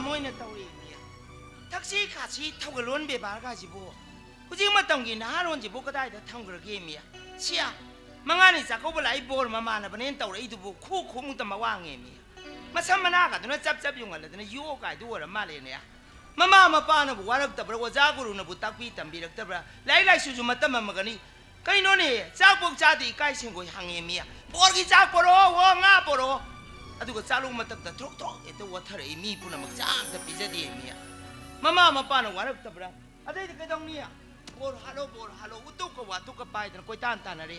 มวยเนี่ยเตาเองเนี่ยทักซี่ขาดชีเท่ากับล้วนเบบาร์กาจิโบผู้จริงมาต้องกินหาล้วนจิโบก็ได้แต่ทำกระเกมเนี่ยเชี่ยมังงานนี่จะเขาไปไล่บอลมานะประเด็นเต่าเลยดูบุคู่คุ้มต้องมาว่างเงี้ยมีมาซ้ำมาหน้ากันตัวนั้นจับอยู่กันเลยตัวนั้นยุ่งกันดูอะไรมาเลยเนี่ยมาป้านะบุว่าเราแต่ประวัติจากกูรู้นะบุตักปีตั้มปีรักแต่ประไล่ชูมาตั้มมากันนี่ก็นี่โน่นนี่จากพวกชาติใกล้เชิงกูห่างเงี้ยมีบอลกี่จากปโรวง่าปโรอะดูก็จากลุงมาตั้งแต่ทุกเอตัววัฒน์เอมีปุ่นมาจากแต่ปีจะดีมีมาป้านะว่าเราแต่ประอะไรที่ก็ต้องเนี่ยบอลฮัลโหลอุตุกว่าตุกไปแต่ก็ต้านอะไร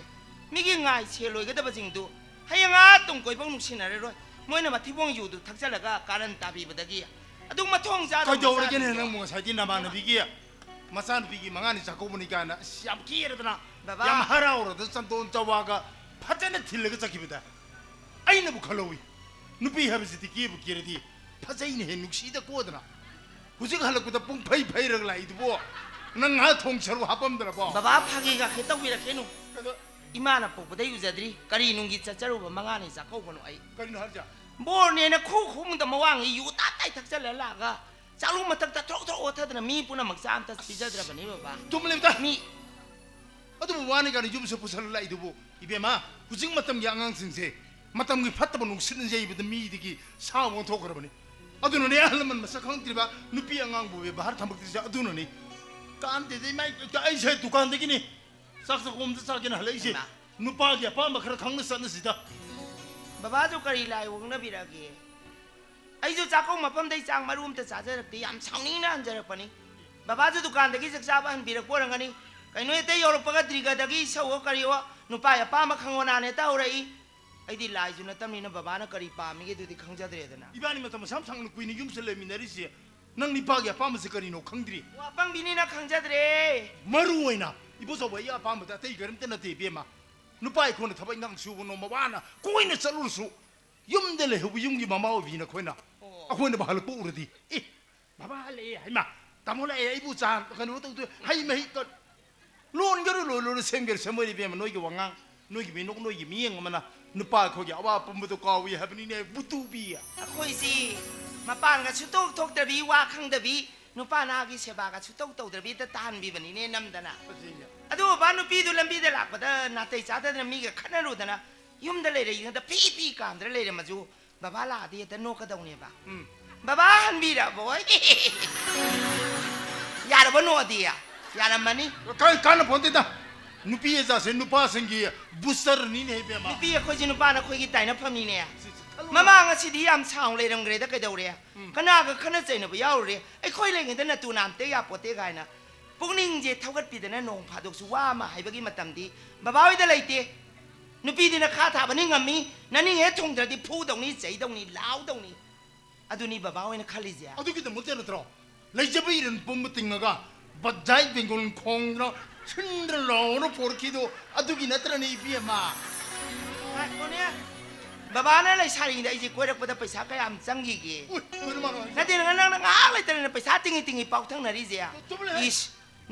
มิกิง่ายเชลอยก็ได้ประจิงดูให้ยังไงตรงก็ยังนุ่งชินอะไรด้วยเมื่อเนี่ยมาที่วงอยู่ดูทักษะแล้วก็การันตาบีบัดกี้อะดูมาท่องจ้าก็โยนอะไรกันเนี่ยนังมัวใช้ที่นามานะบิกี้มาสันบิกี้มังงานนี่จะกูมันอีกนะยามกี้อะไรนะยามฮาราโอร์สันโดนจะว่าก็พัฒนาที่เล็กจะกี่ปีได้ไอ้เนี่ยบุคลาวีนุบีฮาบิสติกี้บุกี้ระดีพัฒนาเห็นนุกชีตะกูดนะกูจะขลักกูจะปุ่งไพ่เรื่องอะไรดูบ่นังหาท่องเชลวาปั๊มเดาบ่บ้าพักอีกอะเขตวิระเขนุอิมานะปุ๊บได้อยู่จะดีการีนุ่งกิจจะรู้ว่ามังงานนี่จะเข้าคนไอ้การีนุ่งฮาร์จ้าบอลเนี่ยนะคู่มึงแต่มาว่างอยู่ตาใต้ทักษะแล้วล่ะก็จะลุงมาตั้งแต่ทุกโอ้ท่านมีปุ่นมักซ้ำแต่พิจารณาแบบนี้บ้าจุ่มเล่มตามีอะดูว่านี่การยุ่งสุดผู้ชายไล่ดูบ่อีเบมากูจึงมาทำยังงั้นสิงเสมาทำกี่พัฒนาบุญสินใจแบบมีดีกี่สาววันทุกข์อะไรแบบนี้อะดูนี่อะไรมันมาสักครั้งที่บ้านุปียังงั้นบุบบ้านทำแบบนี้อะดูนี่การเด็ดไม่ก็ไอ้เช่ตุกันเด็กนี่สักคมจะสักกี่นาทีนุปาเกี่ยป้ามาครั้งนึงสันนิษฐานบ้าจุกรีไล่วงนั้นบิระเกไอ้จุจากเขามาปั๊มได้จังมารุมแต่สาจะตียามช่างนี้นะอันจะปนี่บ้าจุตุกันเด็กศึกษาบ้านบิระกูรังกันนี่ไอ้หนุ่ยเตยอรุปกติริกาเด็กสาวกรีวะนุปายป้ามาขังวันนั้นเต้าอะไรไอ้ที่ไล่จุนตั้มนี่นะบ้านะกรีป้ามีกี่ตัวที่ขังจัดเรียดนะอีบ้านนี่มาทำซ้ำๆนุกุยนี่ยุ่งเสลมินาริสินั่งนี่ป้าเกี่ยป้ามาสิกรีโนขังดีว่าปังบินี่นะขังจัดเรียมารู้ไว้นะอีบุษบายาป้ามาแต่เตยกระมเต้นนาทีเบี้ยมานุปายคนทำไมนั่งชูวนมาว่านะกูนี่สรุปสูยุ่งเดเลยหุบยุ่งยี่มาเอาวีนะคนน่ะอะคนน่ะบ้าลูกอุรดีเอ๊ะบ้าเลยให้มาตามหัวเลยไอ้ผู้ชายกันรู้ตัวให้มาให้ก็ล้วนก็รู้เสียงเกิดเสมอที่เบี้ยมันน้อยกว่างังน้อยกว่ามีนกน้อยกว่ามีเองมันนะนุปายเขาอยากว่าผมไม่ต้องกาววีให้เป็นนี่เนี่ยบุตรบีอ่ะคุยสิมาป่านกับชุดทุกตะบีว่าขังตะบีนุปานากิเสบากับชุดทุกตะบีแต่ตานบีแบบนี้เนี่ยน้ำตานะอะดูบ้านนุปีดูลำบีเดลักบัดนาเตยจ้าแต่มีกับขันรู้ตานะยุ่มเดเลยยังแต่ปีกันเดเลยมาจูบ้าลาดีแต่โนกกระดงเนี่ยบ้าฮันบีระบอยยาดบ้านโนดีอ่ะยาดมันนี่การพ้นติดนะนุปีจะเส้นนุปาสิงห์บุษร์นี่เนี่ยเบี้ยมานุปีคุยจีนุปานะคุยกี่ไต่นะพมีเนี่ยมางั้นสิดียามช่างเลยดังเกรดก็เดาเรียขณะก็ขณะใจเนี่ยไปยาวเรียไอ้คุยเลยเงินแต่น่ะตูน้ำเตยาปวดเตยกันนะพวกนี้เจเท่ากับปีแต่น่ะนงผาดกสุว่ามาให้ไปกินมาตั้มดีบ้าไว้ได้เลยตีนุปีที่นักข่าวถามวันนี้งามีนั่นนี่เฮ้ทงแต่ที่พูดตรงนี้ใจตรงนี้เล่าตรงนี้อะดูนี่บ้าไว้นักข่าวลิเซียอะดูคิดมุดเจริญตรอเลยจะไปเรียนปุ่มติงก็บัดใจเป็นคนคงเนาะชินเดลล์no porchi doอะดูคิดนัตรนี่เบี้ยมาคนเนี้ยบ้าเนี่ยเลยชาลิงได้จีกวยรักปัตตาไปสักยามจังยี่กี่นั่นที่นั่งอะไรแต่เนี่ยไปสักติงปอกทั้งนาริเซียอิช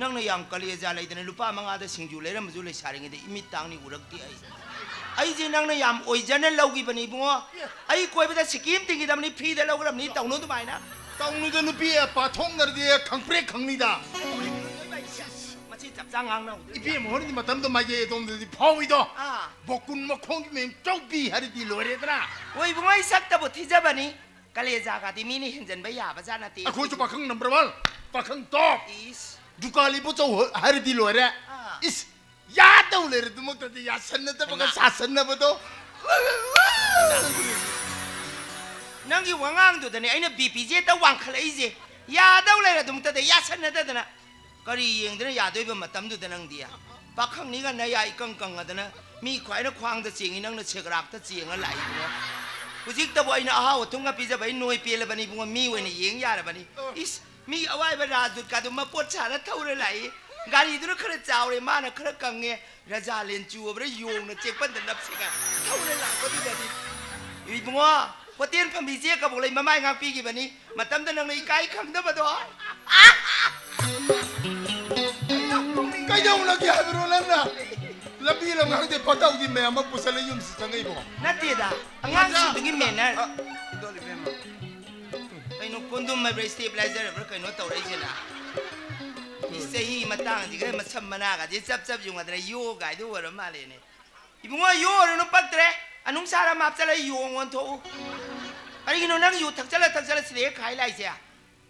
นั่งในยามกะลีจะอะไรแต่เนี่ยลูกป้ามังอาจจะสิงจูเลยนะมันจูเลยชาลิงได้อิมิตังนี่อุรักที่ไอ้จีนั่งในยามโอ้ยจันเนี่ยเล่ากี่ปนีบัวไอ้กวยไปแต่สกิมติงกี่ดำนี่พีเดเล่ากับนี่ตองนู้นทำไมนะตองนู้นจะนุปีปะทงนั่นเดียขังเปรกขังนี่ด่ามาชี้จับจ้างงนะอีพี่มันนี่มาทำตัวมาเย่ตรงนี้พอวิโดบอกคุณมาคงที่มันเจ้าปีหาดีลอยเลยนะโอ้ยบัวไอ้สักตะบุตรที่จะบันนี้กะลีจากที่มีนี่เห็นจันใบหยาประจานาทีอะคุยจะปะขังนัมเบอร์วันปะขังท็อปดูกาลีปุ๊บเจ้าหาดีลอยเลยอิสยาเต้าเลยดูมั้งแต่ยาสันนั่นแต่ปะกันสาสันนั่นปะตัวนั่งอยู่ว่างางตัวเนี่ยไอ้เนี่ยบีพีเจตะวังขลุ่ยเจยาเต้าเลยดูมั้งแต่ยาสันนั่นแต่นะก็รียังแต่ยาด้วยเป็นมาตั้มตัวนั่งดีอ่ะปากข้างนี้กันนายายกังกังกันนะมีควายนักควางตะเจียงนั่งนักเชกรักตะเจียงอะไรเนี่ยผู้จิกตะบอยนะอ้าวทุ่งกับปีจะไปหน่วยเปียเลยบันนี้บัวมีไว้ในยิงยาเลยบันนี้อิสมีเอาไว้เวลาดุดการดุมาปวดชาแล้วเท่าไรไหลการีตัวนั้นเคยเจ้าเลยมานะเคยกังเงี้ยราชาเลียนจูบได้โยงนะเจ็บปั้นแต่นับสิกันเท่าไรหลังก็ดีดีอีบัวพอเตียนพมีเจี๊ยกับบอกเลยมาไม่งานปีกี่บันนี้มาตั้มแต่นังในไก่ขังเด้อมาตัวไก่ยงนักยาบรูนั่นนะแล้วพี่เรางั้นจะพอเท่าที่แม่มาปุษเลยยุ่งสังไงบ่นั่นดีด่ะงั้นสุดที่แม่นะไอ้โน่ 콘돔 마이브레 스테빌라이저를 그렇게 놓다 오래지나 이세히 마땅하지 그 마참마나가 제 짭짭 용하더라 요가 이도 ወረ 말이네 이bunga 요를 너 빡들에 안웅 사람 앞살에 요원 도 아니 이노 난 요 탁살라 스레 가이라이지야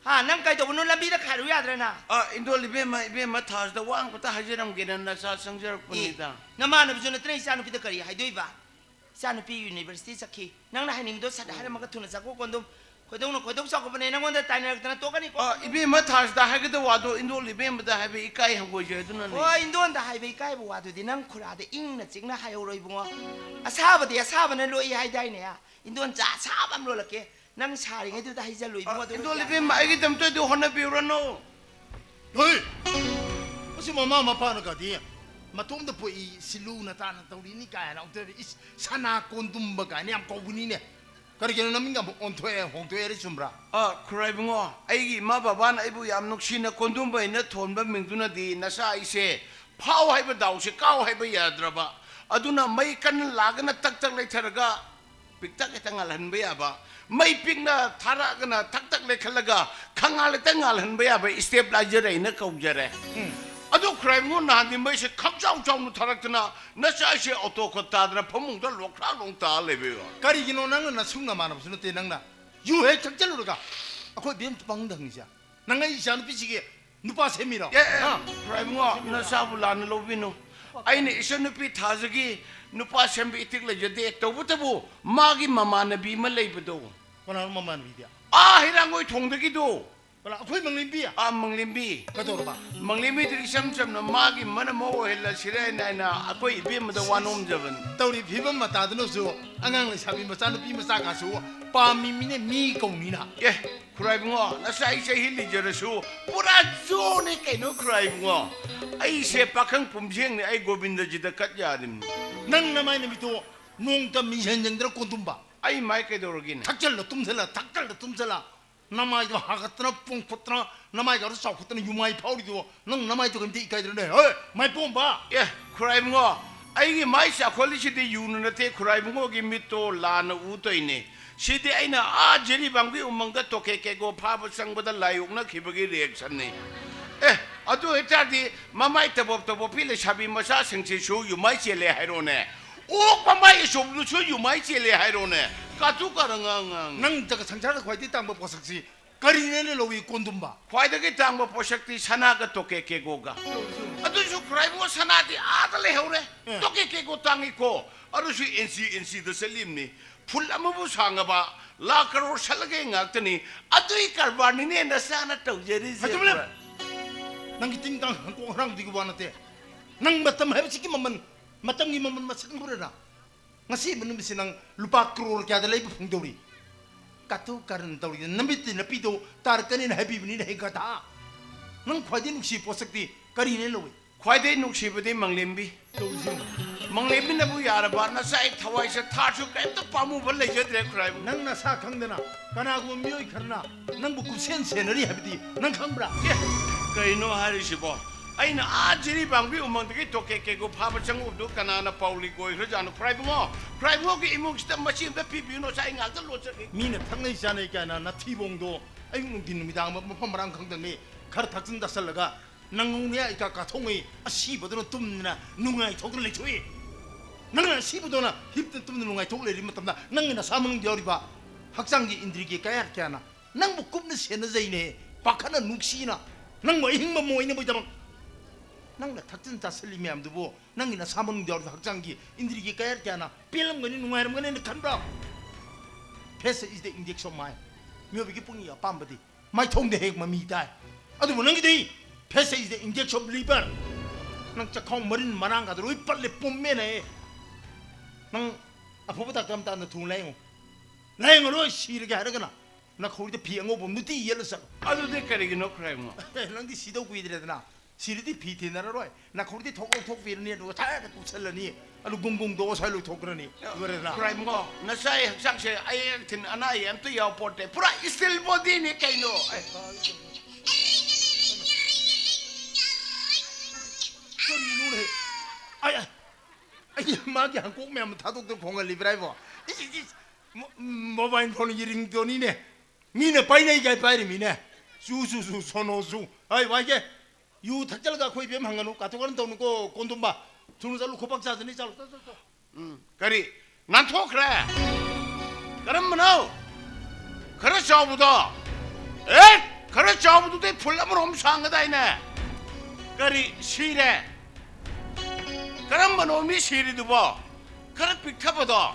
난 가이도 오늘 남비다 가루야 들나 인도 이베마 타스다 왕부터 하지람 게는 나사 성절 뿐이다. 나만 무슨 트레이 사는 피다 거리 하이도이바 사는 피 유니버시티 사키 낭나 하님도 사다 하는 막가 투는 사고 건도 고동 사고 보내 난 원다 다니는 똑가니 이베마 타스다 하기도 와도 인도 이베마다 하베 이까이 한거 저도는. 인도한다 하이베 까이 보아도디 난 쿠라데 잉나 찍나 하요로 이bunga 아사바디야 사바는 로이 하이다이네야 인도한 자 사밤 로라게 난 사링에도 하이잘로 이bunga 인도 이베마 이게 덤터도 하나 비우라노. 헐 무슨 마마 마파는 가디 마톰도 보이 실루나 타는 도리니 가야나 어때 사나 콘둠바가 아니 암 고분이네 그러게는 남인가 온토에 홍토에를 줌라 크라이빙어 아이기 마바반 아이부 얌녹시나 콘돔바이나 톤바 밍두나디 나사 아이세 파워 하이바 다우시 까오 하이바 야드라바 아두나 마이 칸 라가나 딱딱 레터가 빅딱에 땅알 한바야바 마이 픽나 타라가나 탁탁 레칼라가 강알 땅알 한바야바 스테블라이저레이나 카우저레 아도 크라이빙어 나한테 마이세 컵장장로 타락드나 나사이세 오토코 타드나 포몽도 록라롱타 레베요 가리기노 나는 나 숭나 많아 무슨 때 낭나 유해 적절로 가 아코 뱀 방당이야 나가 이샤는 비치게 누파 세미라 크라이빙어 나사불라는 로비노 아이네 이셔누피 타즈기 누파 셈비 이틱레저데 또부터부 마기 마마나비 말레이브도 그나 마만 비디야 히랑고이 통득이도 그나 아코 망림비야 망림비 가도로 봐 망림비 들이 셈셈나 마기 마나 모호 헬라 시레나이나 아코 이비마다 와놈 잡은 떠리 비범 마다드노수 안강을 사비 마사는 비마사 가수 빠미미네 미공이나 크라이빙어 나사이세 힐리저르수 뿌라조네 깨노 크라이빙어 아이세 박항 뿜생네 아이 고빈더지다 갓야림 난 나마이네 미도 농가 미현정들 꼰둠바 아이 마이케 도르긴 탁절로 tumsel라 탁절로 tumsel라 나마이가 하갔더나 뽕포더나 나마이가 싸우거더나 유마이 파우리도 넌 나마이도 근데 이까지네 마이 뽕바 크라이빙어 아이기 마이샤 퀄리시데 유는데 크라이빙어기 미토 라나 우토이네 시대 아이나 제리 방비 우멍다 토케케고 파부상보다 라이옥나 기버기 리액션네 아도 해자디 마마이 터법터법 필레 샤비 마사 생치쇼 유마이 젤레 하이로네 오 마마이 쇼브루쇼 유마이 젤레 하이로네 까투까랑앙앙 난 저거 상차가 과이디 땅뭐 보석지 거리네네 로위 꼰둠바 과이덕이 땅뭐 보석티 사나가 토케케고가 아도쇼 크라이브고 사나디 아들레 해오래 토케케고 땅이고 아도쇼 NC도 살림니 풀라무부 상가바 라카로 살게 ngaktani adui karbanine nasana tawjeri se nang tingtang ko orang di gubanate nang matam hebsiki maman matam gi maman masakang burera ngasi benum sinang lupa kror kya dalai phungdori katu karan tawri nambiti napido tarkanin habibni nei kata nang khwadin si posakti karine lowi khwaidai nuksibadi manglembi manglembi nabu yaraba nasai thawaisa thasu kaimta pamu bal lejadre khrai nang na sa khangdana kanagu mioi kharna nang bu kusen senari habdi nang khangbra kaino harisibo aina ajiri bangbi umangdagi tokekego phaba changubdu kanana pauli goi hrajanu khraibungo ki imung sta machim da pibino sai ngakta lochaki mine thangnai janai kana na thibongdo aing din midang ma phamrang khangdami khar thakjin da salaga nangungnya ika ka thongi asibodo tumna nungai thokle chui nangna sibodo나 hipten tumna nungai thokle ri matamna nangna samang dioriba haksangi indrigi kayar kyana nang bu kubna sena zaine pakana nuksina nang mo hingma mo ine boidam nangna thakjin ta salimi amdubo nangina samang dioriba haksangi indrigi kayar kyana pelam gani nungai ram gani khanbra pesa is the injection mai myobigi pungi apambadi mai thongde hek mami dai adu nangi dei pesa is the injection of liver nang chakong marin manang ka roi palle pumme ne nang apobuta kam ta na thung lai ro sirge haragana na khori phi ango bom nuti yelsa adu de karigino khraibungo nang di sido kuidre na siridi phi the na roi na khori thok thok vir ne ro tha ka kuchalani alu gunggung do sai lu thokrani gore na khraibungo nasai haksangse ai tin anai am to yaw porte pura still body ni kaino 아이 마기 한국 매면 다독도 봉을 리브라이버 모바일 폰이 링돈이네 미네 빠이네 이게 빠이리 미네 수수수 소노수 아이 와이게 유 탁잘가 코이 뱀 한가노 까토가는 도는 거 곤돔바 주는 잘로 고박 자더니 잘로 그리 난 토크래 그럼 뭐노 그래 저부터 에 그래 저부터 대 풀라면 엄청 거다 이네 그리 시래 그럼 뭐노미 시리도 봐 그래 빅카보다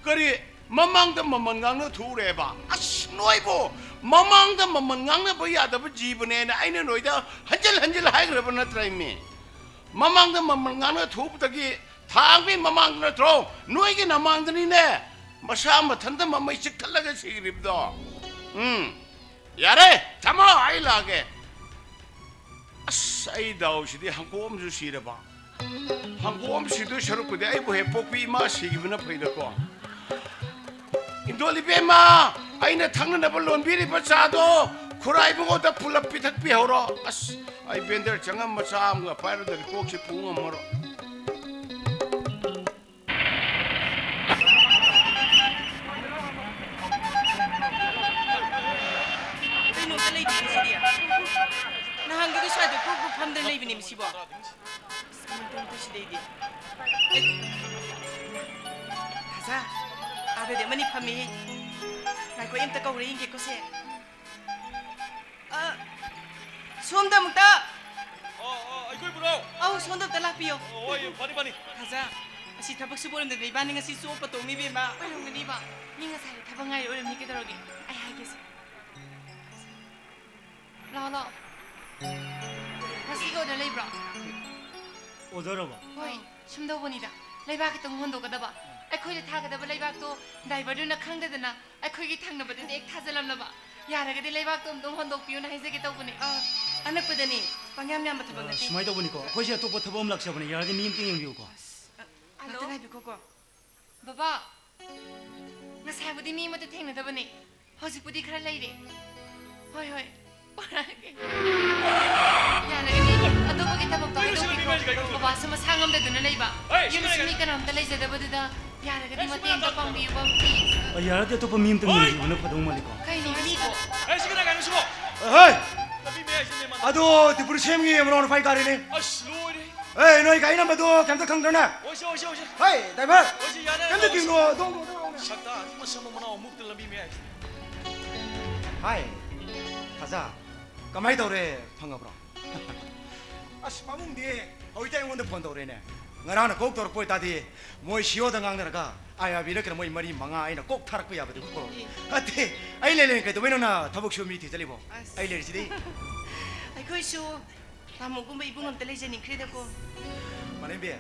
그리 mamang ngang thu re ba as noi bo mamang ngang na ba ya da ba jeevan ne ai ne noi da hanjal hai gre ba na trai me mamang ngang na thu ta gi thang bi mamang na tro noi gi na mang ni ne masa ma than da mamai chik thal ga si rib do yare tama ai la ge as ai da si di hang ko om ju si re ba hang ko om si do sharu ku de ai bo he pok bi ma si gi na phai da ko 인도리베마 아이네 탕는 벌론 비리 버차도 쿠라이 보고다 풀라 피탁 비호로 아스 아이 벤더 정한 마사암가 파이르들 꼭시 붕어 뭐로 이놈 텔레비 시리야 나한 개도 샤도 꼭꼭 밤들 레이비님 시보 스카만 또 시데이디 가자 아베 데마니 파미 나이코 임타 거우레 인게 코세 아 손다 묵다 이걸 보라. 아우 손다 달라피요 바니. 가자 아시 타박 수보는데 이반이 nga si 수오빠 또 미비마 얼른 이봐 니가 살 타박 ngayon 얼른 니게 들어오게 아이 하겠어 라라 다시 거들 레이브라 오더러봐. 호이 숨도 보니다 레이바기 또 혼도가다봐 ꯑꯩꯈꯣꯏꯗ ꯊꯥꯒꯗꯕ ꯂꯩꯕꯥꯛꯇꯣ ꯗ꯭ꯔꯥꯏꯚꯔꯗꯨꯅ ꯈꯪꯗꯗꯅ ꯑꯩꯈꯣꯏꯒꯤ ꯊꯪꯅꯕꯗꯗꯤ ꯍꯦꯛ ꯊꯥꯖꯜꯂꯝꯂꯕ ꯌꯥꯔꯒꯗꯤ ꯂꯩꯕꯥꯛꯇꯣ ꯑꯝꯇꯪ ꯍꯣꯟꯗꯣꯛꯄꯤꯌꯨꯅ ꯍꯥꯏꯖꯒꯦ ꯇꯧꯕꯅꯦ ꯑꯅꯛꯄꯗꯅꯤ ꯄꯪꯌꯥꯝ ꯌꯥꯝꯕ ꯊꯕꯛ ꯅꯠꯇꯦ ꯁꯨꯃꯥꯏꯅ ꯇꯧꯕꯅꯤꯀꯣ ꯑꯩꯈꯣꯏꯁꯦ ꯑꯇꯣꯞꯄ ꯊꯕꯛ ꯑꯃ ꯂꯥꯛꯆꯕꯅꯦ ꯌꯥꯔꯗꯤ ꯃꯤ ꯑꯃꯇ ꯌꯦꯡꯕꯤꯌꯨꯀꯣ ꯍꯜꯂꯣ ꯉꯥꯏꯕꯤꯈꯣꯀꯣ ꯕꯕꯥ ꯉꯁꯥꯏꯕꯨꯗꯤ ꯃꯤ ꯑꯃꯇ ꯊꯦꯡꯅꯗꯕꯅꯦ ꯍꯧꯖꯤꯛꯄꯨꯗꯤ ꯈꯔ ꯂꯩꯔꯦ ꯍꯣꯏ ꯍꯣꯏ ꯄꯨꯔꯛꯑꯒꯦ ꯌꯥꯔꯒꯗꯤ ꯑꯇꯣꯞꯄꯒꯤ ꯊꯕꯛꯇꯣ ꯍꯥꯏꯗꯣꯛꯄꯤꯈ꯭ꯔꯣ ꯕꯕꯥꯁꯨ ꯃꯁꯥ ꯉꯝꯗꯗꯨꯅ ꯂꯩꯕ ꯌꯨꯝꯁꯨ ꯃꯤ ꯀꯅꯥꯝꯇ ꯂꯩꯖꯗꯕꯗꯨꯗ ꯌꯥꯔꯒꯗꯤ ꯃꯇꯦꯡꯗ ꯄꯥꯡꯕꯤꯌꯨꯕ ꯄ꯭ꯂꯤꯖ ꯌꯥꯔꯗꯤ ꯑꯇꯣꯞꯄ ꯃꯤ ꯑꯃꯇ ꯌꯦꯡꯕꯤꯌꯨꯅ ꯐꯗꯧ ꯃꯥꯜꯂꯤꯀꯣ ꯀꯩꯅꯣ ꯍꯥꯏꯕꯤꯕꯣ 시그나 가는 수고. 헤이 나비 매야시네 만. 아도 디프리 셈기 뭐노 파이 가리네 아씨 로이리. 에이 너희 가이나 봐도 감도 강도나 오시. 헤이 다이버 오시 야네. 감도 빙고 동고 샥다 아줌마 sama mana omuk 들 나비 매야시. 하이 가자 까마이 더래 방가브라 아씨 마뭉디 어이따이 원데 폰도 그래네 ngana kok tor poi tadi moi shio da ngang nara aya bi lekra moi mari manga aina kok tharak ya badu ko ate ai le le ke to na thabuk show mi thi chali bo ai le si dei ꯑꯩꯈꯣꯏꯁꯨ ꯇꯥꯃꯣꯒꯨꯝꯕ ꯏꯕꯨꯡ ꯑꯝꯇ ꯂꯩꯖꯅꯤꯡꯈ꯭ꯔꯦꯗꯀꯣ mane be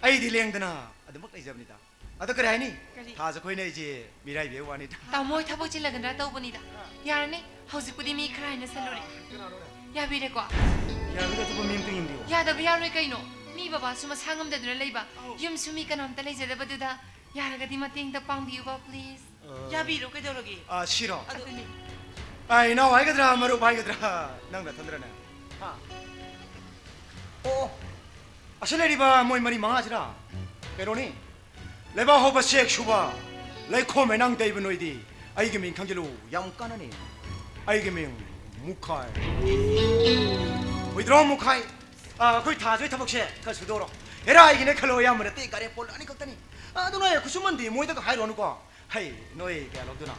ai di leng dana adamuk lai jabni da ada kare ai ni Kari. tha ja khoi nei je mirai be wani da ꯇꯥꯃꯣ ꯊꯕꯛ ꯆꯤꯜꯂꯒꯗ꯭ꯔꯥ ꯇꯧꯕꯅꯤꯗ ꯌꯥꯔꯅꯤ ꯍꯧꯖꯤꯛꯄꯨꯗꯤ ꯃꯤ ꯈꯔ ꯍꯥꯏꯅ ꯁꯜꯂꯨꯔꯦ ꯌꯥꯕꯤꯔꯦꯀꯣ ꯌꯥꯔꯒꯗꯤ ꯑꯇꯣꯞꯄ ꯃꯤ ꯑꯃꯇ ꯌꯦꯡꯕꯤꯌꯨ ꯌꯥꯗꯕ ꯌꯥꯔꯣꯏ ꯀꯩꯅꯣ ꯃꯤ ꯕꯕꯥꯁꯨ ꯃꯁꯥ ꯉꯝꯗꯗꯨꯅ ꯂꯩꯕ ꯌꯨꯝꯁꯨ ꯃꯤ ꯀꯅꯥꯝꯇ ꯂꯩꯖꯗꯕꯗꯨꯗ ꯌꯥꯔꯒꯗꯤ ꯃꯇꯦꯡꯗ ꯄꯥꯡꯕꯤꯌꯨꯕ ꯄ꯭ꯂꯤꯖ ꯌꯥꯕꯤꯔꯣ ꯀꯩꯗꯧꯔꯒꯦ 아 싫어 ꯑꯗꯨꯅꯤ ai na wai gadra maru bai gadra nang da thandra na ha o asale ri ba moi mari manga jira pero ni leba ho ba sek shuba lai kho me nang dei benoi di ai ge min khangjilu yam kana ni ai ge min mukhai oi dro mukhai 아 거기 다 저희 타복시 그 수도로 에라 이게 컬러야 뭐래 띠까리 볼 아니 것더니 아 누나야 구수만디 뭐이다가 하이로 오는 거 하이 너의 게 알로드나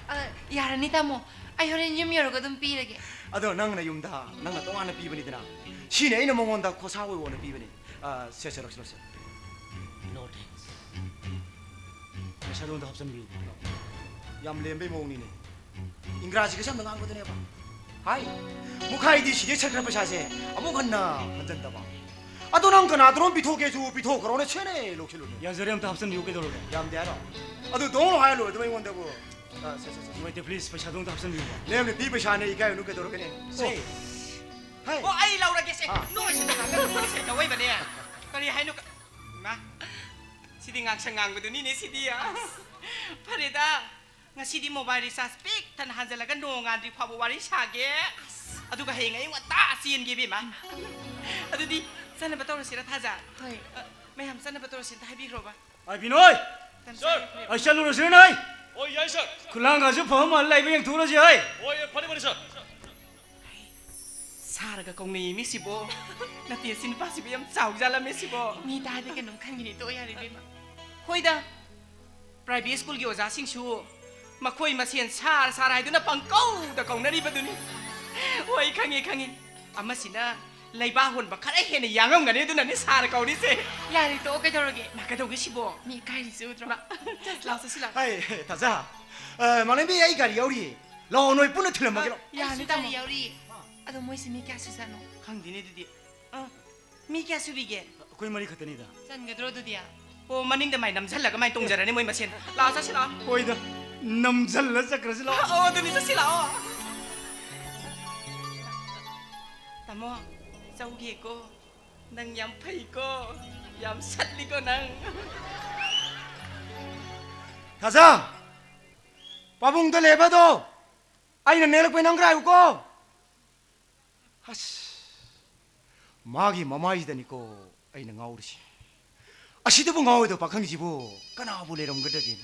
ꯌꯥꯔꯅꯤ ꯇꯥꯃꯣ ꯑꯩ ꯍꯣꯔꯦꯟ ꯌꯨꯝ ꯌꯧꯔꯒ ꯑꯗꯨꯝ ꯄꯤꯔꯒꯦ 아도 낭나 юм다 낭나 동안에 비번이더나 시내 이놈 몽원다 고사고 오는 비번이 아 세세로 세세 No thanks. 샤도운도 합산비우. 얌렘베 몽니네 잉그라지 그참 능 거든 해봐 하이 무카이디 시대 착할 버샤세 아무 건나 한잔다 봐 아도 낭거나 아도론 비토게 주 비토 그러네 체네 록실로 야저리 아무튼 합산비우 깨달으래. 얌데 알아 아도 동로 하이로 도메 원다고 아 세세세 이번에 플리즈 샤도운도 합산비우. 내가 비버샤네 이가요 누게 도록네 세 하이 โอ้ไอ้เราละแกเสร็จนู่นสิทางกันนู่นเสร็จเอาไว้แบบเนี้ยก็นี่ให้นุกมาสิดีงางช่างงางไปดูนี่สิดีอ่ะพระเดชงาสิดีโมบายรีซาสปีกท่านฮันเซลกันโนงานรีพาบวาริชาเกะอะดูก็เฮงไงว่าตาเซียนเกบิมาอะดูดิสันนประตูสิระท่าจ้ะเฮ้ยไม่ทำสันนประตูสิให้พี่ครบป่ะ 아 비노이. ท่าน 썰. 아 샬로로 세나이. 어, 야이사. 굴랑 가서 범을 라이브 양 도로지 어이. 어, 예, 파리 파리사. 사라가 공네 미시보 나티 신 파시비 얌 자우잘라 미시보 미 다들 놈 칸기니 또 야리 베마 호이다 프라이빗 스쿨 기 오자싱슈 마코이 마시엔 사라이드나 빵꼬다 공나리바두니 호이 칸기 아마시나 라이바 혼바 카레 헤네 양엄가네 두나니 사라 가오리세 야리 또 깨더러게 나가도게 시보 미 가리 쓰우드라 라우사실라 아이 다자. 말레비 아이 가리 요리. 러노이 뿌는 틀려 먹이로. 야리 다리 야리 아도 모이스 미 캬수사노 강디네 두디 미키야 수비게 거의 머리 같으니다. 짠가 들어도디야 오 마닝데 마이 남살라가 마이 똥자라네 모이 마시엔 라우사실라 보이다. 남살라 자크라실라. 어 두니 사실라 Tamo, saugi ko, nang yampay ko, yam satli ko nang. 다자. 빠봉들 해봐도. 아이는 내력 빼는 거 알고. 하시. 마기 마마이 되니까 아이는 아우르시. 아시드분 가오에도 박항이 집어. 까나 볼래럼 그덕이.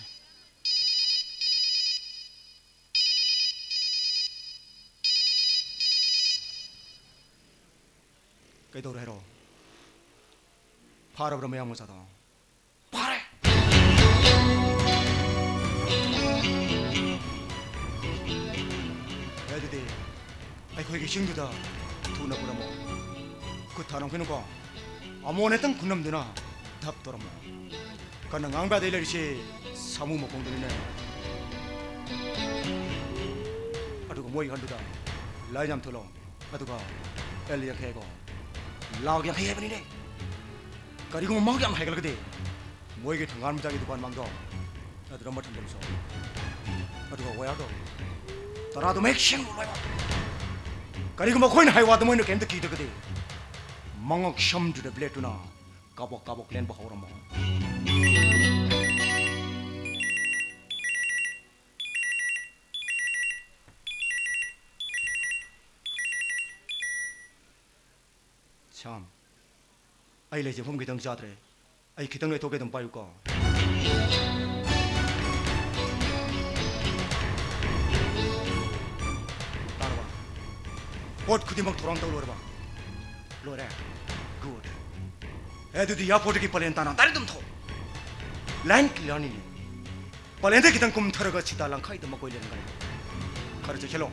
그대로 해라. 바로 그러면 양모사다. 바래. 애들이 아이 거기 신두다. 두나 보라 뭐. 그 타랑 그는 거. 아무원했던 군놈들나 답더라 뭐. 가능 앙바데 일리시 사무 먹공들이네. 아두고 뭐이 한두다. 라이잠 털어. 아두가 엘리야 개고. लाग yang kaya bani deh. Kari ko mau yang kaya lagi deh. Mau ikut tengah macam itu kan mangdo. Ada rambat tembem so. Ada kau waya do. Tara tu make sing boleh. Kari ko mau kau ini hai wadu mau ini kente kita deh. Mangok sham tu deh blade tu na. Kabok len bahau ramah. 참, 아이 레지 봄 기둥 자들에, 아이 기둥에 도개 좀 봐요까. 따라와. 옷 그디 막 도랑 떠올려 봐. 로래, 굿. 애들이 야포르기 빨렌타나 다리 좀 터. 라인 클리어니. 빨렌데 기둥 꿈 털어가 치달랑 카이도 먹고 이러는 거야. 가르쳐 헬로.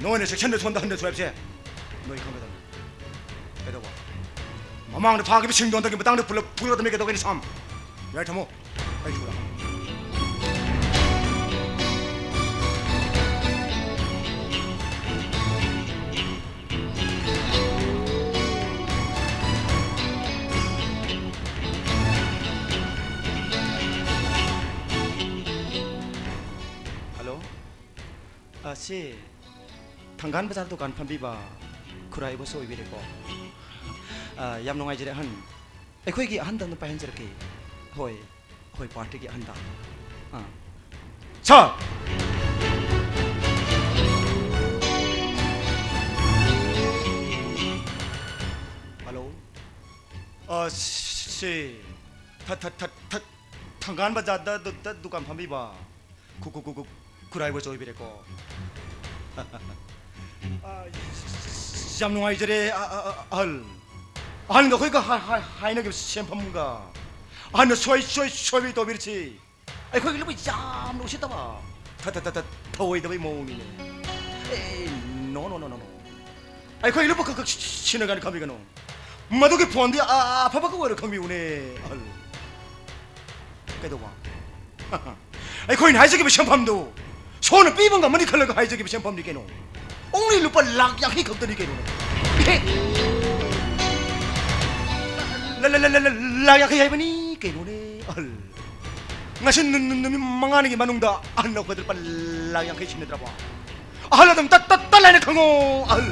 너네 섹션에 손다 한대 줘야지. 너희 카메라. 그래도 마망의 파괴비 신도한다기 마땅히 불러다 메게 도가니 참. 야 참모. 아이 죽어라. Halo. Si Tanggan Bazar Dukan Pambiba Kurai Boso Ibireko. Yam nongai jere han. Ekoi ki han dan pa hen jere ki. Hoi party ki han da. Cha. Halo. Si Tanggan Bazar da Dukan Pambiba. Kurai Boso Ibireko. Yam nongai jere al. 아니 너 거기가 하이나게 샘팜가 아니 소이 또 그렇지 아이 거기 일부 참 놓으셨다 봐 타타타타 더위도 왜 모으미네 에이 노노노노노 아이 거기 일부 그 지나가는 감이가 너 마도게 본데 아파바고 와라 감이 오네 그래도 봐 아이 거기 하이저기 샘팜도 손은 삐번가 머리 컬러가 하이저기 샘팜 니게노 옹리 루파 락약히 걱더니게노 layak kaya ba ni kay nune al ngasin numi mangani ki manungda ano ko pa layak kay sinidra pa ahal dum talay na kango al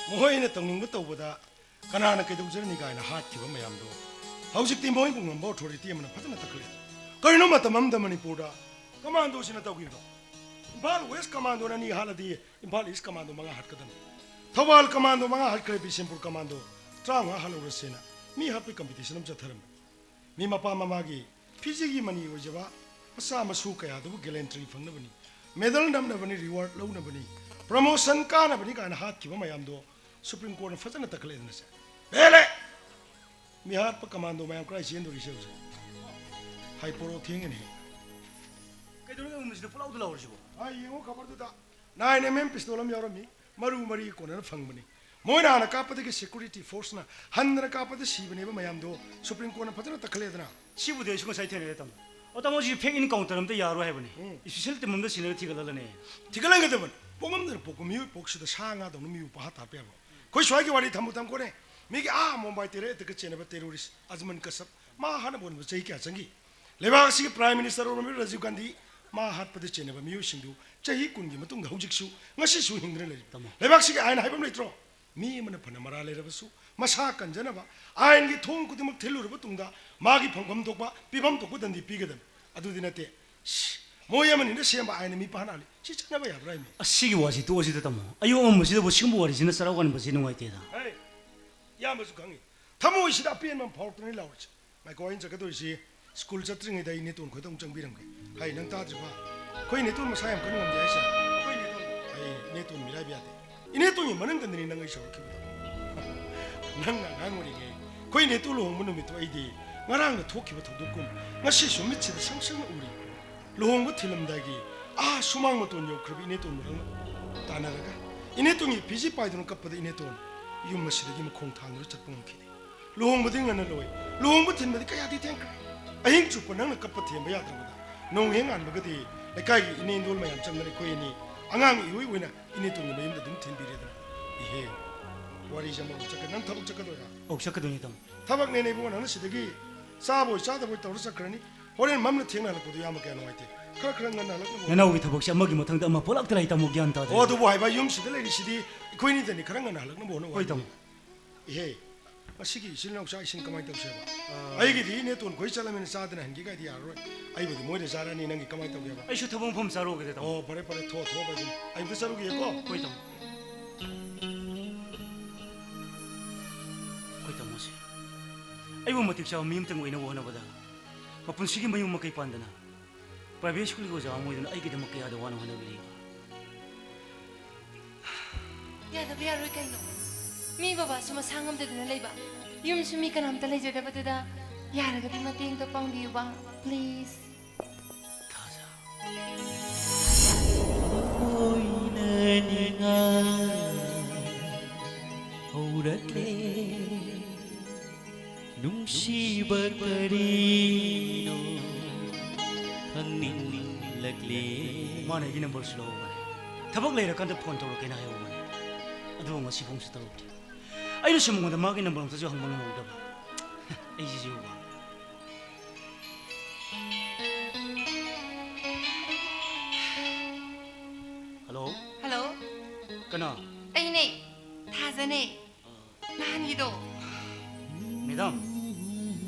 mohoy na tong ningbo tawboda kanana kay dugjar ni kay na hat ki ba mayam do hausikti mohoy kung ngam bo thori ti amna phatna takle कहीं मत ममद मणिपुर कमांडो से नौगी बल waste commando नी हालदी Imphal east commando मंगा हटकदन थवाल कमांडो मंगा हटकरे बिशेमपुर कमांडो ट्रांगा हलौरसेना मी हापे कंपटीशन हम चथरम मी मपा ममागी फिजिगी मनी ओजबा मसा मसु कया दबु गैलेंट्री फंगनबनी मेडल नमनबनी रिवार्ड लौनबनी प्रमोशन कानबनी कान हाथ किबा मयामदो सुप्रीम कोर्ट फजन तकलेदनसे बेले मी हाथ प कमांडो मयाम क्राइ चेंदो रिसे हाई पोरो थेंगने ꯀꯩꯗꯧꯔꯒ ꯃꯁꯤꯗ ꯄꯨꯂꯥꯎꯗ ꯂꯥꯎꯔꯁꯤꯕꯣ ai yengo khabarduda 9mm pistol am yaurami maru mari kona fangbani moina na kapade ke security force na handra kapade sibane ba mayam do supreme court na fajana takhaledna 시부대 시고 사이트에 냈다 어떤 지 팩인 카운터는데 야로 해보니 이 시설때 뭔가 신을 티글러네 tigalang gadaban pongam pokomi poksida sanga do mi upa ta pe ba koi swagi wari thamutam kone migi mumbai tere te ke chena ba terrorist azman kasab ma hana bon ba chai kya changi leba si prime minister ro mi rajiv gandhi मा हाथ पद चेनब मियोसिंदु चही कुनगी मतुंग हौजिकसु ngasisu hingdre le lebak sig ain haibam leitro mi मन फन मरा लेरबसु मसा कंजनबा आइन gi thong kudimak thelurba tungda magi phangam tokba pibam tokbu dandi pigedam adudi nate moyamani ne semba ain mi panali chi chanaba yabrai mi 아시기 와지 또 어디다 뭐 아유 엄마시도 뭐 지금 뭐리 지나 살아고 가는 거지 누가 있대다 hey yamasu gangi thamo isida pienman phawtni lawch mai koin jagadoisi school chatring da ini tun khodong changbiram ge hai nang ta jwa koi ne tun masayam kan ngam jaisa koi ne tun hai ne tun mirai biate ine tun yi manang dan ni nang isor ki nang nang ngori ge koi ne tun lo mun mi to idi ngarang da thoki ba thodukum ngasi su mi chi da sangsang uri lohong bu thilam da gi sumang mo tun yo khribi ine tun rang ta na ga ine tun yi biji pai dun kap da ine tun yum ma si da gi mo khong thang ru chat pung ki lohong bu ding na loi lohong bu thin ma di ka ya di teng ahing chu pa nang kap the ma ya da nong heng an bagati lekai ini indul mayam chamnari ko ini angang iwi wina ini tu ni mayim da dum thin bire da ihe wari jama chaka nang thabuk chaka do 옥샤크도니 당 thabak ne ne bu nang sidagi sa boy sa da boy tawr sakrani horen mamna thengna la pudu yama ka no aite khara khara ngan na la ko 내나 우리 더벅시 엄마기 못한다 엄마 볼락들아 있다 뭐 기한다 o du boy ba yum sidale ri sidi koini da ni khara ngan na la no no 거의 당 ihe asigi silnok sa isin kamai taw seba aigi di ne ton koi chalamen sa da hangi ga di aro ai bu mo de zara ni nang kamai taw ga 아이슈 타봉 폼 사러 오게 되다 어 버레 버레 토 버레 아이 무슨 소리야 거 거의 당 거의 당 뭐지 아이고 뭐 틱샤 미음 땡고 이나 원하 보다 바쁜 시기 뭐 용먹게 판다나 프라이빗 스쿨이고 자 아무이든 아이게 좀 먹게 하다 원하 하는 거리 야다 비아로 이까이노 미 바바 수마 상암데드나 레이바 윰 수미 까남타 레제데바데다 야라가디 마팅도 뻥비우바 please nungsibat parino hangninglagli 마네 이는 벌써 오네 타박 레이라 간다 폰 도로 게나 해오 오네 아두 뭐 시봉스 도로 아이로 시몽데 마기 넘버 저 항방 먹다 봐 에이지 지우가 할로 hello 까나 아이네 타자네 나한기도 매담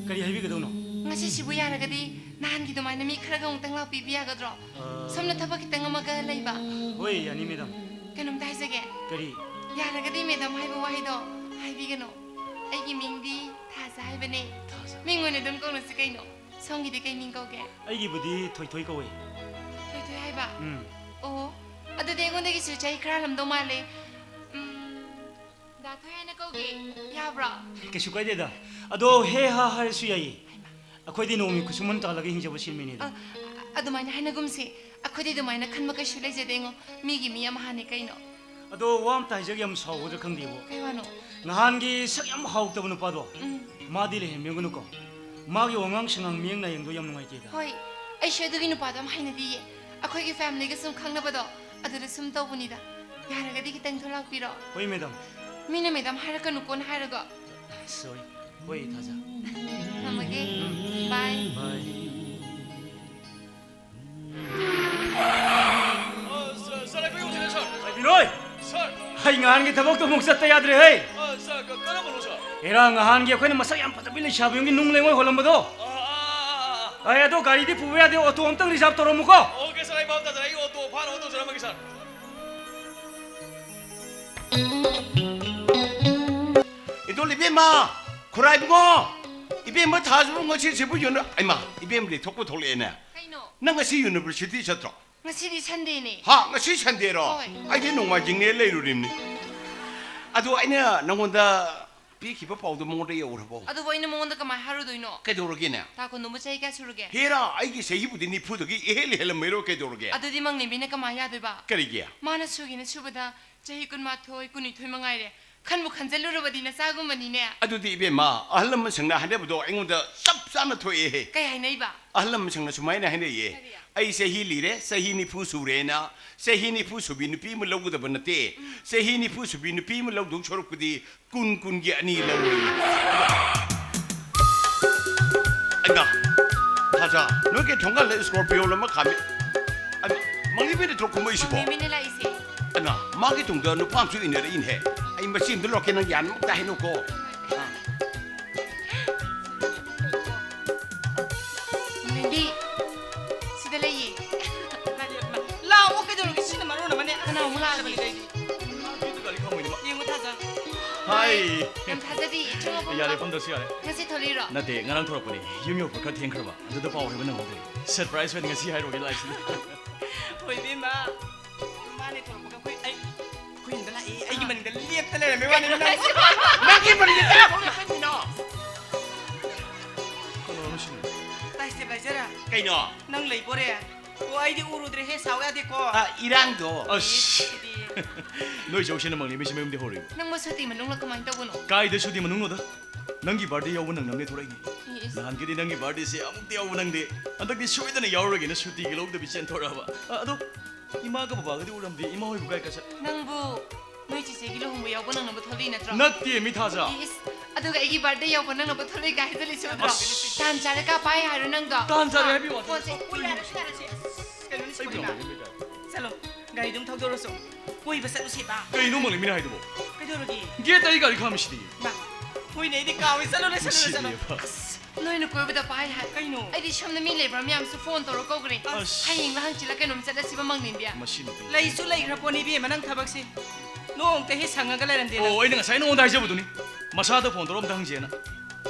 까리 하이비가 도노 ngasi sibu yaragadi nahangido maina mi kharaga ungtang lau pibiyagadro somna thaba kitang amaga leiba 오이 아니 매담 kanum daisage 까리 yaragadi medam haiba wahido haibigano aigi mingdi thaza haibane mingone dum kono sikaino songidi kai mingkoge 아이기 부디 토이 거웨 toy toy haiba o adu dengondagi suchai kharalam do male da thoyana koge yabra 계속 가야 되다 아도 해하 할 수야이 아코이디 노미 쿠수문 따라가 hinjabo 실민이다 adumaina hainagumsi akhodi dumaina khanma kai shulai jedengo migi miyam hane kaino 아도 와 타이저기 am 사고들 컨디보 kaiwano 나한기 석염 하옥더브는 봐도 마디를 해명고놓고 마기 왕왕 생강 미행나 영도 염는 거이다 hoi ai shedugi nu padam hainadi akhoi gi family ga sum khangna bado adura sum tawbunida yaragadi kitang tholak piro 오이 매담 mina medam haraka nu kon haraga 소이 오이 타자 namage bye 쌀 거기 오시네 쌀. 비노이 쌀. 하이 나한기 더벅도 목샀다 야들이 헤이 쌀 까나만 오셔. 에랑 나한기 아코이는 마사 얌 파다빌리 샤비용기 눅랭을 홀럼버도 아야도 가리디 부부야 돼 오토 엄청 리잡 떨어먹고 오케이 쌀이 마음다 쌀 이거 또 반 오도 사람에게 쌀. 이돌 이베마 구라이부고 이베마 다주는 것이 제부 유너 아이마 이베마리 톡고 돌리네 Kaino. 나 ngasi university 쳤어 Ngasi di Sunday ni. 하 ngasi 산대로 어이. 아이게 농마 징내 레이루림니 아도 아이나 너군다 비키바 파우도 몽데 요르보 Ado boy na mo nda kamay haru doino. 깨도르기네 Ta ko no mo chay ka suruge. 헤라 아이게 세이부디 니 푸드기 에헬 헬 메로 깨도르게 Ado di mang ni bina kamay ya ba. 그리기야 Mana sugi na subada jahi kun ma thoi kuni thoi mangai re. Khan mu khan jalu ro badi na sagu mani ne. 아도디 이베마 아할람 성나 한데부도 앵군다 쌉싸나 토에해 Kay hay nay ba. 아할람 성나 수마이나 한데예 아이 세히리레 세히니 푸수레나 세히니 푸수비 누피 물로구다 번나테 세히니 푸수비 누피 물로도 초록구디 꾼꾼기 아니 러위 아이가 가자 너게 정갈레 스코피오로마 가미 아니 망리베데 들고 뭐 있어 Mimi nila isi. 아나 마기 동도 너 팜수 인해라 인해 아이 마신 들로케는 얀 먹다 해놓고 Mimi. Sida lay. Lao cái đồ cái xin mà nó là mà nè. Kana mo la bi. Yung ta sa. 하이 Nam tha ja di chunga bo. 야래 봄도 시야래 Ngasi tholi ro. 나대 nga랑 돌아보니 유명 볼까 탱크로 봐 너도 봐 오래 보는 거고 서프라이즈 웨딩 같이 하러 오길 라이스 Thôi đi mà. Ba này thôi mà cái ấy. Quên đó lại ấy cái mình đã liếc tới đây mấy bạn nó đang. 마기 버리게 내가 보내 팬이나 Tai sẽ lại ra. cây nhỏ Nâng lấy bố đây. Cô ấy đi uru để hết sáu đi cô. 아 이랑도 아씨 너희 정신은 먹니 미시 매운데 호리 Nang mo suti manung la kamay taw no. 가이드 슈디 뭐 능노다 넌기 바디 여우 능 남네 돌아이니 Yes. 난 그디 넌기 바디시 아무데 여우 능데 안덕디 슈이드는 여우르기는 슈디 길옥도 비첸 돌아봐 아도 이마가 봐봐 그디 우람디 이마 호이 부가이 가서 Nang bu noi chi se gilo humbu yaw bo nang na bo tholi na tro. 나띠에 미타자 Yes. Ado ga igi birthday yaw bo nang na bo tholi ga hidali su tro. Tan chare ka pai haru nang do. 딴 자리 해비 왔다 Ko se. Ui là nó sẽ. Cái nó sẽ là. Sao lo? Ngày đúng thâu rồi. Ui và sao sẽ ba. 그 이놈을 미나 하이도 뭐 Cái đồ gì? 게다 이가 이거 하미시디 Mà. Ui này đi cao với sao lo sao lo. Noi na koi ba da pai ha. Cái nó. Ai di sham na mi le bram yam su phone to ro ko gre. Ash. Haying la hang chila ka nom chala si ba mang nin dia. 마시노 Lấy số lấy ra con đi bia mà đang thao bác sĩ. Nó ông tới hết sang cái này làm gì 오 이는 사이는 온다 해줘보더니 마사다 폰도로 엄당지에나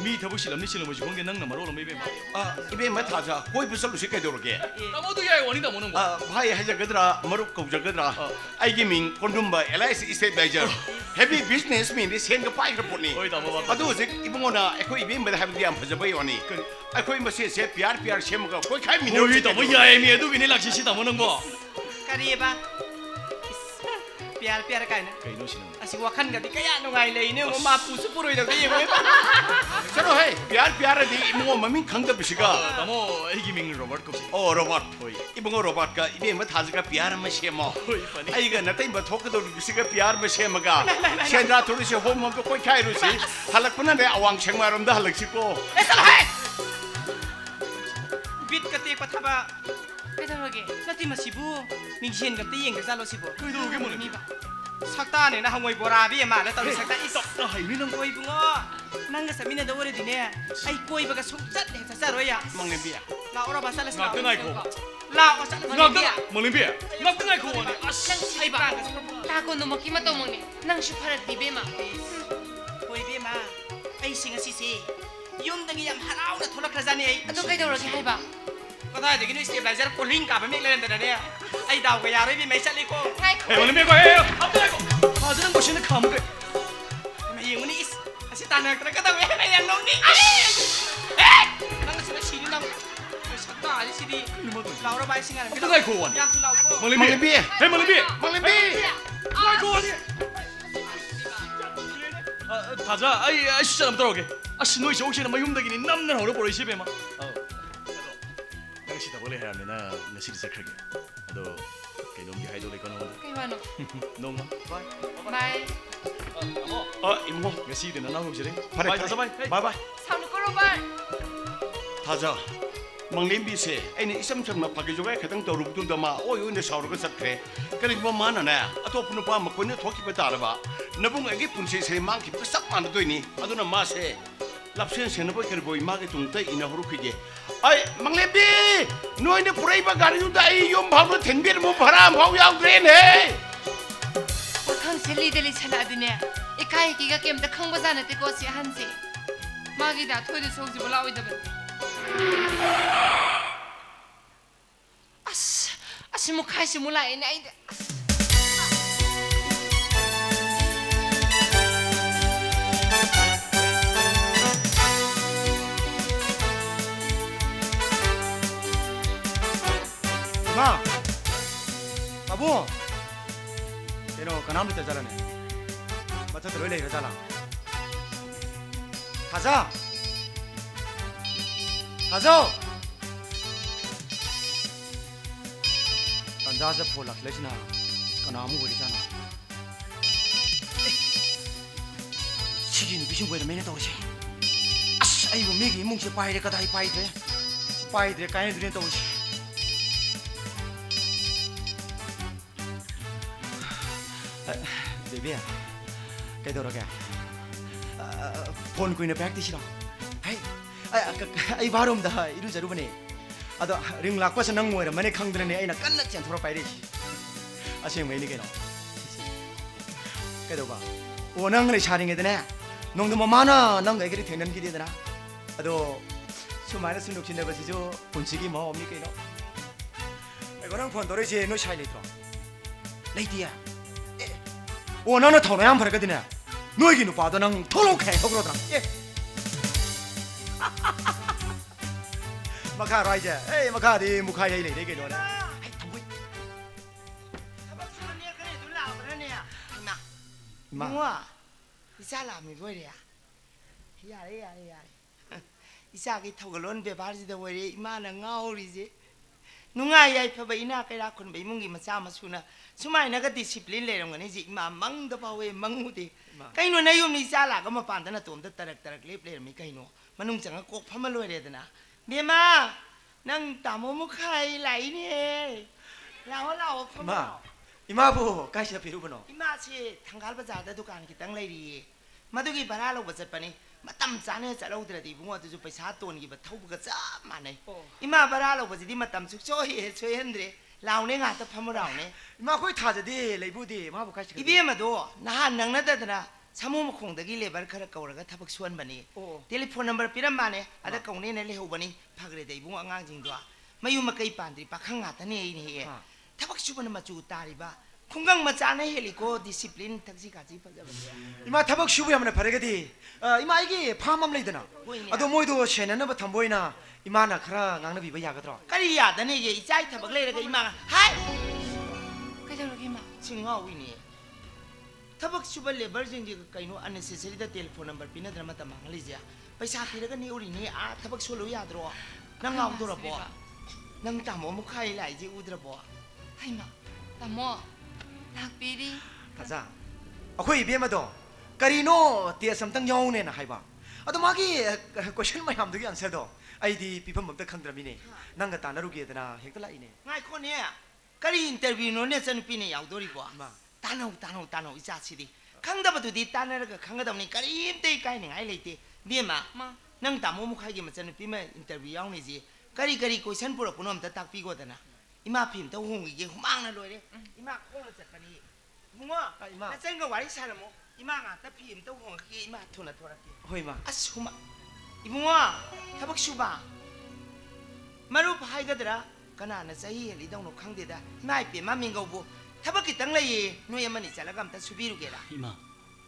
미 더부시 남니 실은 뭐지 공개 낭나 마로로 메베 아 입에 뭐 타자 거기 무슨 루시 깨도르게 나모도 야이 원이다 모는 거 아 바이 하자 그들아 머룩 거자 그들아 아이기 민 콘돔바 LIC 스테이트 매니저 헤비 비즈니스맨이 생각 빠이를 보니 어이다 뭐 봐 아도 즉 이봉어나 에코 입에 뭐 하는 게 안퍼져 보이오니 아코 이뭐 세 PR 셈가 거기 가이 미너 어이다 뭐 야이 미에도 비니 락시시다 모는 거 Cái gì ba? Piar cái này. 그이 노시는 À xí qua khăn cái cái nó ngày lấy nữa mà phụ sức bùi được cái gì vậy? 서로 해 PR이 이봉어 마민 강다 비시가 나모 애기 밍 로버트 kop시 로봇 이봉어 로봇가 입에 뭐 타즈가 PR만 셈어 어이 파니 아이가 나타이 뭐 토크도 비시가 PR 셈어가 셴드라 토리시 홈홈도 거기 가이루시 할락분은 내 아왕 생마름도 할락시고 Ê sao lại? Biết cái tiệc của thà ba. Kai ta ro ge. Nó tìm mà xí bu. Mình xin cái tiệc cái ra lo xí bu. 그이도 오게 모는 Mi ba. Sắc ta này nó không ngồi bò ra bia mà nó tao đi sắc ta ít. 나 하이니는 Ôi bung ơ. Nang cái sami na đâu rồi đi nè. Ai coi bác sốt rất để sao rồi à? 먹는 비야 Lão ra bà sao lại 나 뜨나이코 Lão ở sao lại 나 뜨나 먹는 비야 나 뜨나이 코원이 아씨 Nang ai ba. Ta ko no makima to mo ni. Nang shu para di be ma. Ôi bia mà. Ai sinh xí xí. Yum đang yam harau na thola khazani ai. Ado kai ta ro ge hai ba. Có thay thì cái nuôi stabilizer của linh cả phải miệng lên từ đây. Ai đào cái nhà đấy vì mấy sát đi cô. Ngai 에 ko. 먹는 비야 에 앞뜨나이 코 하자는 것이는 감옥에 Mà yêu nó ít. Asi tanah cái tao nghe này là nó đi. Ê! Nang cái xí đi nang. Cái sắc ta đi xí đi. Lão ra bài sinh à. 뜨나이 코원 Yam tu lão cô. 먹는 먹는 비야 비야 에 먹는 비야 먹는 비 뜨나이 코원이 다자 아이 아씨 사람 들어오게 아씨 너희 정신은 뭐 흉덕이니 남는 호로 보러 집에 막 당시다 원래 하면은 나 시리즈 크게 너 개놈기 하이돌이 거는 Kai wa no. 농마 Bye. 이모 nga si din na nahog siya rin 바이 bye sa bye 바이 Sao no ko ro ba. 타자 먹는 비세 아니 이섬섬나 파기조가 가장 더럽던데 마 오요 내 사우르가 삭래 그리고 뭐 많아네 아토프는 봐 먹고 내 토끼 따라봐 너봉 애기 분세 세 망기 싹 만도이니 아도나 마세 랍센 세너버 그리고 이마게 동대 이나후로 그게 아이 망레비 너희네 브레이바 가리우다 이용 밥으로 덴비를 못 봐라 마우야 그래네 Wa khang 젤리들이 찰라드네. 이 가이기가 게임도 큰 거잖아. 때 거시 한지. 마기다 토이도 속지 몰라 오이다. 아씨 뭐 가시 몰라 이 나이다. 마, 바보. 얘너 가나무리 때잖아네. 맞춰 들어올래 이러잖아. 가자. 가자. 난자서 볼락 레시나 가나무 거리잖아. 시기는 비신 보이는 매년 떠오르지. 아씨, 아이고 매기 뭉치 빠이래 까다 이 빠이래. 빠이래 까이 들이 떠오르지. Baby, cái đồ đó kìa, phone queen back đi xí đâu, ai vào rồi đó, 이루 저루 보니, 아도 ring lạc quá sang ngồi rồi, mấy khang 들네, ai là cắn nát chén thua phải đi, 아시는 mấy cái đó, cái đồ ba, 오늘 그래 샤링이 되네, 농도 뭐 많아, 농 cái 되는 길이 되나, 아도 수많은 순독 지내 버시죠, 본식이 뭐 없니까 이거, 이거랑 폰 도래지 너 샤이 리트로, 레이디야. 원하는 돈에 안 벌거든요. 너에게는 봐도 난 토록해 그러더라. 예. 마카라 이제. 에이 마카디 무카야 이래 이게 너네. 아이 동구. 타박 수련이야 그래 놀라 그러네야. 임마. 뭐야? 이사람이 뭐야? 야래. 이사기 타고론 배바지도 뭐래 이마는 가오리지. 누가야 이파바 이나 그라 군 배문기 마사 마수나 수마이나가 디시플린 레롱 거니지 이마 망도 바웨 망무디 kaino na yum ni sala ka mapan na tum ta tarak lep le mi kaino manung changa kok phama loi re dana bema nang tamo mu khai lai ni lao phama 마. 이마부 가시다 비루브노. ima si thangal bazar da dukan ki tang lai ri madugi bara lo bazat pani matam chane cha lo dra di bunga tu paisa ton gi ba thau ga cha ma nei ima bara lo bazi di matam chu cho he choi hendre lao ne nga ta phama rao ne 이마 거기 타자디 레이부디 마부 가시. 이비에마도 나 낭나다더라 사무무 콩덕이 레발 khara kauraga thabak suan bani telephone number piramane ada kaune ne leho bani phagre dei bunga ngang jing do mayu makai pandri pakhang nga tane ni he thabak suban machu tariba khungang macha ne heliko discipline thakji kaji phajaba 이마 타박 슈부 하면 바래거디. 이마 이게 파맘 레이드나. 아도 모이도 셰나나 바 탐보이나. 이마나 카라 낭나 비바 야거더라. kari ya dane ye ichai thabak le ga ima hai 그저기 마. chingwa wini thabak suba labor jing ji kaino unnecessary da telephone number pina drama ta mangli ja paisa piraga ni uri ni a thabak solo ya dro nang ngau dro bo nang tamo mu khai lai ji udra bo 하이마. 나뭐 낙비리. 가자. 아코이 이비에마도 까리노 띠에 삼탕 영네나 하이바. 아도 마기 question 마 함도기 안세도. 아이디 비범 법도 칸드라미네. 난가 따나루기에드나 핵달라이네. ngai ko ne kari interview no ne san pine yaw dori bo 마. tano icha chidi khangda badu di tanara ga khangda ni kari imte kai ni ngai leite bema 마. nang tamo mu khai gi machan pi ma interview yaw ni ji kari question pura punom ta tak pi go dana ima phim ta hung gi humang na loi re ima khong la chat pani bungo ima. na chen ga wari sa mo ima nga ta phim ta hung gi ima thuna thora ki 호이마. asuma ibungo thabak suba maru phai ga dra kana na sahi heli dong no khangde da ngai pe ma mingau bu thabak ki tang lai no yamani chala gam ta subiru ge la 이마.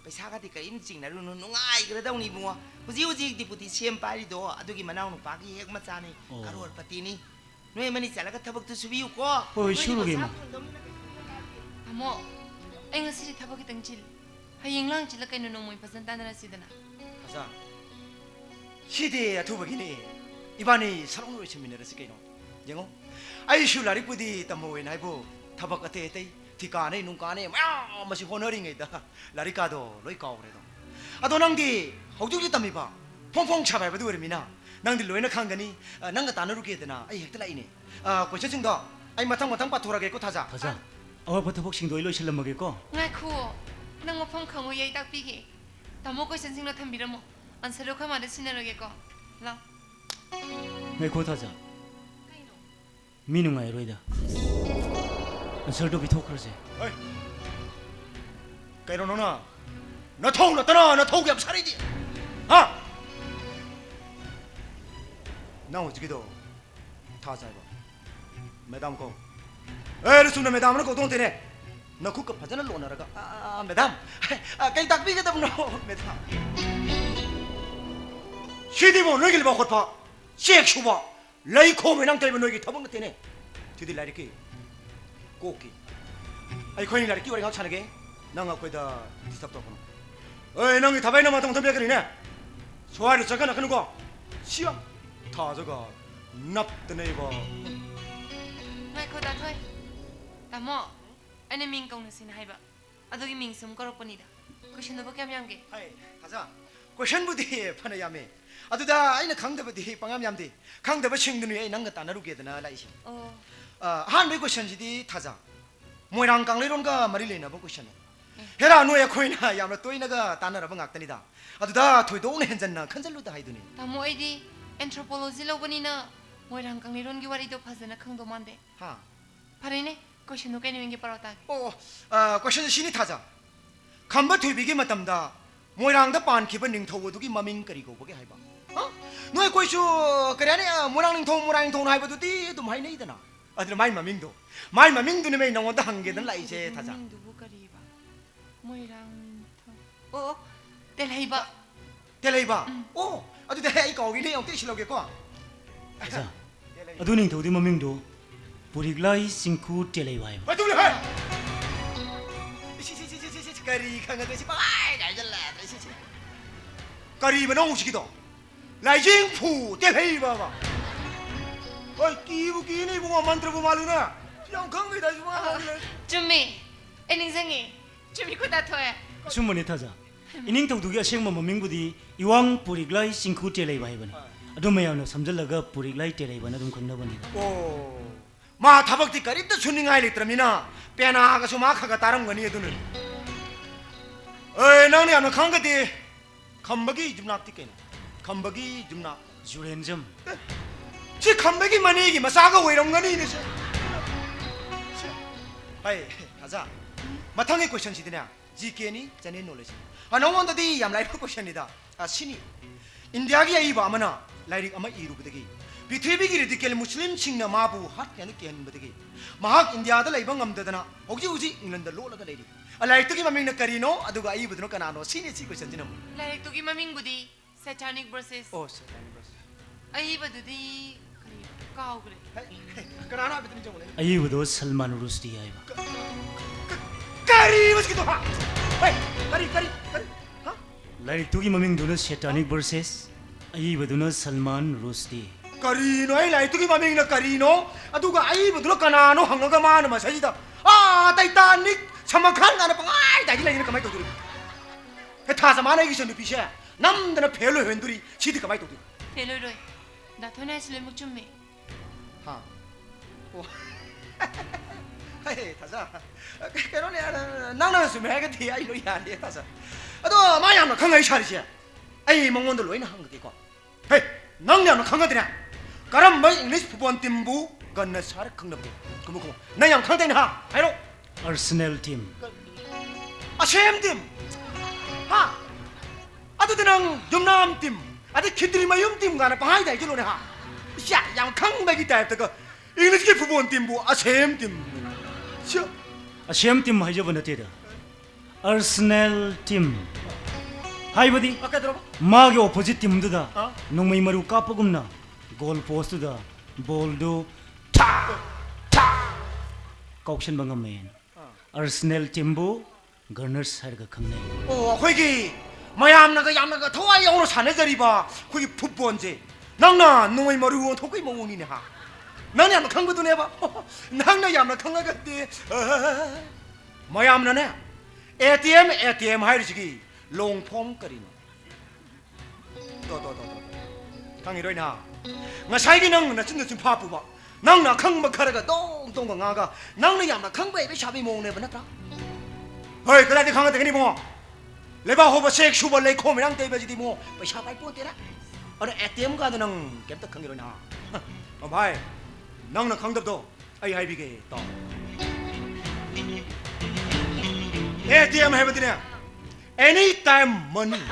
paisa ga di ka in ching na ru no ngai gra dong ni bungo uji di puti sem pari do adugi manau no pa gi hek ma cha ni karor pati ni no yamani chala ga thabak tu subiu ko oi shurugi ma 나뭐 앵어 시리 타박이 땡질. 하잉랑 질라 까이노 노모이 파산 따나라 시드나. 가자. 시대야 두벅이니. 이반이 사랑으로 치미네를 쓰게노. 영어. 아이슈라리 뿌디 따모에 나이부 타박 같에 때 티카네 눈카네 마 마시 호너링이다. 라리카도 로이카오레도. 아도 낭디 호주기 따미바. 퐁퐁 차바이바도 그러미나. 낭디 로이나 칸가니 낭가 따나루게드나. 아이 핵들라이네. 아 고쳐증도. 아이 마탕 빠토라게고 타자. 가자 어부터 복싱도 일로 실러 먹겠고 나이쿠. 낭어 펑컹어 예이 딱비기. 나먹고 선생로 탐비라모. 안서로 카마데 시나로게고. 라. 왜 곧하자 까이노. 미누가 에로이다 설도 비토크러지 cái đó nó thâu nó tao nó thâu kẹp sát đi hả nào chỉ cái đó tha sai ba madam ko nó xuống madam nó có tung thế này nó khúc cặp phải nó lộn rồi cả madam cái tắc bi cái tầm nó madam khi đi bộ nói cái bảo khốt phá check số ba lấy khô mình năng tay mình nói cái thằng nó thế này thì đi lại cái cô kì ai khơi lại cái vậy họ chán cái năng ở quay đó disturb đâu ơi năng cái thằng nó mà tung thằng cái này 좋아요 잠깐 하는 거 시험 다 저거 납드네 봐 Mai ko da thôi. Tamo. Ane ming kong nasin hai ba. Adogi ming sum korok panida. Question do kyam yang ge. 하이 가자 question 부디 파네 야메 아두다 아이나 강대 부디 방암 얌디 강대 부 싱드니 아이 năng 따나루게 되나 라이시 Oh. 한미 question 지디 타자 모이랑 강리론가 머리 레나 보 question 헤라 노야 코이나 야마 또이나가 따나라 방악다니다 아두다 토이도네 현잔나 큰절로다 하이드니 Tamo ai di anthropology lo bani na. Moirang kang liron gi wari do phazana khang do mande. 하 Pare ne question do kani wengi parota. question 신이 타자 감바 퇴비게 맞담다 모이랑다 반키번 닝토우두기 마밍 거리고 보게 하이바 너의 question 그래네 모랑 닝토우 하이바두디 좀 하이네 이드나 아들 마이 마밍도 네 나온다 한게는 라이제 타자 Ming du bu kari ba. Moirang tho. Oh. Tel hai ba. 텔레이바 오 아주 내 이거 위에 형 떼시려겠고 자, 아두닝 도디 마밍도 보리글라이 싱쿠 텔레이바이. 아 둘이 해 시시시시시 까리 강아지 빠이 잘잘라 시시 까리 뭐 오시기도 라이징푸 텔레이바 봐 어이 끼니 보고 만들어 보 말이나 형 강미다 좀 Chumi. Ening sangi. Chumi ko da thoya. 숨문이 타자. 이닝 도두기 아싱마 마밍부디 이왕 보리글라이 싱쿠 텔레이바이 바니. 아두마야노 삼절라가 보리글라이 텔레이바나 좀 건너버니. 오, 마 다박디 까리도 순닝아이 리트라미나 빼나가 수마카가 다른 거니 에두는 어이 나니 아마 강가디 감박이 좀 납디께나 감박이 좀 납. 주렌점. 지 감백이 만이기 마사가 왜 이런 거니 이래서 하이 가자 마탕의 퀘션 시드냐 GK니 자네 놀레지 너원더디 얌 라이프 퀘션이다 신이 인디아기 아이바 아마나 라이릭 아마 이루부데기 비트비기를 디켈 무슬림 칭나 마부 핫야는 깨한부데기 마학 인디아다 라이방 암데다나 혹지 우지 잉글랜드 로라가 레디 라이트기 마밍나 까리노 아두가 아이부드노 까나노 신이 치 퀘션 지놈 Like to gi maming budi. Satanic verses. 오 세상에 Ai ba du di kari kau gre. 까나나 비트니 좀 올래 아이브도 살만 루스디 아이바. 까리 무스기도 하 까리 하 라이릭 도기 마밍도는 세타닉 버세스. 아이브도는 살만 루스디. Karino ay lai tu ki maming na Karino aduga ay budlo kanano hangaga mano masajida Titanic samakan ana pangai dagi lai na kamay to duri he tha samana gi sonu pisha namdana phelo henduri chidi kamay to duri Pelo roi. Da thona sile mu chumi. ha o hey thaja kero ne nang na su me ga thi ai lo ya le thaja ado ma yam na khangai shari che ai mongwon do loi na hang ge ko hey nang yam na khangadina Karam mai English football team bu ganna sar khangnabu kumu na yang khangdai na hairo 아스넬 팀. same team ha adu dinang yumnam team adu khidri mayum team gana pangai dai jilo ne ha sha yang khang ba gi type ta English ki football team bu same team sha 아시엠 팀 하이저번에 때다. 아스넬 팀. 하이버디 akai dro 마게 오포지트 팀도다. 어? 농마이 마루 까뽀금나. 골 포스트다. 볼도 타 까옥션 방금맨. 아스넬 팀부 거너스 하르가 강네. 거기 mayam na ga thawai yong no sane jari ba kogi football je nang na noi maru won thokoi mawoni ne ha nang yam khang bu ne ba nang na yam na khang ga te mayam na ne ATM hai ri gi long phong kari do kang iroi na nga sai gi nang na chin chin pha pu ba nang na khang ba khara ga dong ga nga ga nang na yam na khang ba be sha bi mong ne ba na ta hoi cái này khang ga te ni mo lấy bao hộp xe super lấy khô mình đang tây bây giờ đi mua phải sao phải buôn tiền á ở đây ATM cả năng kém tất không nhiều nào mà bài năng là không tập đâu ai hay bị cái to ATM 해버드냐 anytime money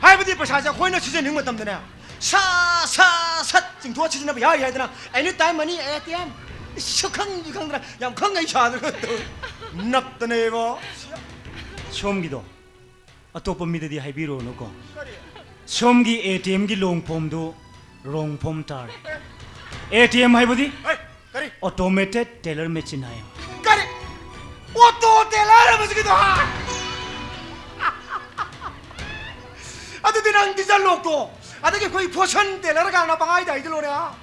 하이버디ประชาชน 코인을 치즈는 것 때문에 사사사 지금 도와 치즈나 야 야들아 anytime money ATM 슈캉 유캉들아 양캉 이 차들 납더네 뭐 솜기도 아토빠 미드디 하이비로 놓고 솜기 ATM기 롱폼도 롱폼 타래 ATM 하이버디 까리 automated teller machine 하여 까리 오토 텔라를 무슨기도 아드디랑 디잘 놓고 아드게 거의 포션 텔라를 가나 방아이다 이들로냐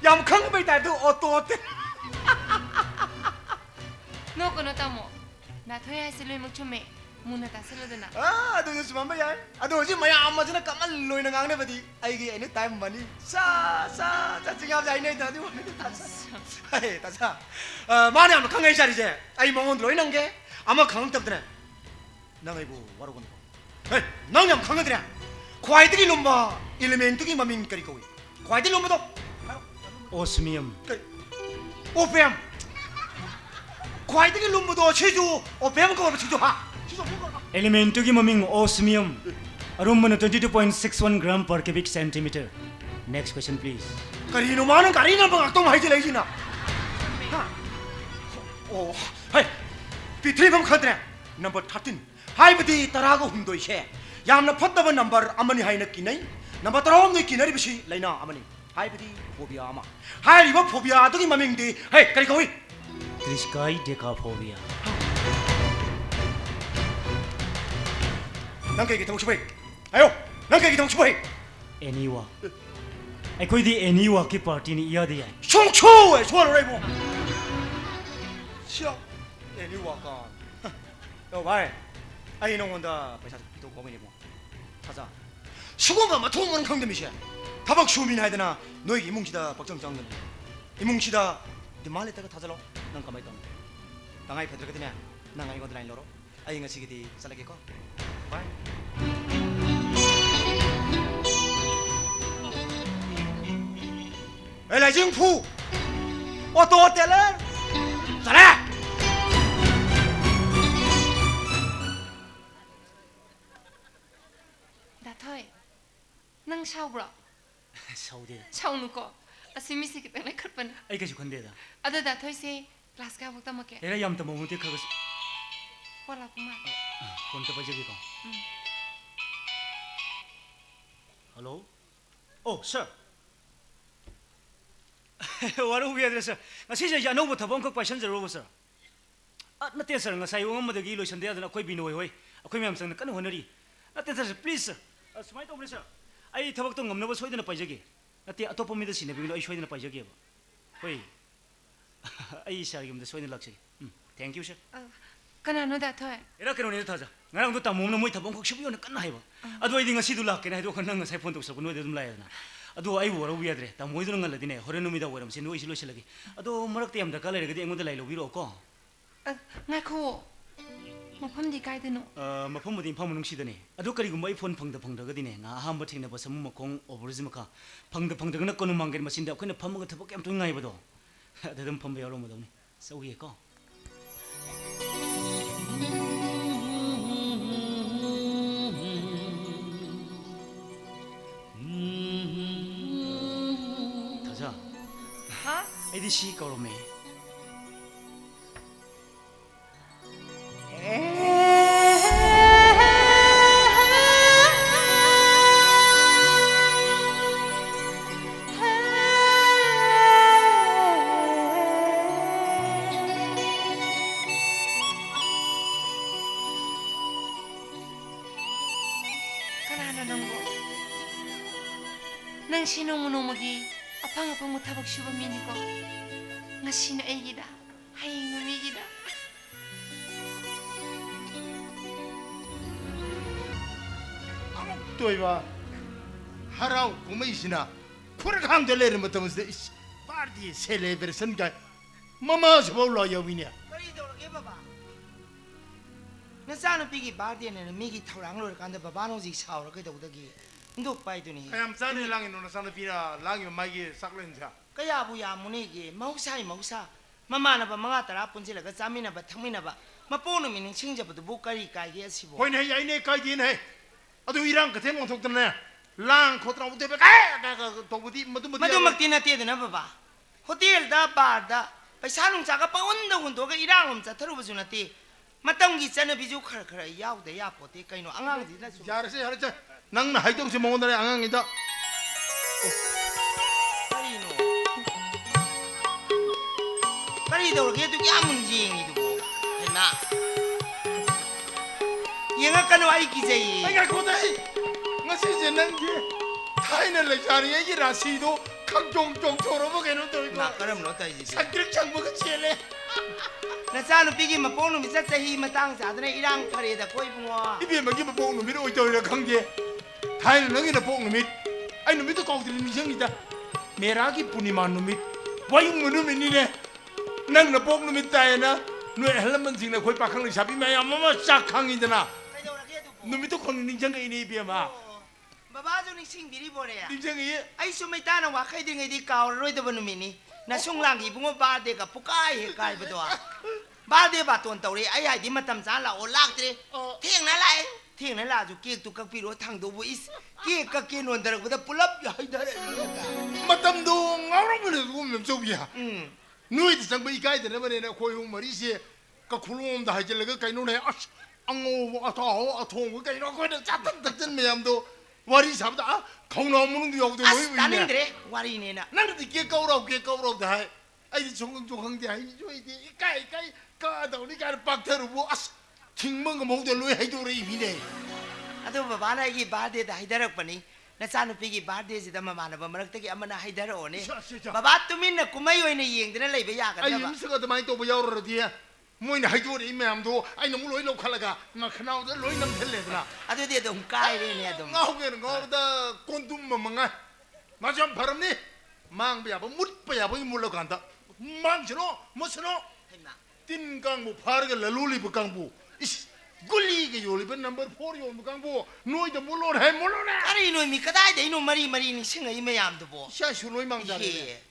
양캉 베이다도 오토 텔 노코노 타모 나 토야 실로 먹초메 문나타 실로드나 아도 요즘 뭐야 아도 요즘 뭐야 아마지나 까만 로이는 강네 버디 아이게 anytime money 사사 자칭아 자이네 다도 하이 다사 마네 아무 강에 자리제 아이 몽원 로이는 게 아마 강은 때문에 나가 이거 와로군 에이 나냥 강은들이야 과이들이 놈바 일레멘트기 마민 거리고 과이들 놈도 오스미엄 오뱀 과이들이 놈도 체주 오뱀 거 체주 하 엘리멘트기 머밍 오스미엄 아롬은 22.61 gram per cubic centimeter next question please 가리노 많은 가리는 방 악동 하이지 레이지나 오 하이 비트리범 카드네 넘버 13 하이브디 따라고 hum도이셰 얌나 팟다번 넘버 아마니 하이나 끼네 넘버 따라옴 네 끼나리 비시 레이나 아마니 하이브디 포비아 아마 하이 이거 포비아 도기 마밍디 하이 가리 거위 트리스카이 데카포비아 난게 동시보이 아요 난게 동시보이 애니와 아이코이디 애니와 키 파티니 이야디야 총초에 소화를 해보 시야 애니와가 너 말 아이 농원다 배사 비도 고민이 뭐 찾아 수고가 마통은 강dem이시야 다박 쇼민 해야 되나 너희 이뭉시다 박정장군 이뭉시다 네 말에 때가 타절로 난 가만히 있다 당아이 패들거든요 난 이거 라인 로로 아이 ngasi기디 살라게고 바이 에라 정부 오토 텔러 잘해 나 토이 낭 샤브라 사우디 차우누코 아시미시 기타네 크르pan 아이까지 건데다 아다 다 토이세 클래스 가 먹다 먹게 에라 얌다 모무티 카고 와라 구마 폰타 바저기고 hello oh sir 와루 위에서 ngasi ja no thapom khak passion zero sir natte sir ngasai ong ma dagi lotion de adana koi binoi hoi akoi myam sang kan honari natte sir please sir smai to sir ai thabak to ngamna ba soidana paijagi natte atopa mi da sine bi lo ai soidana paijagi ba hoi ai sir gim da soidana lakse thank you sir kanano da 토이 era kero ne thaja ngarang do tamom na moi thabom khak shibu na kan na haiba adu ai dinga sidu lak ke na do kan nang sai phone to sabu no de dum la yana adu ai woro wi adre ta moi dun ngal ladine hore no mi da woram sin no isilo silagi adu marak te am da kala regadi engon da lai lo biro ko nga코 mafamdi kaidano mafam mudin pham nung sidane adu kari gum ai phone phang da gadine nga aham ba thingna ba sam ma khong overjim kha phang da na kono manggen masin da khone pham ga thabak am tu ngai ba do da dum pham ba yaro ma do ni sau ye ko 타자 하 아이디 시 거로메 kanano nanggo nang sinong-nomagi apang-apang mo tabag siya mini ko nga sino ay gida hayang namigida 또이봐 하라우 고메이시나 코를 강들레를 못하면서 파티 셀레브레이션가 마마스 볼라 여비냐 kari do ke baba na sa no pigi bar de ne migi thaurang lo kan da baba no ji sao ro ke do da gi ndo pai tu ni 아얌 산에 랑이 노나 산에 비나 랑이 마이게 삭렌자 ka ya bu ya mu ne ge mau sai mau sa ꯃꯃꯥꯟꯅꯕ ꯃꯉꯥ ꯇꯔꯥ ꯄꯨꯟꯁꯤꯜꯂꯒ ꯆꯥꯃꯤꯟꯅꯕ ꯊꯛꯃꯤꯟꯅꯕ ꯃꯄꯣꯛ ꯅꯨꯃꯤꯠ ꯅꯤꯡꯁꯤꯡꯖꯕꯗꯨꯕꯨ ꯀꯔꯤ ꯀꯥꯏꯒꯦ ꯑꯁꯤꯕꯨ ꯍꯣꯏꯅꯦ ꯑꯩꯅꯦ ꯀꯥꯏꯗꯦꯅꯦ ꯑꯗꯨ ꯏꯔꯥꯡ ꯀꯊꯦꯡ ꯑꯣꯟꯊꯣꯛꯇꯅꯅꯦ ꯂꯥꯡ ꯈꯣꯠꯇꯅ ꯎꯗꯦꯕ ꯇꯧꯕꯗꯤ ꯃꯗꯨꯃꯛꯇꯤ ꯅꯠꯇꯦꯗꯅ ꯕꯕꯥ ꯍꯣꯇꯦꯜꯗ ꯕꯥꯔꯗ ꯄꯩꯁꯥ ꯅꯨꯡꯁꯥꯒ ꯄꯪꯍꯨꯟꯗ ꯍꯨꯟꯗꯣꯛꯑꯒ ꯏꯔꯥꯡ ꯑꯃ ꯆꯠꯊꯔꯨꯕꯁꯨ ꯅꯠꯇꯦ ꯃꯇꯝꯒꯤ ꯆꯠꯅꯕꯤꯁꯨ ꯈꯔ ꯈꯔ ꯌꯥꯎꯗ ꯌꯥꯄꯣꯠꯇꯦ ꯀꯩꯅꯣ ꯑꯉꯥꯡꯁꯤꯅꯁꯨ ꯌꯥꯔꯁꯦ ꯌꯥꯔꯁꯦ ꯅꯪꯅ ꯍꯥꯏꯗꯧꯁꯦ ꯃꯉꯣꯟꯗꯅꯦ ꯑꯉꯥꯡ이다 ꯀꯔꯤꯅꯣ ꯀꯔꯤ ꯇꯧꯔꯒꯦ ꯑꯗꯨꯛ ꯌꯥꯝ ꯃꯨꯟꯅ ꯌꯦꯡꯉꯤꯗꯨꯕꯨ ꯍꯩꯃꯥ ꯌꯦꯡꯉꯛꯀꯅꯨ ꯑꯩ ꯀꯤꯖꯩꯌꯦ ꯑꯩ ꯉꯥꯏꯈꯣꯗ ꯑꯩ ꯉꯁꯤꯁꯦ ꯅꯪꯒꯤ ꯊꯥꯏꯅ ꯂꯩꯁꯥꯔꯤꯉꯩꯒꯤ ꯔꯥꯁꯤꯗꯣ ꯈꯪꯆꯣꯡ ꯆꯣꯡꯊꯣꯔꯕ ꯀꯩꯅꯣ ꯇꯧꯏꯀꯣ ꯃꯥ ꯀꯔꯝꯕꯅꯣ ꯇꯧꯔꯤꯁꯤꯗꯤ ꯁꯪꯇ꯭ꯔꯤꯛ ꯁꯪꯕꯒ ꯆꯦꯜꯂꯦ ꯅꯆꯥꯅꯨꯄꯤꯒꯤ ꯃꯄꯣꯛ ꯅꯨꯃꯤꯠꯇ ꯆꯍꯤ ꯃꯇꯥꯡ ꯆꯥꯗꯅ ꯏꯔꯥꯡ ꯐꯔꯦꯗ ꯀꯣ ꯏꯕꯨꯡꯉꯣ 이비엠마기 뽀ꯛ 놈이 어디더라 강제 타이는 너기나 뽀ꯛ 놈이 아이 놈이도 거기들 미정이다 메라기 뿌니마 놈이 와이웅 놈이니네 낭나 뽀ꯛ 놈이 따야나 너 헬라먼징나 거의 박항리 잡이마야 마마 싹항이잖아 ꯀꯩꯗꯧꯔꯒꯦ ꯑꯗꯨꯕꯨ 놈이도 건 닝장가 이네 이비엠마 ꯕꯕꯥꯁꯨ ꯅꯤꯡꯁꯤꯡꯕꯤꯔꯤꯕꯣꯔꯦ 닝장이 ꯑꯩꯁꯨ ꯃꯩꯇꯥꯅ ꯋꯥꯈꯩꯗ꯭ꯔꯤꯉꯩꯗꯤ ꯀꯥꯎꯔꯔꯣꯏꯗꯕ ꯅꯨꯃꯤꯠꯅꯤ ꯅꯁꯨꯡꯂꯥꯡꯒꯤ ꯏꯕꯨꯡꯉꯣ ꯕꯥꯔꯗꯦꯒ ꯄꯨꯀꯥꯏ ꯍꯦꯛ ꯀꯥꯏꯕꯗꯣ ꯕꯥꯔꯗꯦ ꯕꯥꯇꯣꯟ ꯇꯧꯔꯦ ꯑꯩ ꯍꯥꯏꯗꯤ ꯃꯇꯝ ꯆꯥꯅ ꯂꯥꯛꯑꯣ ꯂꯥꯛꯇ꯭ꯔꯦ ꯊꯦꯡꯅ ꯂꯥꯛꯑꯦ ꯊꯦꯡꯅ ꯂꯥꯛꯑꯁꯨ ꯀꯦꯛꯇꯨ ꯀꯛꯄꯤꯔꯣ ꯊꯥꯡꯗꯧꯕ ꯏꯁ ꯀꯦꯛ ꯀꯛꯀꯦ ꯅꯣꯟꯊꯔꯛꯄꯗ ꯄꯨꯂꯞ ꯍꯩꯊꯔꯛꯏ 마담도 ngauramne gum 저기야 너희들 장부 이가이드네 고용 머리시 그 굴롱도 하질러가 가이노네 아스 앙오 아타오 아통 그 가이노 거는 짭답 닥든 매암도 와리 잡다 강나무는 여기도 ꯑꯁ 왜 있네 ꯇꯥꯅꯤꯡꯗ꯭ꯔꯦ ꯋꯥꯔꯤꯅꯦꯅ 나는 이게 까오라고 다 아이 종강종강대 아이 저이디 이까이 까다우니 가르 빡터르고 아스 팅멍가 모두 로이 해줘래 이미네 ꯑꯗꯨ ꯕꯕꯥꯅ ꯑꯩꯒꯤ ꯕꯥꯔꯗꯦꯗ ꯍꯩꯊꯔꯛꯄꯅꯤ ꯅꯆꯥꯅꯨꯄꯤꯒꯤ ꯕꯥꯔꯗꯦꯁꯤꯗ ꯃꯃꯥꯟꯅꯕ ꯃꯔꯛꯇꯒꯤ ꯑꯃꯅ ꯍꯩꯊꯔꯛꯑꯣꯅꯦ ꯕꯕꯥ ꯇꯨꯃꯤꯟꯅ ꯀꯨꯝꯍꯩ ꯑꯣꯏꯅ ꯌꯦꯡꯗꯅ ꯂꯩꯕ 아이 ꯌꯥꯒꯗ꯭ꯔꯕ 임스가 어디마이 또 야오르디 뭐이나 해줘래 이매암도 아이 너무 로이 놓칼라가 나 그나오다 로이 남텔레드나 ꯑꯗꯨꯗꯤ ꯑꯗꯨꯝ ꯀꯥꯏꯔꯦꯅꯦ ꯑꯗꯨꯝ ngaugen ngauda kondum mamanga macam baramni mang ba mut pa ya ba mulo kanda mang chino mosno ꯍꯩꯃꯥ tin kang bu phar ga laluli bu kang bu is guli ge yoli ba number 4 yon bu kang bu noi da mulo hai mulo na ꯀꯔꯤꯅꯣ ꯃꯤ ꯀꯗꯥꯏꯗꯩꯅꯣ ꯃꯔꯤ ꯃꯔꯤ ꯅꯤꯡꯁꯤꯡꯉꯛꯏ ꯃꯌꯥꯝꯗꯨꯕꯣ sha shu loi mang da ꯏꯍꯦ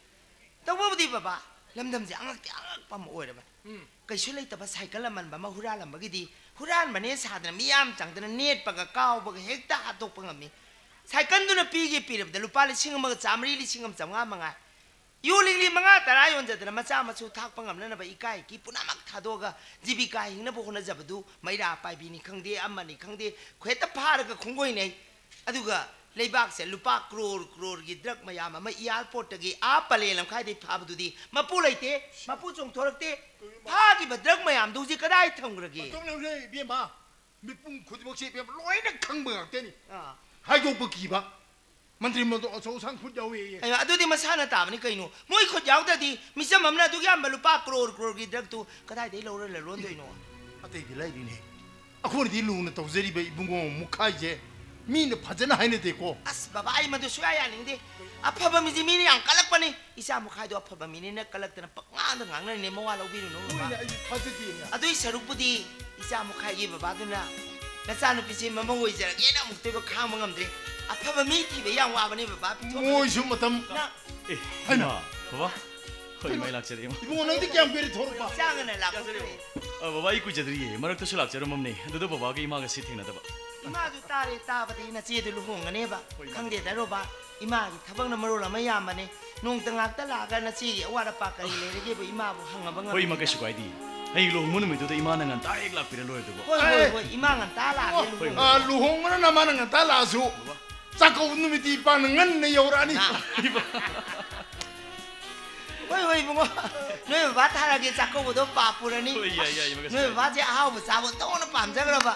ꯇꯧꯕꯕꯨꯗꯤ ꯕꯕꯥ ꯂꯝꯗꯝꯁꯦ ꯑꯉꯛꯇꯤ ꯑꯉꯛꯄ ꯑꯃ ꯑꯣꯏꯔꯕꯅꯤ ꯀꯩꯁꯨ ꯂꯩꯇꯕ ꯁꯥꯏꯀꯜ ꯑꯃꯟꯕ ꯑꯃ ꯍꯨꯔꯥꯜꯂꯝꯕꯒꯤꯗꯤ ꯍꯨꯔꯥꯟꯕꯅꯦ ꯁꯥꯗꯅ ꯃꯤꯌꯥꯝ ꯆꯪꯗꯅ ꯅꯦꯠꯄꯒ ꯀꯥꯎꯕꯒ ꯍꯦꯛꯇ ꯍꯥꯠꯇꯣꯛꯄ ꯉꯝꯃꯤ ꯁꯥꯏꯀꯜꯗꯨꯅ ꯄꯤꯔꯕꯗ ꯂꯨꯄꯥ 1,100,000 1,500,000 ꯌꯣꯜꯂꯤꯛꯂꯤ 5-10 ꯌꯣꯟꯖꯗꯅ ꯃꯆꯥ ꯃꯁꯨ ꯊꯥꯛꯄ ꯉꯝꯅꯅꯕ ꯏꯀꯥꯏꯒꯤ ꯄꯨꯝꯅꯃꯛ ꯊꯥꯗꯣꯛꯑꯒ ꯖꯤꯕꯤꯀꯥ ꯍꯤꯡꯅꯕ ꯍꯣꯠꯅꯖꯕꯗꯨ ꯃꯩꯔꯥ ꯄꯥꯏꯕꯤꯅꯤ ꯈꯪꯗꯦ ꯑꯃꯅꯤ ꯈꯪꯗꯦ ꯈꯨꯍꯦꯠꯇ ꯐꯥꯔꯒ ꯈꯣꯡꯒꯣꯏꯅꯩ ꯑꯗꯨꯒ ꯂꯩꯕꯥꯛꯁꯦ ꯂꯨꯄꯥ ꯀ꯭ꯔꯣꯔꯒꯤ ꯗ꯭ꯔꯒ ꯃꯌꯥꯝ ꯑꯃ ꯏꯌꯥꯔꯄꯣꯔꯠꯇꯒꯤ ꯄꯂꯦ ꯂꯝꯈꯥꯏꯗꯩ ꯐꯥꯕꯗꯨꯗꯤ ꯃꯄꯨ ꯂꯩꯇꯦ ꯃꯄꯨ ꯆꯣꯡꯊꯣꯔꯛꯇꯦ ꯐꯥꯈꯤꯕ ꯗ꯭ꯔꯒ ꯃꯌꯥꯝꯗꯨ ꯍꯧꯖꯤꯛ ꯀꯗꯥꯏ ꯊꯝꯈ꯭ꯔꯒꯦ 좀 내 비마 밑분 고디먹시 비마 로이나 강버 같더니 ꯑꯥ 하이고 기바 만들면도 어서상 푸자위 ꯑꯗꯨꯗꯤ ꯃꯁꯥꯅ ꯇꯥꯕꯅꯤ ꯀꯩꯅꯣ ꯃꯣꯏ ꯈꯨꯠ ꯌꯥꯎꯗ꯭ꯔꯗꯤ ꯃꯤꯆꯝ ꯑꯃꯅ ꯑꯗꯨꯛ ꯌꯥꯝꯕ ꯂꯨꯄꯥ ꯀ꯭ꯔꯣꯔꯒꯤ ꯗ꯭ꯔꯒꯇꯨ ꯀꯗꯥꯏꯗꯒꯤ ꯂꯧꯔ ꯂꯂꯣꯟꯗꯣꯏꯅꯣ ꯑꯇꯩꯗꯤ ꯂꯩꯔꯤꯅꯦ ꯑꯩꯈꯣꯏꯅꯗꯤ ꯂꯨꯅ ꯇꯧꯖꯔꯤꯕ ꯏꯕꯨꯡꯉꯣ ꯃꯨꯈꯥꯏꯁꯦ ꯃꯤꯅ ꯐꯖꯅ ꯍꯥꯏꯅꯗꯦꯀꯣ ꯑꯁ ꯕꯕꯥ ꯑꯩ ꯃꯗꯨ ꯁꯨꯡꯌꯥ ꯌꯥꯅꯤꯡꯗꯦ ꯑꯐꯕ ꯃꯤꯁꯤ ꯃꯤꯅ ꯌꯥꯝ ꯀꯜꯂꯛꯄꯅꯤ ꯏꯆꯥ ꯃꯈꯥꯏꯗꯣ ꯑꯐꯕ ꯃꯤꯅꯤꯅ ꯀꯜꯂꯛꯇꯅ ꯄꯛꯉꯥꯡꯗ ꯉꯥꯡꯅꯔꯤꯅꯦ ꯃꯋꯥ ꯂꯧꯕꯤꯔꯨꯅꯨ ꯃꯣꯏꯅ ꯕꯕꯥ ꯑꯩ ꯐꯖꯗꯦꯅ ꯑꯗꯨꯏ ꯁꯔꯨꯛꯄꯨꯗꯤ ꯏꯆꯥ ꯃꯈꯥꯏꯒꯤ ꯕꯕꯥꯗꯨꯅ ꯅꯆꯥꯅꯨꯄꯤꯁꯤ ꯃꯃꯧ ꯑꯣꯏꯖꯔꯒꯦꯅ ꯑꯃꯨꯛꯇꯣꯏꯕ ꯈꯥꯡꯕ ꯉꯝꯗ꯭ꯔꯦ ꯑꯐꯕ ꯃꯤ ꯊꯤꯕ ꯌꯥꯝ ꯋꯥꯕꯅꯦ ꯕꯕꯥ ꯃꯣꯏꯁꯨ ꯃꯇꯝ 에 하이마 봐봐 거의 많이 락자리 이봉호 너도 그냥 베리 돌아봐 ꯆꯥꯡꯅ ꯂꯥꯛꯄꯗꯨ 바바 이꾸 자들이 마락도시 락자름없네 너도 바바가 이마가 시팅나다바 이마도 딸이 따ꯕꯗꯤ ꯅꯆꯦꯗꯨ luhonganeba ꯈꯪꯗꯦꯗꯔꯣꯕ 이마ꯒꯤ ꯊꯕꯛꯅ ꯃꯔꯣꯜ ꯑꯃ ꯌꯥꯝꯕꯅꯦ ꯅꯣꯡꯇ ꯉꯥꯛꯇ ꯂꯥꯛꯑꯒ ꯅꯆꯦꯒꯤ ꯑꯋꯥꯠ ꯑꯄꯥ ꯀꯔꯤ ꯂꯩꯔꯒꯦꯕ 이마ꯕꯨ ꯍꯪꯉꯕ 거의 ꯉꯝꯗꯦ 막 그시고 아이디 아이 로무는 미도도 이마는 간 따익 락비를 놓여두고 ꯍꯣꯏ 이마 ꯉꯟꯇꯥ ꯂꯥꯛꯑꯒꯦ luhonga 아 루홍은 나만은 다 라수 자꾸 놈이 뒤빠는 건 여우라니 ꯍꯣꯏ ꯏꯕꯨꯡꯉꯣ ꯅꯣꯏ ꯕꯕꯥ ꯊꯥꯔꯒꯦ ꯆꯥꯛꯀꯧꯕꯗꯣ ꯄꯥꯞꯄꯨꯔꯅꯤ ꯍꯣꯏ ꯌꯥꯏ ꯃꯒ ꯅꯣꯏ ꯕꯕꯥꯁꯦ ꯑꯍꯥꯎꯕ ꯆꯥꯕ ꯇꯧꯅ ꯄꯥꯝꯖꯈ꯭ꯔꯕ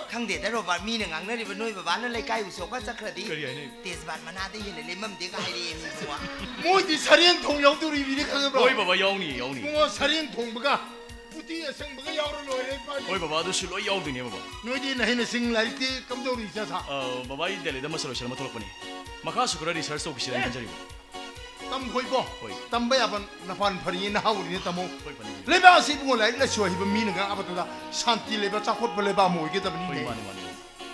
ꯈꯪꯗꯦꯗ ꯔꯣꯕꯥꯔꯠ ꯃꯤꯅ ꯉꯥꯡꯅꯔꯤꯕ ꯅꯣꯏ ꯕꯕꯥꯅ ꯂꯩꯀꯥꯏ ꯎꯁꯣꯞꯀ ꯆꯠꯈ꯭ꯔꯗꯤ ꯀꯔꯤ ꯍꯥꯏꯅꯩ? ꯇꯦꯖꯕꯥꯠ ꯃꯅꯥꯗ ꯍꯦꯟꯅ ꯂꯦꯝꯃꯝꯗꯦꯒ ꯍꯥꯏꯔꯛꯑꯦ ꯏꯕꯨꯡꯉꯣ 뭐지 사리행 여우들이 이리 가서 거의 바바 야오니 뭐 사리행 통부가 뿌띠에 생부가 여우를 놓으래 거의 바바도 술로 야오드니 바바 너희들 나이는 생날때 깜짝으로 있어서 바바 이델레 담마스로 셔마 돌아보니 마카수 그라리 설수 없이 시간 전자리고 땀 호이고 땀 봐야 번 나판 퍼리 나하우리네 땀오 거의 보니 레바시 부고 라이라 쇼 히브 미는가 아바도다 산티 레바 차콧 벌레바 모이게 거의 답니 많이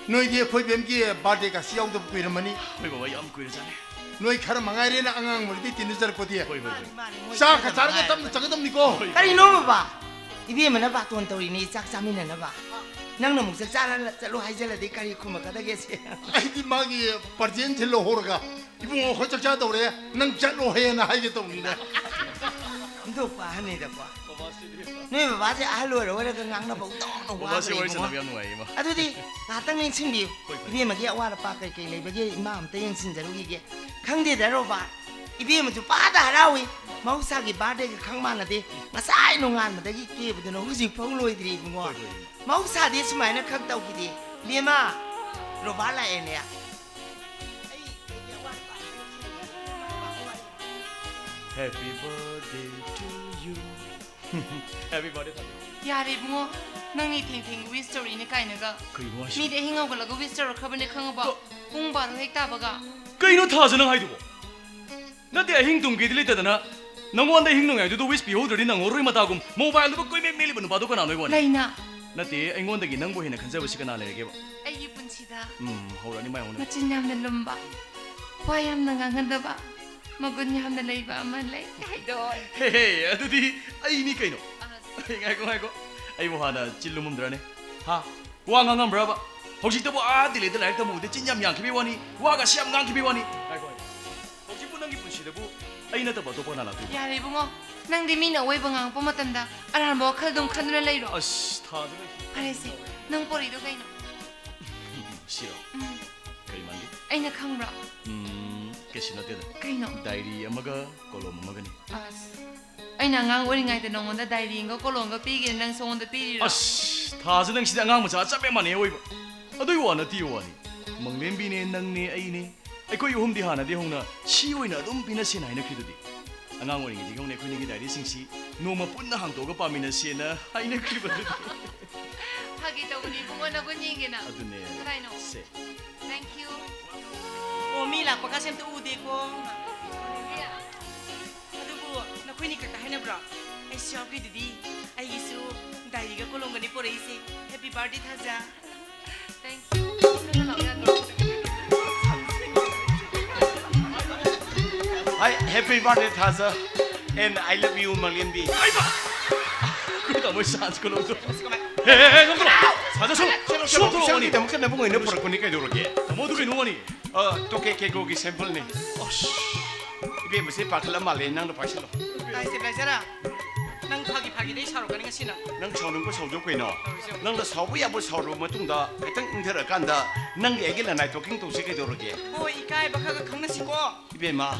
너희들이 거의 뱀기 바데가 시야우도 보이는만이 거의 봐봐 얌 꾸이르잖아 너희 카라 망아리나 앙앙 머리 뒤는 잘 거디에 거의 거의 싹 자르게 땀 작은 니고 까리 너무 봐. 이비에만 봐 돈 떠리니 짝 짜미는 봐. 낭는 목살 짜라 짜로 하이젤라디 까리 쿠마 가다게세. 아이디 마기 버젠텔로 호르가 이분 호적 자도 그래 능 잘로 해나 하겠다 우리네 너 봐, 하네다 봐. 너희 봐지 알로로 원래 그 낭나 보고 또 봐봐 시 월세 나비 안 와이 마 아두디 나땅 링칭비 이비에만 게 와라 빠까 게 레베게 이마음 때 영신자로 이게 강대대로 봐. 이비에만 좀 빠다 하라위. 마우사기 바데가 강만하데 마사이 농한마다기 게부드는 후지 펑로이들이 입은 거. 마우사디 스마이나 각다우기디. 리마 로발라 에네야. Happy birthday to you Happy birthday 야리 붕어 낭니 탱탱 위스토리네 까이나가 거의 뭐 하시 미데 힝어글라고 위스토로 커버네 컹어봐 공바로 핵다버가 그이노 타즈는 하이두고 나대 행동 기들리 때다나 낭원데 행동 해도 위스 비호들이 낭 오르이 마다고 모바일로 거의 밀리는 바도 그나 너고 레이나 나대 앵원데기 낭보 해나 간자부 시간 안에 게 아이 분치다 하우라니 마이 오늘 macin yamna lumba wa yamna nganganda magun yamna leiba amalai kaido 헤헤 아두디 아이니 까이노 아이고 아이 뭐 하나 찔로 몸들하네 하 왕왕한 브라바 혹시 또 뭐아 딜레들 날 때뭐 근데 찐냠 양키비 와니 와가 시암 강키비 와니 아이고 혹시 분한 기분 시대부 아이나 또 뭐도 보나 나도 yari bungo nang di mina wei bangang pamatanda aran bo khaldum khanduna leiro 아씨 타즈는 parese nang pori do kaino 싫어 그리만디 aina khangra 깨시나 때다 kaino 다이리 아마가 콜롬 아마가니 as aina ngang ori ngai de nongonda diary ngo kolonga pigi nang songonda piri ro 아씨 타즈는 시대 강 뭐자 짭빼만 해요 이거 아도 이거 하나 띄워니 멍렘비네 낭네 아이네 아이고 이 홈디 하나 디 홍나 시오이나 룸비나 세나 이나 키도디 안강 어린이 지금 내 군이기 다리 싱시 노마 뿐나 항도가 빠미나 세나 아이나 키버디 hagi to ni bungo na gunyingina 아두네 kaino 세 thank you 오미라 빠까 셈도 우데고 아두부 나 코이니 까까 하나브라 아이 쇼크리디 아이기수 다이가 콜롱가니 포레이세 해피 버스데이 타자 thank you Hi, happy birthday, Taza. And I love you, Malianbi. 그러다 뭐 산스 걸어도 헤헤 놈들아 사자손 수업 들어오니 Siapa kena bunga ini pura kuning kayak dulu ke? 모두 그 노원이 Tu kayak gogi sampel ni. 어씨 Ibu mesti pakai lama lenang tu pasti lo. 나이스 블라이저라 난 파기데이 사러 가는 것이나 Nang chonung ko sauduk ko ino. Nang la saubu ya bu sauru matungda. Katang intera kanda. Nang egi la nai talking tu sih kayak dulu ke. 뭐 이까이 바카가 강나시고 Ibu ma,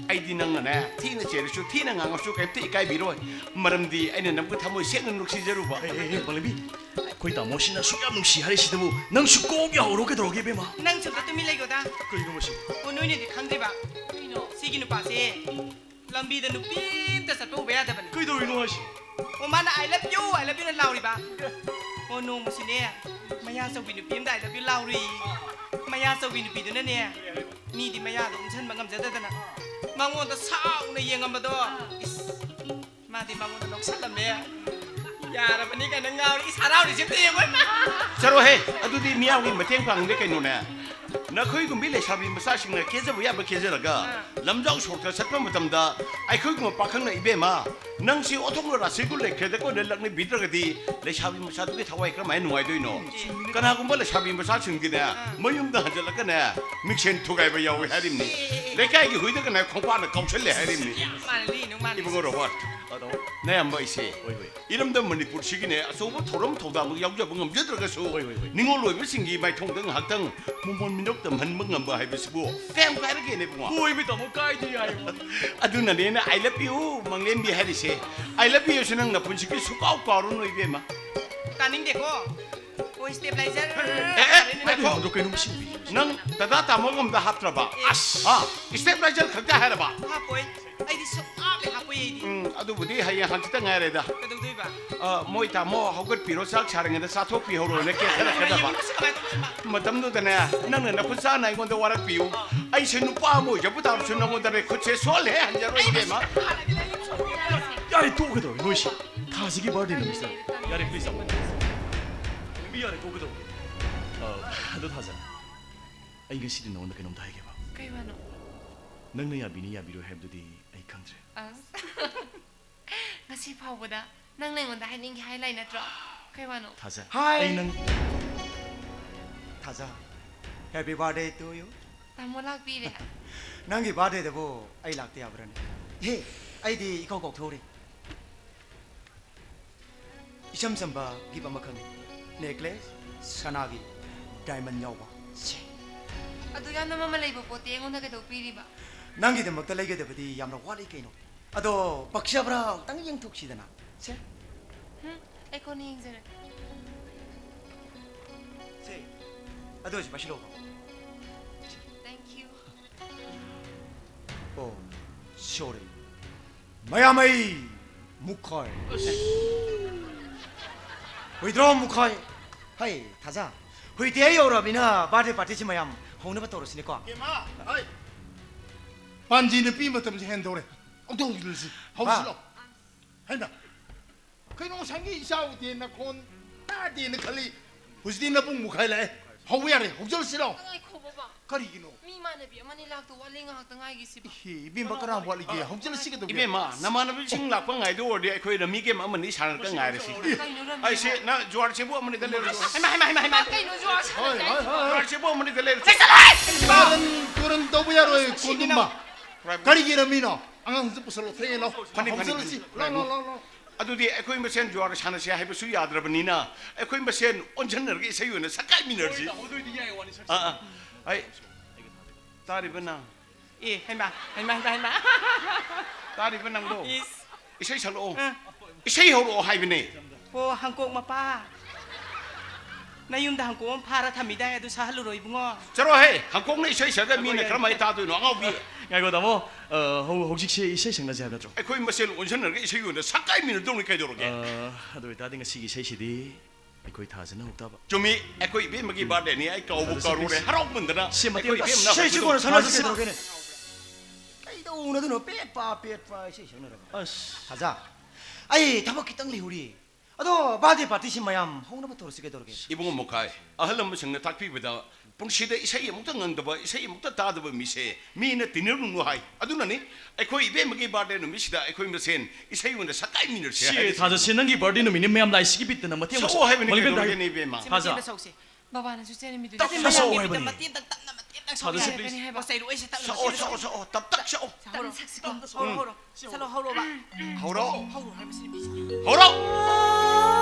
ai di nang na, ti na ceri su, ti na ngang su kayak ti ikai biro. Maram di, ai na nampu tamu siang nang nuksi jeru ba. 헤헤 벌레비 거의 다 멋이나 수염 농시 하리 시대부 능 숙고기 하오로게 들어오게 베마 난 저것도 또 밀레고다 그 이거 뭐시 오늘이 강대바 시기는 빠세 람비드 누핀 때 사또 왜야 되번 그 이거 이거 하시 오마나 I love you는 라우리바 오노 무슨이야 마야 서비누 핀다 I love you 라우리 마야 서비누 비드네네 니디 마야도 엄청 방감자다잖아 망원도 사우나 이행한바도 마디 망원도 녹살람네 야라버니까 능가우리 사라우리 집대요 Seru he, aduh di miau ni mateng pang ni kayak nuna. Na koi gum bile sabi masasing na keza bu ya ba keza laga. Lamjau shorta satpa matam da. Ai koi gum pakang na ibe ma. Nang si otong lo rasi gul le keza ko lelak ni bitra gadi. Le sabi masatu ke thawai kram ai nuai doi no. Kana gum bale sabi masasing gina. Mayum da hajala kana. Mixen thugai ba yau harim ni. Le kai ki hui da kana khongpa na kausel le harim ni. 말리 농만 Ibu ngoro what? 아도 Na am ba ise. 오이 오이 이름도 manipur sigine asobo thorom thoda bu yaw jabung am jedra su Oi, oi, oi. ningol loi singi mai thong dang hak dang mumon minok tam han mangam ba hai bisbu kem ka rage ne bunga 보이 비다 뭐 까이디 아이 aduna ne na I love you manglem bi hari se I love you sinang na pun sigi su kau karu no ibe ma 따닝 데고 오 스테블라이저 mai 너 그놈 신비 nang tada ta mongam da hatra ba ha step rajar khakta hai ba 하포이 아이디 소 아베 하포이 아이디 adu budi hai han ta ngai re da 그동도이바 moi ta mo hogot piro sak charang da sa thok pi horo ne ke khara khada ba matam nu dana nang na pun sa nai gon da warak piu ai se nu pa mo ja putar su na mo da re khuche sol he han jaro ibe ma 야리 또 그도 뭐시 타지기 버디 놈 있어 야리 플리즈 미야리 또 그도 ꯑꯗꯣ ꯊꯥꯖ ꯑꯩ ꯉꯁꯤꯗꯤ ꯅꯉꯣꯟꯗ ꯀꯩꯅꯣꯝꯇ ꯍꯥꯏꯒꯦꯕ ꯀꯩ ꯋꯥꯅꯣ ꯅꯪꯅ ꯌꯥꯕꯤꯅꯤ ꯌꯥꯕꯤꯔꯣꯏ ꯍꯥꯏꯕꯗꯨꯗꯤ ꯑꯩ ꯈꯪꯗ꯭ꯔꯦ ꯑꯁ ngasi ꯐꯥꯎꯕꯗ ꯅꯪꯅ ꯑꯩꯉꯣꯟꯗ ꯍꯥꯏꯅꯤꯡꯒꯦ ꯍꯥꯏ ꯂꯩ ꯅꯠꯇ꯭ꯔꯣ ꯀꯩ ꯋꯥꯅꯣ ꯊꯥꯖ Hi. ꯑꯩ ꯅꯪ 타자. Happy birthday to you. ꯇꯥꯃꯣ ꯂꯥꯛꯄꯤꯔꯦ ꯅꯪꯒꯤ ꯕꯥꯔꯗꯦꯗꯕꯨ ꯑꯩ ꯂꯥꯛꯇ ꯌꯥꯕ꯭ꯔꯅꯦ ꯍꯦ ꯑꯩꯗꯤ ꯏꯀꯧ ꯀꯧꯊꯣꯛꯎꯔꯦ 이점 ꯆꯝꯕ ꯒꯤꯐ ꯑꯃꯈꯛꯅꯤ ꯅꯦꯛꯂꯦꯁ ꯁꯅꯥꯒꯤ ꯗꯥꯏꯃꯟ ꯌꯥꯎꯕ ꯑꯗꯨ ꯌꯥꯝꯅ ꯃꯃꯜ ꯂꯩꯕ ꯄꯣꯠꯇꯤ ꯑꯩꯉꯣꯟꯗ ꯀꯩꯗꯧ ꯄꯤꯔꯤꯕ ꯅꯪꯒꯤꯗꯃꯛꯇ ꯂꯩꯒꯗꯕꯗꯤ ꯌꯥꯝꯅ ꯋꯥꯠꯂꯤ ꯀꯩꯅꯣ ꯑꯗꯣ ꯄꯛꯆꯕ꯭ꯔꯥ ꯑꯃꯨꯛꯇꯪ ꯌꯦꯡꯊꯣꯛꯁꯤꯗꯅ ꯁꯦ ꯑꯩ ꯀꯣꯟꯅ ꯌꯦꯡꯖꯔꯒꯦ ꯁꯦ ꯑꯗꯨ ꯑꯣꯏꯁꯨ 마시러봐 Thank you 오 쇼리 마야마이 무카이 위드로 무카이 하이 타자 위디에 여러분이나 바데 파티지 마얌 홍네바 떨어지니까 게마 아이 반지는 삐 못하면서 핸드오래 어떤 일을지 하우스로 한다 그놈 상기 이사오 뒤에나 콘 따디는 칼리 부지디나 뿡 무카이래 하우야래 혹절 싫어 ꯉꯥꯏ ꯈꯣꯕꯕ 가리기노 ꯃꯤ ꯏꯃꯥꯟꯅꯕꯤ ꯑꯃꯅꯤ ꯂꯥꯛꯇ ꯋꯥꯠꯂꯤ ꯉꯥꯏꯍꯥꯛꯇ ꯉꯥꯏꯒꯤꯁꯤꯕ 이빈 바꿔라 와리게 혹절 시게도 이베마 나만아비싱 락방 가이도 어디 아이코이 미게 마마니 사랑까 가이르시 아이시 나 조아르 제부 어머니 달래로 하이마 ꯀꯩꯅꯣ ꯖꯨꯋꯥꯔ ꯁꯥꯟꯅꯩ 조아르 제부 어머니 달래로 다른 그런 더부야로의 고dum마 가리기는 미노 앙앙스 부설로 태해노 혹절시 라라라라 ꯑꯗꯨꯗꯤ ꯑꯩꯈꯣꯏ ꯃꯁꯦꯟ ꯖꯨꯋꯥꯔ ꯁꯥꯟꯅꯁꯦ ꯍꯥꯏꯕꯁꯨ ꯌꯥꯗ꯭ꯔꯕꯅꯤꯅ ꯑꯩꯈꯣꯏ ꯃꯁꯦꯟ ꯑꯣꯟꯁꯟꯅꯔꯒ ꯏꯁꯩ ꯑꯣꯏꯅ ꯁꯛꯀꯥꯏꯃꯤꯟꯅꯔꯁꯤ ꯑꯩ ꯇꯥꯔꯤꯕ ꯅꯪ ꯏ 하이마 ꯇꯥꯔꯤꯕ ꯅꯪꯗꯣ 이스 이세이 살로 이세이 하러 하이브네 오 한국 마빠 나 윤다 한국 파라 탑니다 해도 사할로로 이붕어 저러해 한국내 이세이 살가 미네 그럼 많이 따도 나가비 아이고 나뭐 혹시 이세 생각나지 않았죠? 아이코이 마센 온선을 이세이 오늘 사까이미는 동네 가도록에 아도 다딩가 시기 세시디 아이코이 타즈나 없다봐 좀이 아이코이 비먹이 바데니 아이 까오부 까로래 하라고 문드나 시마티가 쉐이시고는 선하지 그러게네 까이도 오늘도 빼빠 쉐이시는 아스 타자 아이 다바키 땅리 우리 아도 바데 파티시 마얌 홍네바 떨어지게 도르게 이봉은 못가이 아할람 무슨네 탁피보다 뽕시데 이세이 묵다 넌더바 이세이 묵다 다더바 미세 미네 디너는 노하이 아두나니 아이코이 비먹이 바데는 미시다 아이코이 무슨 이세이 오늘 사까이미는 시 타즈 신랑기 버디는 미니 매암 라이 시기 비트나 뭐 태워 서 하이브니 그러게니 비마 하자 서우시 바바는 주제는 믿으 딱 서서 맞는 해보니. 게 땀나 사도 시 빨리 해봐 박사이로 에시 딱 서서 답답 서 하우로 살로 하우로 봐 하우로 하우로 할머니 미시 하우로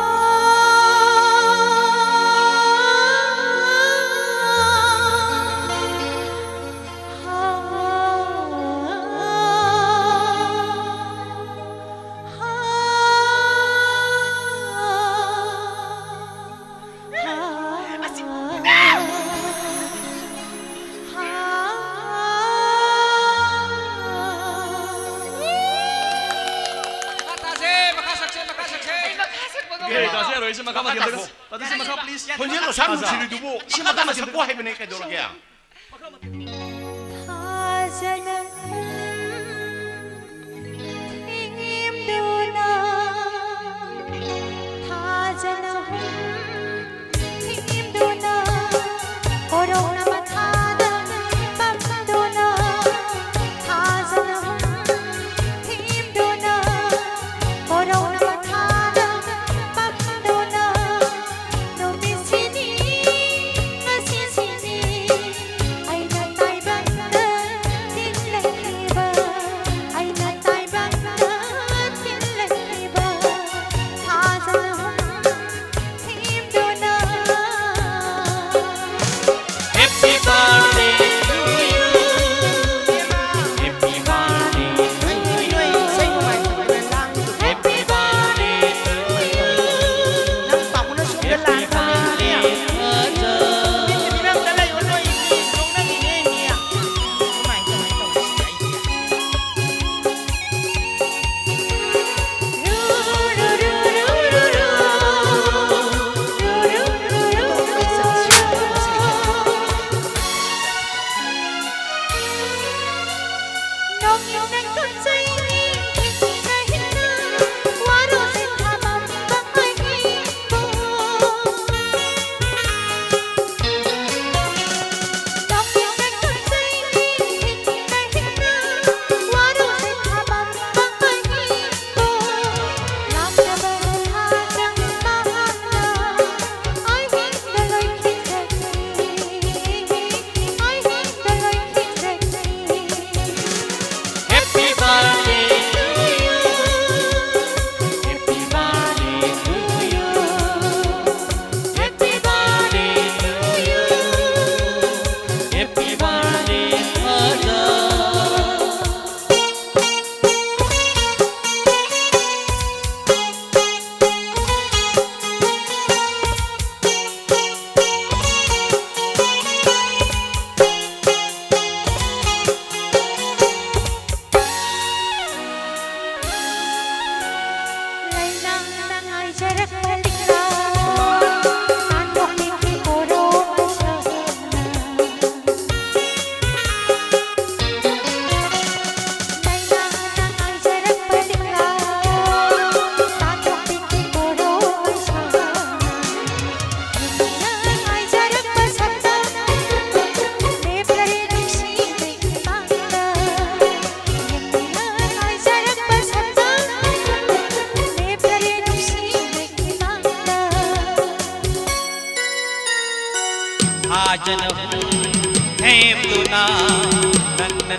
예, 다시 하러 이제 마카마 겐다가 다시 마카 플리즈 혼자로 사는 지를 두고 심하다면 섞고 하이브네 가도록에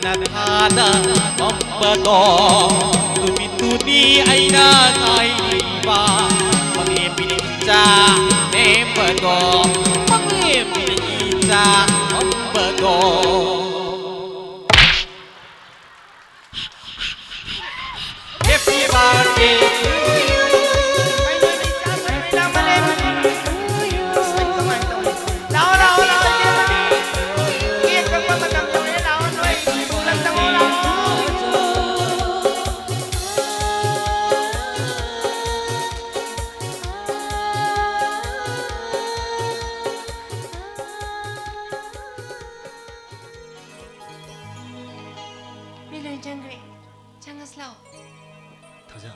Manakana Mampado Tumi Aina Naiba Pangipinja Nempado Pangipinja Mampado Happy birthday Miloy Jangre, Jangas Lao. 터자.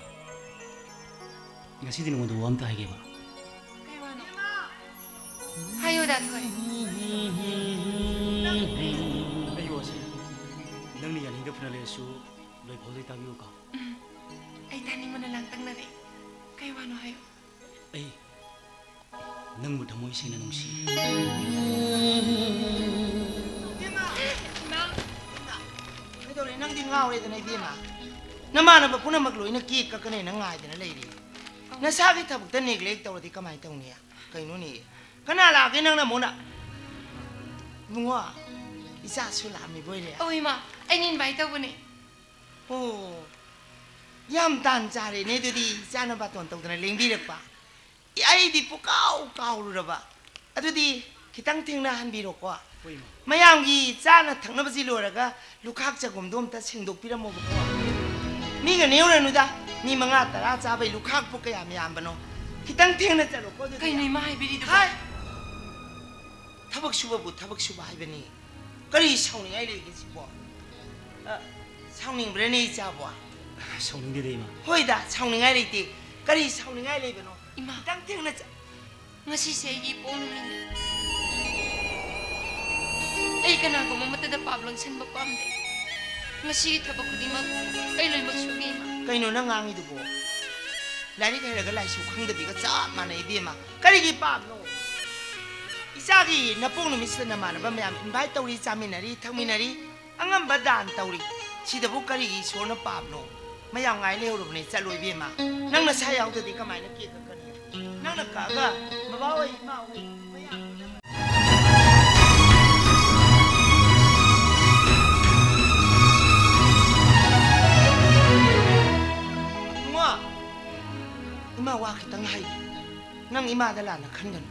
ngasi din mo do am ta hege ba. Kay wano. Hayo dat koy. Ayo wasi. Nang ni yaling ka pnale su loy bholai ta biu ka. Ay tani mo na lang tang na rin. Kay wano hayo. Ay. Nang mo damoy sina nung si. nang di ngao le na ibima namana ba puna magloy na ki ka kanay na ngai na lady na sagi tabuk ta neglect taw di kamay taw niya kay no ni kana lagi nang namuna bunga isa sula mi boy le Uy ma, ay ni-invite ako ni. oh yam tan jare ne du di sana ba ton taw na lingbi rek pa ai di pu kau ru ba adu di kitang ting na han bi ro kwa mayamgi chana thangna baji loraga lukhak chagum dom ta singdok piramo ba mi ga neura nu da mi manga tara cha bai lukhak pu kaya myam bano kitang thengna chalo ko Kay ni ma biri do. hai thabak shuba bu thabak shuba hai bani kari sauni ai le gi si bo sauni bre ni cha bo Sauni di ma. hoi da sauni ai le ti kari sauni ai le bano Ima. kitang thengna cha Ngasi sa igi po namin. Ay kana ko mamata da Pablo san ba pamde. Ngasi tabak ko di mag ay loy magsugi ma. kaino na ngangi du bo lari kai raga lai su khang da bi ga cha ma nei bi ma kari gi pa no isagi na pong no mis na ma na ba myam invite tawri chaminari thangminari angam ba dan tawri si da bu kari gi so na pa no mayam ngai le ru ne cha loi bi ma nang na sa yaw da di ka mai na ki ka kan nang na ka ga ma ba oi ma oi ima wa kitang hai nang ima da la na khan gan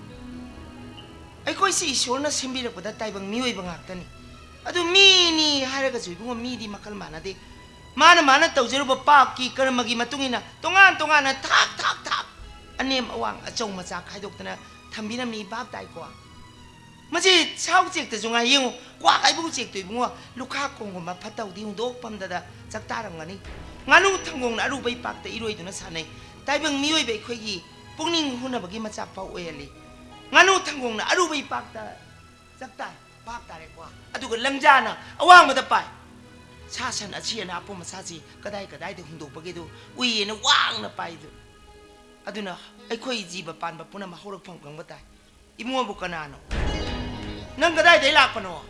ai koi si ishor na simbi ra pada tai bang mioi bang aktani adu mi ni hara ga jui bungo mi di makal mana de mana tawjeru ba pa ki karma gi matungina tongan na thak anem awang achong macha khaidok tana thambina mi bab tai ko maji chau chek ta junga yeng kwa kai bu chek tu bungo lukha kong ma phatau di dok pam da chak tarang ngani nganu thangong na ru bai pak ta iroi duna sanai taibang mioi bai khoi gi pungning huna bagi macha pau oeli nganu thangong na aru bai pak ta jakta pak ta re kwa adu ga langjana awang ma da pai sa san achi na apo macha ji kadai de hundok bagi du ui na wang na pai du aduna ai khoi ji ba pan ba puna ma horok phang kang ba tai imu bu kanano nang kadai dai lak pano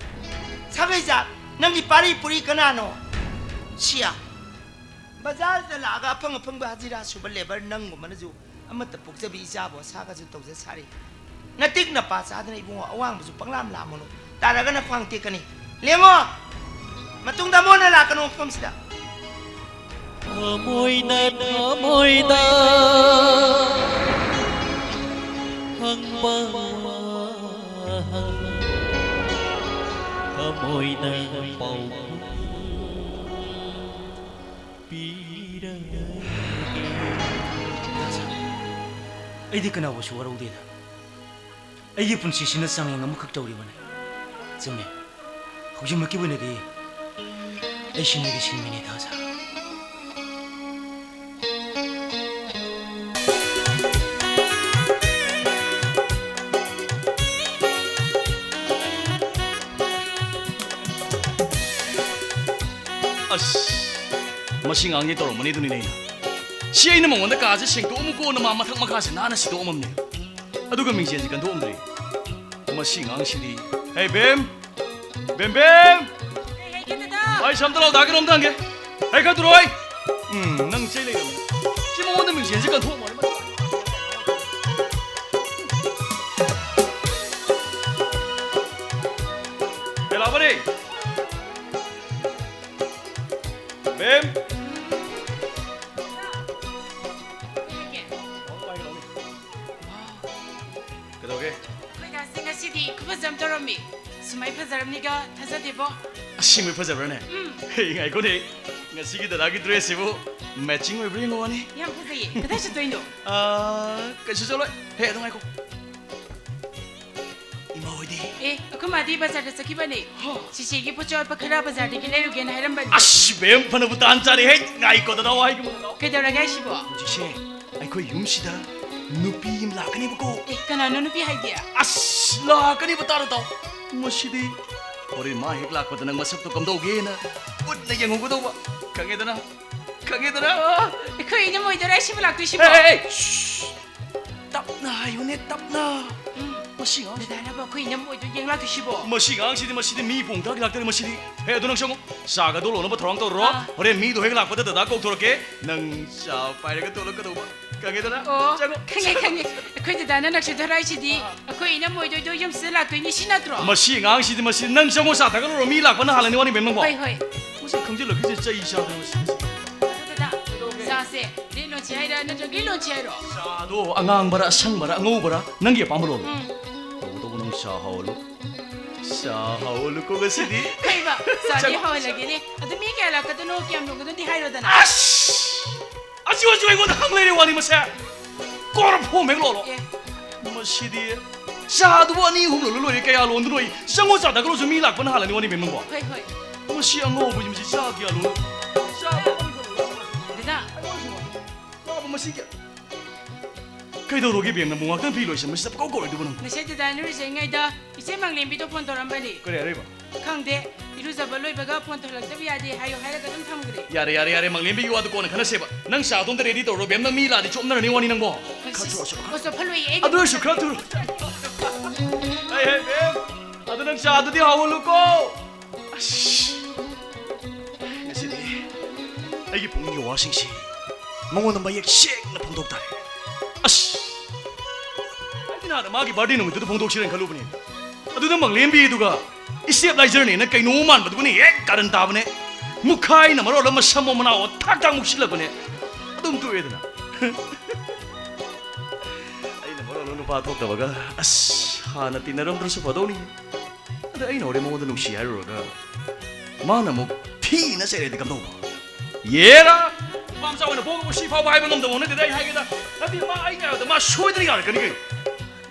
sagai ja nang di pari puri kanano sia bazaar da laga phang ba hajira suba lebar nang gum na ju amat puk jabi ja bo sa ga ju tawje sari natik na pa sa da ibungo awang bu panglam la mono taraga na phang te kani lengo matung da mo na la kanu pham sida môi ta hăng ba môi ta bầu Ai di kana wasu warau de da. Ai di pun sisina sang yang amakak tawri bane. Jame. Hujim maki bane de. Ai shinne de shin mini ta sa. Masing ang ito mani duni na siya ina mong wanda kaza siyang tuom ko na mamatak makasa na si tuomam niya aduga ming siya si kan tuom dre masing ang siya di hey Bem Hey, kita dah. 아이 잠들어 나 그럼 단계 아이 가 들어와 능 제일 이거 지금 오늘 명신 시간 통 머리 에 라버리 뱀 그러게 내가 생각시디 그퍼점 저럼이 스마이 퍼점니가 타자대보 심을 퍼져버네 이거 이거네 ngasi기다 나기 드레스고 매칭 왜 브링 거니 양 퍼자이 그다시 또인도 아 같이 저래 해 동아이고 이마 어디 에 그마디 바자르서 기바네 시시기 포쳐 바크라 바자르기 내려겐 하란반 아씨 뱀파나부터 한 자리 해 나이 거다 나와 이거 뭐 그더라가 시보 지시 아이 거 юм시다 누비 라그니 보고 에 그나노 누비 하이디야 아씨 라그니 보따르다 뭐시디 우리 마히 락거든 능 마습도 검도게나 웃내 영웅도 봐 강해드나 강해드나 그 이제 뭐 이더라 시불락도 시보 에이 답나 요네 답나 뭐시가 나라봐 그 이제 뭐 이도 영락도 시보 뭐시가 시디 뭐시디 미봉다기 락더니 뭐시디 해도 능성고 사가 돌로는 뭐 더랑 돌로 우리 미도 해 락거든 나꼭 돌게 능사 빨리가 돌거도 봐 강해드나 자고 강해 그저 나는 낚시 더라이시디 그 이제 뭐 이도 좀 쓸락도 이니 신나들어 뭐시가 시디 뭐시 능성고 사다가 돌로 미 락거는 하려니 와니 멤버 뭐 허이 무슨 경제를 그제 진짜 이샤다 다 사세 릴론 치아이라 너저 릴론 치아이로 사도 앙앙바라 상바라 앙오바라 능게 밤으로 도도 능 샤하올로 거기시디 그이봐 사디 하올라게니 아도 미게라 그도 노기암 노고도 니 하이로다나 아씨 아지와 이거 항레리 와니 뭐세 꼬르 포맹로로 뭐시디 샤도 와니 홈로로 이렇게 야론드로이 상고자다 그러서 미락번 하려니 와니 멤버 뭐 허이 뭐시 앙오 보지 뭐지 샤기야 로 되다 뭐시게 그래도 로게 비행나 몽학던 비로시 뭐시 꼬꼬를 두고는 나세드다 누르생이다 이제 망림비도 폰토람바니 그래 알아봐 강데 이루자바 로이바가 폰토락다비야디 하요 하이라가 좀 탐그래 야래 망림비 와도 꼬는 하나 세봐 능 샤돈데 레디도 로 뱀나 미라디 좀 나는 원이 능 뭐. 벌써 팔로이 에이 아들쇼 카투로 에이 뱀 아들 샤도디 하올로고 아씨 예시디 이게 봉기 와싱시 몽원은 막 셴나 봉독다래 아씨 아니나 마기 바디는 뭐도 봉독실은 갈로보니 아들은 막 렘비두가 이스텝 라이저네 나 그이노만 바두니 에 까른 다브네 무카이나 말어 얼마 삼모만 아오 탁탁 묵실라보네 좀 또 해야 되나 아이나 말어 너는 바독다바가 아씨 하나 띠나름 들어서 봐도니 근데 아이나 오래 먹어도 눅시야로가 마나 뭐 티나 세레디 감도 얘라 맘싸워는 보고 시파고 하이면 놈도 오는데 내가 하겠다 나비 마 아이가 마 쇼이들이 갈 거니까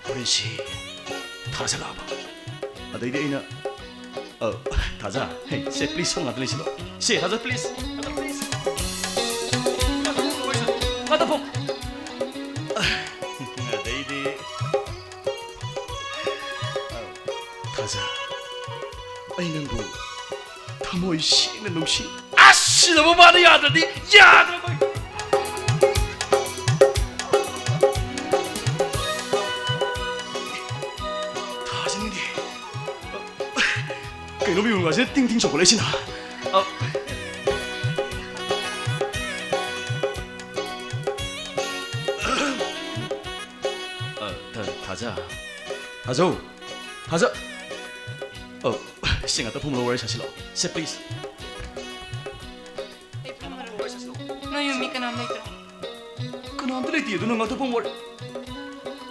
그렇지 타자 가봐 아 너희들 이나 타자 헤이 세 플리즈 손 나들리 싫어 세 타자 플리즈 타자 플리즈 가다 보 너희들 타자 아이는 거 타모이 씨는 놈씨 아씨 너무 많이 야더니 야더 다지는 게 그 놈이 오는 거지 띵띵 초콜릿이나 타자 생각도 보면 오래 사실로 세 플리즈 No yumi ka nam naito. 그놈들의 뒤에도 능 같아 보면 오래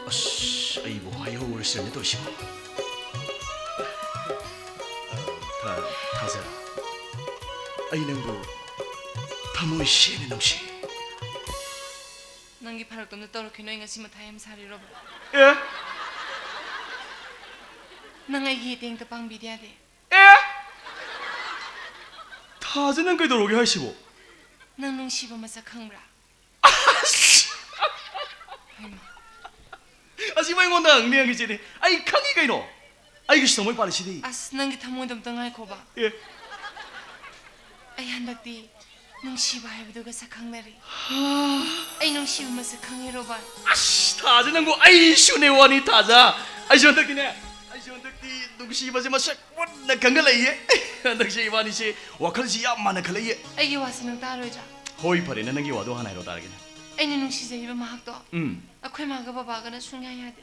아씨 아이고 아유 오래 시간이 또 심어 타자 아이는 거 타모이 씨는 놈씨 Nangi parak to toro kino inga sima tayam sari roba. 예? Nangai hiting to pang bidyade. 예? 타자는 그래도 오게 하시고 Nang nung shiba masa kangra. 아시 뭐 이건다 응리하기 전에 아이 강이가 이노 아이 그 시험을 빠르시디 As nangi tamo dam tangai ko ba. 예 Ay handak di nung shiba habido ka sa kangnari. Ay nung shiba masa kangi roba. 아씨 타자는 거 아이 슈네 원이 타자 아이 저한테기네 아이 ꯑꯩꯁꯨ ꯍꯟꯗꯛꯇꯤ ꯅꯨꯡꯁꯤꯕꯁꯦ ꯃꯁꯛ ꯃꯨꯟꯅ ꯈꯪꯒꯠꯂꯛꯏꯌꯦ ꯍꯟꯗꯛꯁꯦ ꯏꯕꯥꯅꯤꯁꯦ ꯋꯥꯈꯜꯁꯤ ꯌꯥꯝ ꯃꯥꯟꯅ ꯈꯜꯂꯛꯏꯌꯦ ꯑꯩꯒꯤ ꯋꯥꯁꯤ ꯅꯪ ꯇꯥꯔꯣꯏꯗ꯭ꯔꯥ ꯍꯣꯏ ꯐꯔꯦꯅꯦ ꯅꯪꯒꯤ ꯋꯥꯗꯣ ꯍꯥꯟꯅ ꯍꯥꯏꯔꯣ ꯇꯥꯔꯒꯦꯅꯦ ꯑꯩꯅ ꯅꯨꯡꯁꯤꯖꯩꯕ ꯃꯍꯥꯛꯇꯣ ꯎꯝ ꯑꯩꯈꯣꯏ ꯃꯥꯒ ꯕꯕꯥꯒꯅ ꯁꯨꯡꯌꯥ ꯌꯥꯗꯦ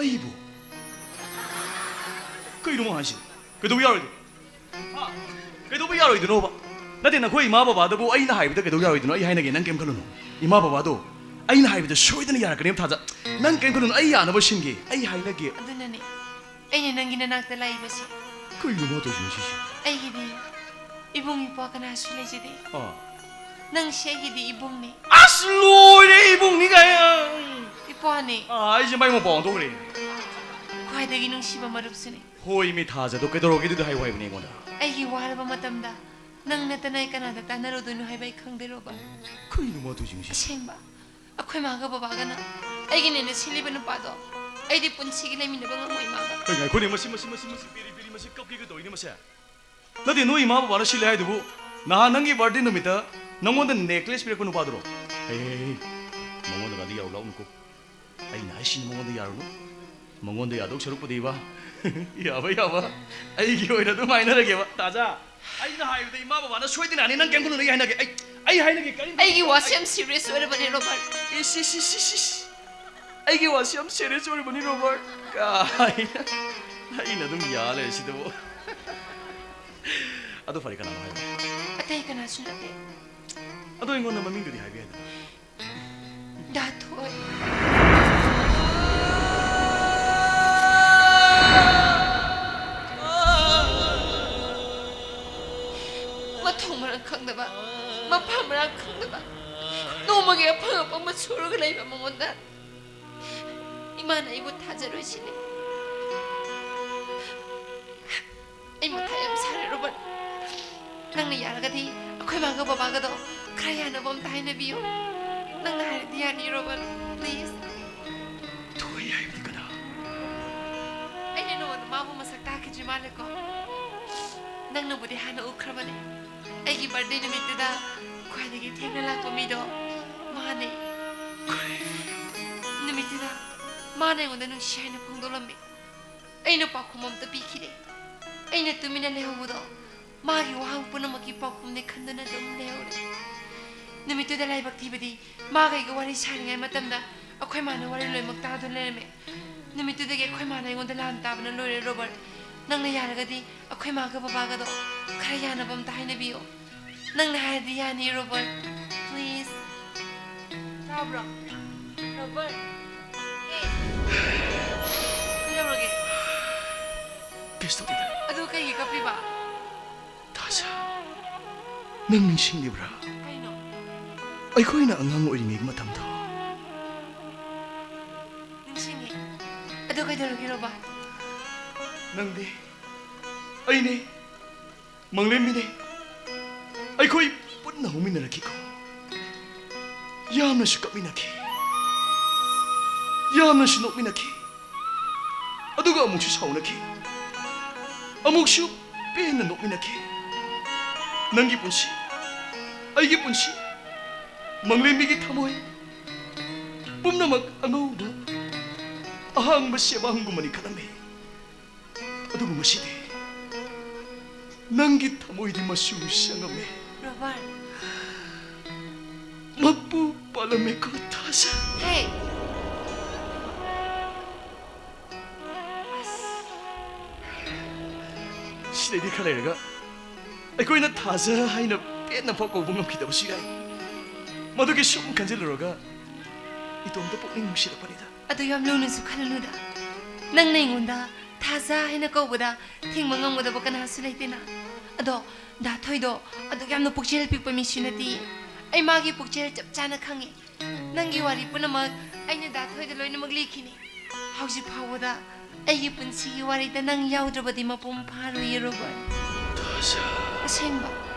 ꯑꯩꯕꯨ ꯀꯩꯅꯣ ꯍꯥꯏꯁꯤ ꯀꯩꯗꯧꯕ ꯌꯥꯔꯣꯏꯗꯣ ꯀꯩꯗꯧꯕ ꯌꯥꯔꯣꯏꯗꯣꯏꯅꯣꯕ ꯅꯠꯇꯦ ꯅꯈꯣꯏ ꯏꯃꯥ ꯕꯕꯥꯗꯕꯨ ꯑꯩꯅ ꯍꯥꯏꯕꯗ ꯀꯩꯗꯧ ꯌꯥꯔꯣꯏꯗꯣꯏꯅꯣ ꯑꯩ ꯍꯥꯏꯅꯒꯦ ꯅꯪ ꯀꯩꯝ ꯈꯜꯂꯨꯅꯨ ꯏꯃꯥ ꯕꯕꯥꯗꯣ ꯑꯩꯅ ꯍꯥꯏꯕꯗ ꯁꯣꯏꯗꯅ ꯌꯥꯔꯛꯀꯅꯤ ꯊꯥꯖ ꯅꯪ ꯀꯩꯝ ꯈꯜꯂꯨꯅꯨ ꯑꯩ ꯌꯥꯅꯕ ꯁꯤꯟꯒꯦ ꯑꯩ ꯍꯥꯏꯅꯒꯦ ꯑꯗꯨꯅꯅꯦ ꯑꯩꯅ ꯅꯪꯒꯤ ꯅꯅꯥꯛꯇ ꯂꯥꯛꯏꯕꯁꯤ ꯀꯩꯅꯣ ꯃꯥ ꯇꯧꯔꯤꯁꯤꯅ ꯁꯤꯁꯦ ꯑꯩꯒꯤꯗꯤ ꯏꯕꯨꯡ ꯏꯄ꯭ꯋꯥ ꯀꯅꯥꯁꯨ ꯂꯩꯖꯗꯦ ꯅꯪꯁꯤ ꯑꯩꯒꯤꯗꯤ ꯏꯕꯨꯡꯅꯤ ꯑꯁ ꯂꯣꯏꯔꯦ ꯏꯕꯨꯡꯅꯤ ꯀꯥꯏ ꯏꯄ꯭ꯋꯥꯅꯤ ꯑꯩꯁꯦ ꯃꯥꯏ ꯃꯄꯥꯎ ꯑꯣꯟꯊꯣꯛꯈ꯭ꯔꯦ ꯈ꯭ꯋꯥꯏꯗꯒꯤ ꯅꯨꯡꯁꯤꯕ ꯃꯔꯨꯞꯁꯨꯅꯤ ꯍꯣꯏ ꯃꯤ ꯊꯥꯖꯗꯣ ꯀꯩꯗꯧꯔꯒꯦ ꯑꯗꯨꯗꯤ ꯍꯥꯏꯌꯨ ꯍꯥꯏꯕꯅꯦ ꯑꯩꯉꯣꯟꯗ ꯑꯩꯒꯤ ꯋꯥꯔꯕ ꯃꯇꯝꯗ ꯅꯪ ꯅꯠꯇꯅ ꯑꯩ ꯀꯅꯥꯗ ꯇꯥꯟꯅꯔꯨꯗꯣꯏꯅꯣ ꯍꯥꯏꯕ ꯑꯩ ꯈꯪꯗꯦꯔꯣꯕ ꯀꯩꯅꯣ ꯃꯥ ꯇꯧꯔꯤꯁꯤꯡꯁꯦ ꯑꯁꯦꯡꯕ ꯑꯩꯈꯣꯏ ꯃꯥꯒ ꯕꯕꯥꯒꯅ ꯑꯩꯒꯤꯅꯦꯅ ꯁꯤꯜꯂꯤꯕ ꯅꯨꯄꯥꯗꯣ ꯑꯩꯗꯤ ꯄꯨꯟꯁꯤꯒꯤ ꯂꯩꯃꯤꯟꯅꯕ ꯉꯝꯃꯣꯏ ꯃꯥꯒ ꯉꯥꯏꯈꯣꯅꯦ ꯃꯁꯤ ꯄꯦꯔꯤ ꯄꯦꯔꯤ ꯃꯁꯤ ꯀꯞꯀꯦꯒ ꯇꯧꯏꯅꯦ ꯃꯁꯦ ꯅꯠꯇꯦ ꯅꯣꯏ ꯏꯃꯥ ꯕꯕꯥꯅ ꯁꯤꯜꯂꯦ ꯍꯥꯏꯗꯨꯕꯨ ꯅꯍꯥꯟ ꯅꯪꯒꯤ ꯕꯥꯔꯗꯦ ꯅꯨꯃꯤꯠꯇ ꯅꯪꯉꯣꯟꯗ ꯅꯦꯛꯀ꯭ꯂꯦꯁ ꯄꯤꯔꯛꯄ ꯅꯨꯄꯥꯗꯨꯔꯣ ꯃꯉꯣꯟꯗꯒꯗꯤ ꯌꯥꯎ ꯂꯥꯎꯅꯨꯀꯣ ꯑꯩꯅ ꯍꯥꯏꯁꯤꯅ ꯃꯉꯣꯟꯗ ꯌꯥꯔꯨꯅꯨ ꯃꯉꯣꯟꯗ ꯌꯥꯗꯧ ꯁꯔꯨꯛꯄꯨꯗꯤꯕ ꯌꯥꯕ ꯑꯩꯒꯤ ꯑꯣꯏꯅ ꯑꯗꯨꯝ ꯍꯥꯏꯅꯔꯒꯦꯕ ꯇꯥꯖꯥ ꯑꯩꯅ ꯍꯥꯏꯕꯗ ꯏꯃꯥ ꯕꯕꯥꯅ ꯁꯣꯏꯗꯅ ꯌꯥꯅꯤ ꯅꯪ ꯀꯩꯝ ꯈꯜꯂꯨꯅꯨ ꯑꯩ ꯍꯥꯏꯅꯒꯦ ꯑꯩ ꯍꯥꯏꯅꯒꯦ ꯀꯔꯤ ꯑꯩꯒꯤ ꯋꯥꯁꯤ ꯌꯥꯝ ꯁꯤꯔꯤꯌꯁ ꯑꯣꯏꯔꯕꯅꯦ ꯔꯣꯕꯔꯠ ꯑꯩꯒꯤ ꯋꯥꯁꯤ ꯌꯥꯝ ꯁꯦꯔꯤꯌꯁ ꯑꯣꯏꯔꯕꯅꯤ ꯔꯣꯕꯔꯠ ꯀꯥꯏꯅ ꯑꯩꯅ ꯑꯗꯨꯝ ꯌꯥ ꯂꯩꯔꯦ ꯁꯤꯗꯕꯨ ꯑꯗꯨ ꯐꯔꯦ ꯀꯅꯥꯅꯣ ꯍꯥꯏꯕ ꯑꯇꯩ ꯀꯅꯥꯁꯨ ꯅꯠꯇꯦ ꯑꯗꯣ ꯑꯩꯉꯣꯟꯗ ꯃꯃꯤꯡꯗꯨꯗꯤ ꯍꯥꯏꯕ ꯌꯥꯏꯗꯅ ꯗꯥꯊꯣꯏ ꯃꯊꯣꯡ ꯃꯔꯝ ꯈꯪꯗꯕ ꯃꯐꯝ ꯃꯔꯥꯡ ꯈꯪꯗꯕ ꯅꯣꯡꯃꯒꯤ ꯑꯐꯪ ꯑꯐꯪꯕ ꯁꯨꯔꯒ ꯂꯩꯕ ꯃꯉꯣꯟꯗ ꯏꯃꯥꯅ ꯑꯩꯕꯨ ꯊꯥꯖꯔꯣꯏꯁꯤꯅꯤ ꯑꯩ ꯃꯊꯥ ꯌꯥꯝ ꯁꯥꯔꯦ ꯔꯣꯕꯔꯠ ꯅꯪꯅ ꯌꯥꯔꯒꯗꯤ ꯑꯩꯈꯣꯏ ꯃꯥꯒ ꯕꯕꯥꯒꯗꯣ ꯈꯔ ꯌꯥꯅꯕ ꯑꯝꯇ ꯍꯥꯏꯅꯕꯤꯌꯨ ꯅꯪꯅ ꯍꯥꯏꯔꯗꯤ ꯌꯥꯅꯤ ꯔꯣꯕꯔꯠ ꯄ꯭ꯂꯤꯖ ꯊꯣꯏ ꯍꯥꯏꯕꯗꯤ ꯀꯅꯥ ꯑꯩꯅ ꯅꯉꯣꯟꯗ ꯃꯥꯕꯨ ꯃꯁꯛ ꯇꯥꯛꯈꯤꯗ꯭ꯔꯤ ꯃꯥꯜꯂꯦꯀꯣ ꯅꯪꯅꯕꯨꯗꯤ ꯍꯥꯟꯅ ꯎꯈ꯭ꯔꯕꯅꯦ ꯑꯩꯒꯤ ꯕꯥꯔꯗꯦ ꯅꯨꯃꯤꯠꯇꯨꯗ ꯈ꯭ꯋꯥꯏꯗꯒꯤ ꯊꯦꯡꯅ ꯂꯥꯛꯄ ꯃꯤꯗꯣ ꯃꯥꯅꯦ ꯅꯨꯃꯤꯠꯇꯨꯗ ꯃꯥꯅ ꯑꯩꯉꯣꯟꯗ ꯅꯨꯡꯁꯤ ꯍꯥꯏꯅ ꯐꯣꯡꯗꯣꯛꯂꯝꯃꯤ ꯑꯩꯅ ꯄꯥꯎꯈꯨꯝ ꯑꯝꯇ ꯄꯤꯈꯤꯗꯦ ꯑꯩꯅ ꯇꯨꯃꯤꯟꯅ ꯂꯩꯍꯧꯕꯗꯣ ꯃꯥꯒꯤ ꯋꯥꯍꯪ ꯄꯨꯝꯅꯃꯛꯀꯤ ꯄꯥꯎꯈꯨꯝꯅꯦ ꯈꯟꯗꯨꯅ ꯑꯗꯨꯝ ꯂꯩꯍꯧꯔꯦ ꯅꯨꯃꯤꯠꯇꯨꯗ ꯂꯥꯏꯕꯛ ꯊꯤꯕꯗꯤ ꯃꯥꯒ ꯑꯩꯒ ꯋꯥꯔꯤ ꯁꯥꯔꯤꯉꯩ ꯃꯇꯝꯗ ꯑꯩꯈꯣꯏ ꯃꯥꯅ ꯋꯥꯔꯤ ꯂꯣꯏꯅꯃꯛ ꯇꯥꯗꯨꯅ ꯂꯩꯔꯝꯃꯦ ꯅꯨꯃꯤꯠꯇꯨꯗꯒꯤ ꯑꯩꯈꯣꯏ ꯃꯥꯅ ꯑꯩꯉꯣꯟꯗ ꯂꯥꯟ ꯇꯥꯕꯅ ꯂꯣꯏꯔꯦ ꯔꯣꯕꯔꯠ ꯅꯪꯅ ꯌꯥꯔꯒꯗꯤ ꯑꯩꯈꯣꯏ ꯃꯥꯒ ꯕꯕꯥꯒꯗꯣ ꯈꯔ ꯌꯥꯅꯕ ꯑꯝꯇ ꯍꯥꯏꯅꯕꯤꯌꯣ ꯅꯪꯅ ꯍꯥꯏꯔꯗꯤ ꯌꯥꯅꯤ ꯔꯣꯕꯔꯠ ꯄ꯭ꯂꯤꯖ ꯇꯥꯕ꯭ꯔꯣ ꯔꯣꯕꯔꯠ ꯀꯩꯗꯧꯔꯒꯦ ꯀꯩꯁꯨ ꯇꯧꯗꯦꯗ ꯑꯗꯨ ꯀꯩꯒꯤ ꯀꯞꯄꯤꯕ ꯇꯥꯖꯥ ꯅꯪ ꯅꯤꯡꯁꯤꯡꯂꯤꯕ꯭ꯔꯥ ꯀꯩꯅꯣ ꯑꯩꯈꯣꯏꯅ ꯑꯉꯥꯡ ꯑꯣꯏꯔꯤꯉꯩ ꯃꯇꯝꯗꯣ ꯅꯤꯡꯁꯤꯡꯉꯦ ꯑꯗꯨ ꯀꯩꯗꯧꯔꯒꯦ ꯔꯣꯕꯔꯠ ꯅꯪꯗꯤ ꯑꯩꯅꯦ ꯃꯪꯂꯦꯝꯕꯤꯅꯦ ꯑꯩꯈꯣꯏ ꯄꯨꯟꯅ ꯍꯧꯃꯤꯟꯅꯔꯛꯈꯤꯀꯣ ꯌꯥꯝꯅꯁꯨ ꯀꯞꯃꯤꯟꯅꯈꯤ ꯌꯥꯝꯅꯁꯨ ꯅꯣꯛꯃꯤꯟꯅꯈꯤ ꯑꯗꯨꯒ ꯑꯃꯨꯛꯁꯨ ꯁꯥꯎꯅꯈꯤ ꯑꯃꯨꯛꯁꯨ ꯄꯦꯟꯅ ꯅꯣꯛꯃꯤꯟꯅꯈꯤ ꯅꯪꯒꯤ ꯄꯨꯟꯁꯤ ꯑꯩꯒꯤ ꯄꯨꯟꯁꯤ ꯃꯪꯂꯦꯝꯕꯤꯒꯤ ꯊꯃꯣꯏ ꯄꯨꯝꯅꯃꯛ ꯑꯉꯧꯕ ꯑꯍꯥꯡꯕ ꯁꯦꯕꯥꯡꯒꯨꯝꯕꯅꯤ ꯈꯜꯂꯝꯃꯤ ꯑꯗꯨꯕꯨ ꯉꯁꯤꯗꯤ ꯅꯪꯒꯤ ꯊꯃꯣꯏꯗꯤ ꯃꯆꯨ ꯁꯪꯉꯝꯃꯤ ꯔꯣꯕꯔꯠ ꯃꯄꯨ ꯄꯥꯜꯂꯝꯃꯤꯀꯣ ꯊꯥꯖ ꯍꯦ ꯁꯤꯗꯩꯗꯤ ꯈꯔ ꯂꯩꯔꯒ ꯑꯩꯈꯣꯏꯅ ꯊꯥꯖ ꯍꯥꯏꯅ ꯄꯦꯟꯅ ꯐꯥꯎ ꯀꯧꯕ ꯉꯝꯈꯤꯗꯕꯁꯨ ꯌꯥꯏ ꯃꯗꯨꯒꯤ ꯁꯨꯝ ꯈꯟꯖꯤꯜꯂꯨꯔꯒ ꯏꯇꯣꯝꯇ ꯄꯨꯛꯅꯤꯡ ꯅꯨꯡꯁꯤꯔꯛꯄꯅꯤꯗ ꯑꯗꯨ ꯌꯥꯝ ꯂꯨꯅꯁꯨ ꯈꯜꯂꯨꯅꯨꯗ ꯅꯪꯅ ꯑꯩꯉꯣꯟꯗ ꯊꯥꯖ ꯍꯥꯏꯅ ꯀꯧꯕꯗ ꯊꯤꯡꯕ ꯉꯝꯒꯗꯕ ꯀꯅꯥꯁꯨ ꯂꯩꯇꯦꯅ ꯑꯗꯣ ꯗꯥꯊꯣꯏꯗꯣ ꯑꯗꯨꯛ ꯌꯥꯝꯅ ꯄꯨꯛꯆꯦꯜ ꯄꯤꯛꯄ ꯃꯤꯁꯨ ꯅꯠꯇꯦ ꯑꯩ ꯃꯥꯒꯤ ꯄꯨꯛꯆꯦꯜ ꯆꯞ ꯆꯥꯅ ꯈꯪꯉꯤ ꯅꯪꯒꯤ ꯋꯥꯔꯤ ꯄꯨꯝꯅꯃꯛ ꯑꯩꯅ ꯗꯥꯊꯣꯏꯗ ꯂꯣꯏꯅꯃꯛ লিꯈꯤꯅꯤ ꯍꯧꯖꯤꯛ ꯐꯥꯎꯕꯗ ꯑꯩꯒꯤ ꯄꯨꯟꯁꯤꯒꯤ ꯋꯥꯔꯤꯗ ꯅꯪ ꯌꯥꯎꯗ꯭ꯔꯕꯗꯤ ꯃꯄꯨꯡ ꯐꯥꯔꯣꯏꯌꯦ ꯔꯣꯕꯔꯠ ꯑꯁꯦꯡꯕ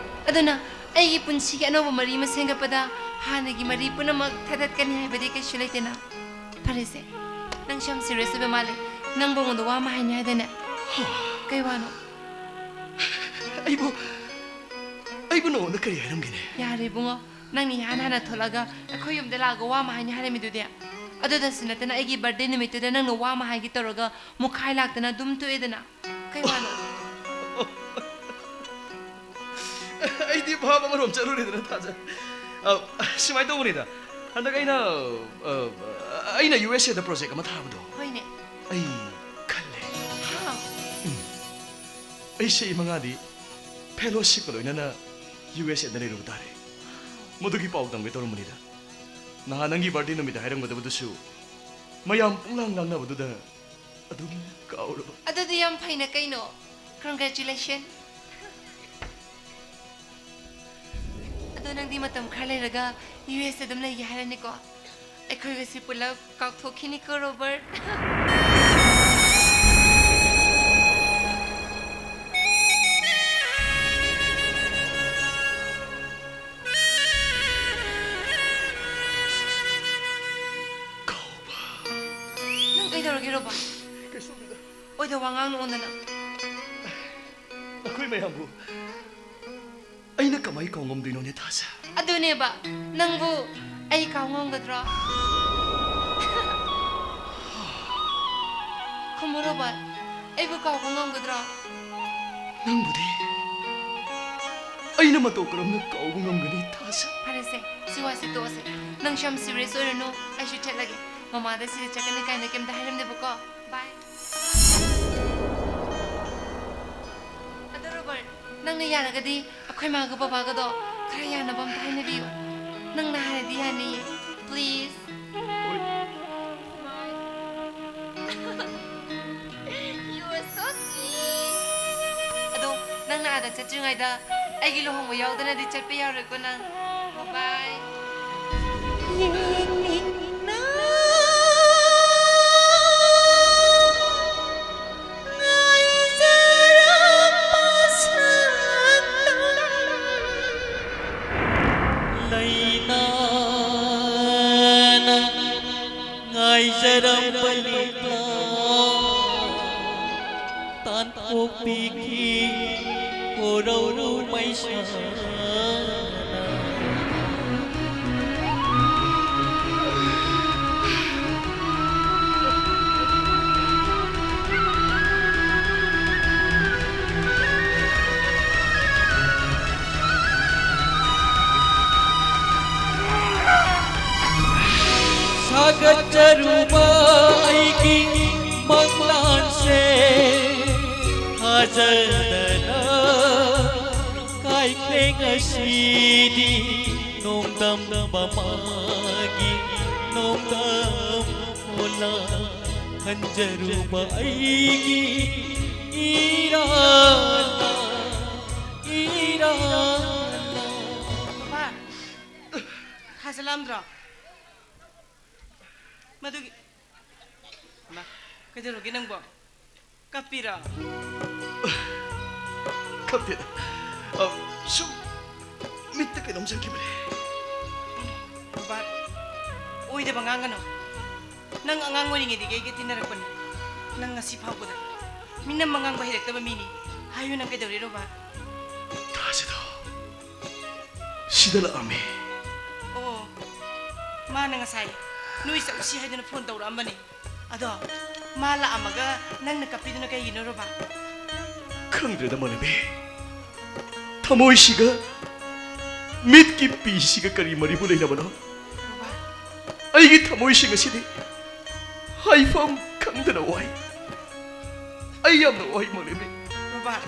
ꯑꯗꯨꯅ ꯑꯩꯒꯤ ꯄꯨꯟꯁꯤꯒꯤ ꯑꯅꯧꯕ ꯃꯔꯤ ꯑꯃ ꯁꯦꯝꯒꯠꯄꯗ ꯍꯥꯟꯅꯒꯤ ꯃꯔꯤ ꯄꯨꯝꯅꯃꯛ ꯊꯥꯗꯠꯀꯅꯤ ꯍꯥꯏꯕꯗꯤ ꯀꯩꯁꯨ ꯂꯩꯇꯦꯅ ꯐꯔꯦꯁꯦ ꯅꯪꯁꯨ ꯌꯥꯝ ꯁꯤꯔꯤꯌꯁ ꯑꯣꯏꯕ ꯃꯥꯜꯂꯦ ꯅꯪꯕꯨ ꯑꯩꯉꯣꯟꯗ ꯋꯥ ꯑꯃ ꯍꯥꯏꯅꯤ ꯍꯥꯏꯗꯅꯦ ꯀꯩ ꯋꯥꯅꯣ ꯑꯩꯕꯨ ꯅꯉꯣꯟꯗ ꯀꯔꯤ ꯍꯥꯏꯔꯝꯒꯦꯅꯦ ꯌꯥꯔꯦ ꯏꯕꯨꯡꯉꯣ ꯅꯪꯅ ꯏꯍꯥꯟ ꯍꯥꯟꯅ ꯊꯣꯛꯂꯒ ꯑꯩꯈꯣꯏ ꯌꯨꯝꯗ ꯂꯥꯛꯑꯒ ꯋꯥ ꯑꯃ ꯍꯥꯏꯅꯤ ꯍꯥꯏꯔꯝꯃꯤꯗꯨꯗꯤ ꯑꯗꯨꯗꯁꯨ ꯅꯠꯇꯅ ꯑꯩꯒꯤ ꯕꯔꯊꯗꯦ ꯅꯨꯃꯤꯠꯇꯨꯗ ꯅꯪꯅ ꯋꯥ ꯑꯃ ꯍꯥꯏꯒꯦ ꯇꯧꯔꯒ ꯃꯨꯛꯈꯥꯏ ꯂꯥꯛꯇꯅ ꯑꯗꯨꯝ ꯇꯣꯛꯑꯦꯗꯅ ꯀꯩ ꯋꯥꯅꯣ ꯑꯩꯗꯤ ꯚꯥꯕ ꯑꯃꯔꯣꯝ ꯆꯠꯂꯨꯔꯦꯗꯅ ꯊꯥꯖ ꯁꯨꯃꯥꯏꯅ ꯇꯧꯕꯅꯤꯗ ꯍꯟꯗꯛ ꯑꯩꯅ USAꯗ ꯄ꯭ꯔꯣꯖꯦꯛ ꯑꯃ ꯊꯥꯕꯗꯣ ꯍꯣꯏꯅꯦ ꯑꯩ ꯈꯜꯂꯦ ꯍꯥꯎ ꯑꯩ ꯆꯍꯤ 5ꯗꯤ ꯐꯦꯂꯣꯁꯤꯞꯀ ꯂꯣꯏꯅꯅ USAꯗ ꯂꯩꯔꯨꯕ ꯇꯥꯔꯦ ꯃꯗꯨꯒꯤ ꯄꯥꯎ ꯇꯝꯒꯦ ꯇꯧꯔꯝꯕꯅꯤꯗ ꯅꯍꯥꯟ ꯅꯪꯒꯤ ꯕꯥꯔꯗꯦ ꯅꯨꯃꯤꯠꯇ ꯍꯥꯏꯔꯝꯒꯗꯕꯗꯨꯁꯨ ꯃꯌꯥꯝ ꯄꯨꯡꯂꯥꯡ ꯂꯥꯡꯅꯕꯗꯨꯗ ꯑꯗꯨꯝ ꯀꯥꯎꯔꯕ ꯑꯗꯨꯗꯤ ꯌꯥꯝ ꯐꯩꯅ ꯀꯩꯅꯣ ꯀꯪꯒ꯭ꯔꯦꯆꯨꯂꯦꯁꯟ ꯑꯗꯣ ꯅꯪꯗꯤ ꯃꯇꯝ ꯈꯔ ꯂꯩꯔꯒ USꯗ ꯑꯗꯨꯝ ꯂꯩꯒꯦ ꯍꯥꯏꯔꯅꯤꯀꯣ ꯑꯩꯈꯣꯏꯒꯁꯤ ꯄꯨꯂꯞ ꯀꯥꯎꯊꯣꯛꯈꯤꯅꯤꯀꯣ ꯔꯣꯕꯔꯠ ꯅꯪ ꯀꯩꯗꯧꯔꯒꯦ ꯔꯣꯕꯔꯠ ꯑꯣꯏꯗ ꯋꯥ ꯉꯥꯡꯅꯣꯟꯗꯅ ꯑꯩꯈꯣꯏ ꯃꯌꯥꯝꯕꯨ ꯑꯩꯅ ꯀꯃꯥꯏ ꯀꯥꯎ ꯉꯝꯗꯣꯏꯅꯣꯅꯦ ꯊꯥꯖ ꯑꯗꯨꯅꯦꯕ ꯅꯪꯕꯨ ꯑꯩ ꯀꯥꯎ ꯉꯝꯒꯗ꯭ꯔꯣ ꯈꯨꯝꯃꯨ ꯔꯣꯕꯔꯠ ꯑꯩꯕꯨ ꯀꯥꯎꯕ ꯉꯝꯒꯗ꯭ꯔꯣ ꯅꯪꯕꯨꯗꯤ ꯑꯩꯅ ꯃꯇꯧ ꯀꯔꯝꯅ ꯀꯥꯎꯕ ꯉꯝꯒꯅꯤ ꯊꯥꯖ ꯐꯔꯦꯁꯦ ꯁꯤ ꯋꯥꯁꯤ ꯇꯣꯛꯑꯁꯦ ꯅꯪꯁꯨ ꯌꯥꯝ ꯁꯤꯔꯤꯌꯁ ꯑꯣꯏꯔꯅꯨ ꯑꯩꯁꯨ ꯆꯠꯂꯒꯦ ꯃꯃꯥꯗ ꯁꯤꯗ ꯆꯠꯀꯅꯤ ꯀꯥꯏꯅ ꯀꯩꯝꯇ ꯍꯥꯏꯔꯝꯗꯦꯕꯀꯣ ꯕꯥꯏ ꯑꯗꯣ ꯔꯣꯕꯔꯠ ꯅꯪꯅ ꯌꯥꯔꯒꯗꯤ ꯑꯩꯈꯣꯏ ꯃꯥꯒ ꯕꯕꯥꯒꯗꯣ ꯈꯔ ꯌꯥꯅꯕ ꯑꯝꯇ ꯍꯥꯏꯅꯕꯤꯌꯨ ꯅꯪꯅ ꯍꯥꯏꯔꯗꯤ ꯌꯥꯅꯤꯌꯦ please You are so sweet. ꯑꯗꯣ ꯅꯪꯅ ꯑꯥꯗ ꯆꯠꯇ꯭ꯔꯤꯉꯩꯗ ꯑꯩꯒꯤ ꯂꯨꯍꯣꯡꯕ ꯌꯥꯎꯗꯅꯗꯤ ꯆꯠꯄ ꯌꯥꯔꯣꯏꯀꯣ ꯅꯪ ꯕꯥꯏ Lainana ngai jaram palita tan kopi ki korau mai sana Sagat jaruba aiki manglan se hazardana kai kleng asidi nongdam bamagi nongdam ola hanjaruba aiki irana Papa, hasalamdra. Madugi. Ma, kaidaroge nangbo? Kapira. kapira sum mitta kainom sakibare Robert, oida bangangano. Nang angang waringedi kay tinarapani. Nang ngasi phawbada. Minam mangang bahirektaba mini. Hayo nang kaidori Robert. 타지도 시달라 아미 Oh, mana ngasay. Nui sa usi hay na phone tawra ambani. Ado, mala amaga nang nakapido na kay ginoro ba? 칸드레다 마네베 타모이시가 mitki pisiga kari mari bulay naman ho ay git tamoishi nga sidi haifam kang danaway ayam na way manebe Robert,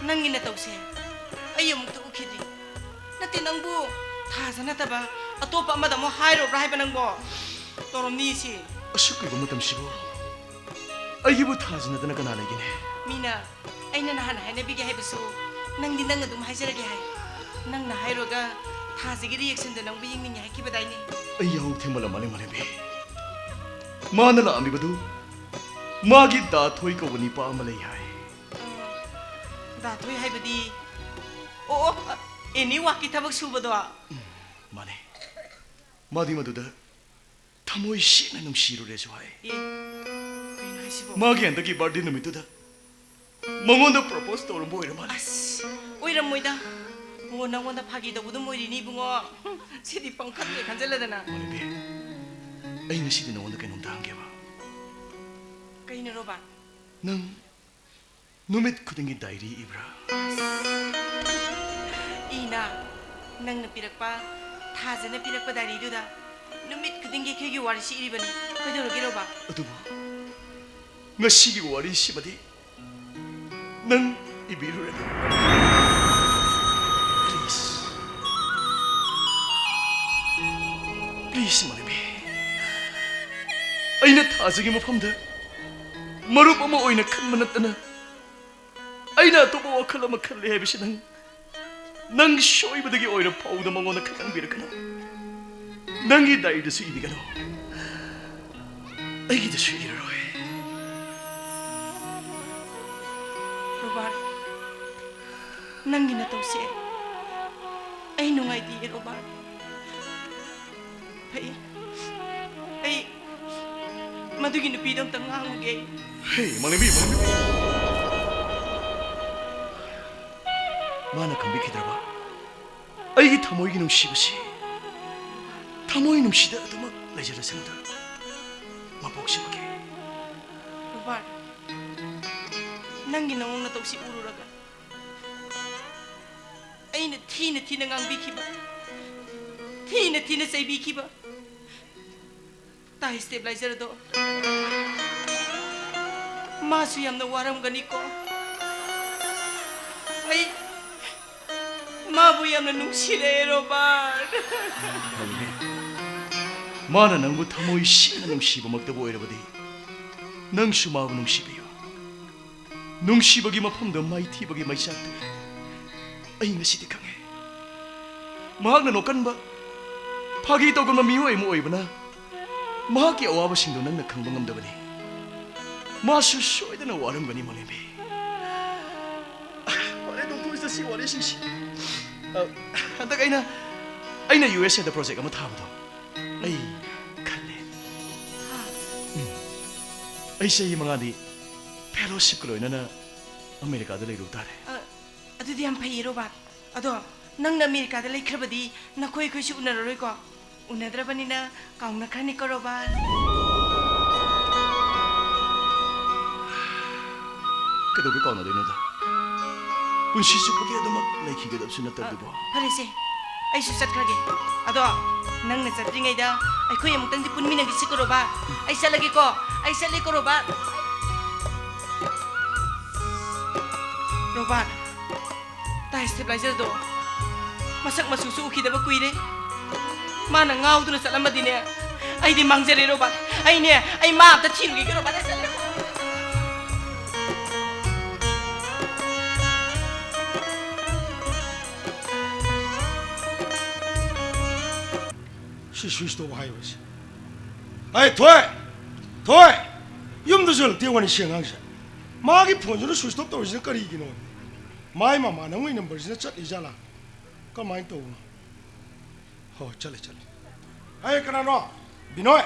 nang ginataw siya. Ayaw mong tuukidi. Natinang bu, tasa na taba. Ato pa madam mo hayro rahay pa nang bo. Torom nisi. asukay ba matamsibo ayibo tazi na tanakanalay gine Mina, ay nanahanahay na bigay beso. Nang din nang dumahay sa lagay. Nang nahayro ga, tasa giri yaksan na nang biying niya kibaday ni. ayaw timala mani manebe manala ami badu magi datoy ka wani pa amalay hay Datoy hay badi. Oo, iniwa kita magsubado ah. mane madi maduda tamoishi na nung shiro reso hay Eh, kayo na si Bo. magi andagi birthday namituda mangonda propose to boy naman As, uy ramoy da. Ngunang-ngunda pagi daw budong mo rini bungo. Sidi pangkat ni kanjala da na. manebe ꯑꯩ ꯉꯁꯤꯗꯤ ꯅꯉꯣꯟꯗ ꯀꯩꯅꯣꯝꯇ ꯍꯪꯒꯦꯕ ꯀꯩꯅꯣ ꯔꯣꯕꯥꯔꯠ ꯅꯪ ꯅꯨꯃꯤꯠ ꯈꯨꯗꯤꯡꯒꯤ ꯗꯥꯏꯔꯤ ꯏꯕ꯭ꯔꯥ ꯏꯅꯥ ꯅꯪꯅ ꯄꯤꯔꯛꯄ ꯊꯥꯖꯅ ꯄꯤꯔꯛꯄ ꯗꯥꯏꯔꯤꯗꯨꯗ ꯅꯨꯃꯤꯠ ꯈꯨꯗꯤꯡꯒꯤ ꯑꯩꯈꯣꯏꯒꯤ ꯋꯥꯔꯤꯁꯤ ꯏꯔꯤꯕꯅꯤ ꯀꯩꯗꯧꯔꯒꯦ ꯔꯣꯕꯥꯔꯠ ꯑꯗꯨꯕꯨ ꯉꯁꯤꯒꯤ ꯋꯥꯔꯤꯁꯤꯃꯗꯤ ꯅꯪ 이비루라도 please 말해비 ꯑꯩꯅ ꯊꯥꯖꯒꯤ ꯃꯐꯝꯗ ꯃꯔꯨꯞ ꯑꯃ ꯑꯣꯏꯅ ꯈꯟꯕ ꯅꯠꯇꯅ ꯑꯩꯅ ꯑꯇꯣꯞꯄ ꯋꯥꯈꯜ ꯑꯃ ꯈꯜꯂꯦ ꯍꯥꯏꯕꯁꯤ ꯅꯪ ꯁꯣꯏꯕꯗꯒꯤ ꯑꯣꯏꯔ ꯐꯥꯎꯗ ꯃꯉꯣꯟꯗ ꯈꯪꯍꯟꯕꯤꯔꯛꯀꯅꯨ ꯅꯪꯒꯤ ꯗꯥꯏꯔꯤꯗꯁꯨ 이비ꯒꯅꯨ ꯑꯩꯒꯤꯗꯁꯨ 이르ꯔꯣꯏ ꯔꯣꯕꯥꯔꯠ ꯅꯪꯒꯤ ꯅꯇꯧꯁꯦ ꯑꯩ ꯅꯨꯡꯉꯥꯏꯇꯦ ꯔꯣꯕꯥꯔꯠ ꯑꯩ ꯃꯗꯨꯒꯤ ꯅꯨꯄꯤꯗꯣ ꯑꯝꯇ ꯉꯥꯡꯉꯨꯒꯦ ꯍꯦ ꯃꯥꯂꯦꯝꯕꯤ 마나 감비키더라 아이기 타모이기 농시부시 타모이 농시다 어두막 레저르생다 마복시부게 로바르 낭기 나옹나 똑시 우루라가 아이는 티나 강비키바 티나 세비키바 ताही स्टेबलाइजर दो मासु यामना वारमगनिको आई माबु यामना नुंसिरे रोबार्ट 마나 낭부 타모이 시나 농시부 먹다 보이러버디 낭수 마부 농시비요 농시버기 마품도 마이티버기 마이샤도 아이 나시디 강해 마학나 노간바 파기 떠고마 미호이 모이브나 마하기 어와버싱도 넌나 강방감다버니 마수 쇼이드나 와름거니 말이비 원래 동포에서 시 원래 싱시 한다가 아이나 USA다 프로젝트 아마 타보도 아이 칼레 아이시 이 망아디 펠로십 그로이나나 아메리카도 레이루다래 아두디 한 파이 로바 아도 낭나 아메리카도 레이크르바디 나 코이 코이시 우나로이고 우나드라바니나 가웅나 크라니까 로바 그도게 까나도 이노다 분시시쁘게 아도막 레이키게 없으나 따르고 파리세 아이수 satkrage ado nang na satringaida ai khoi amuk tang di punmi nang gisi ko roba ai salagi ko ai sali ko roba roba ta stabilizer do masak masusu ukidaba kuire mana ngauduna salamadine ai di mangjare roba ai ne ai ma ta thirugi ko roba da sala 시슈스도 하이버시 아이 토이 염도절 대원이 시행하시 마기 폰주로 수스톱 도시는 거리기노 마이 마마 너무 있는 버지는 ਚੱ리잖아 그 마이 또 ਚੱ리 아이 그나노 비노이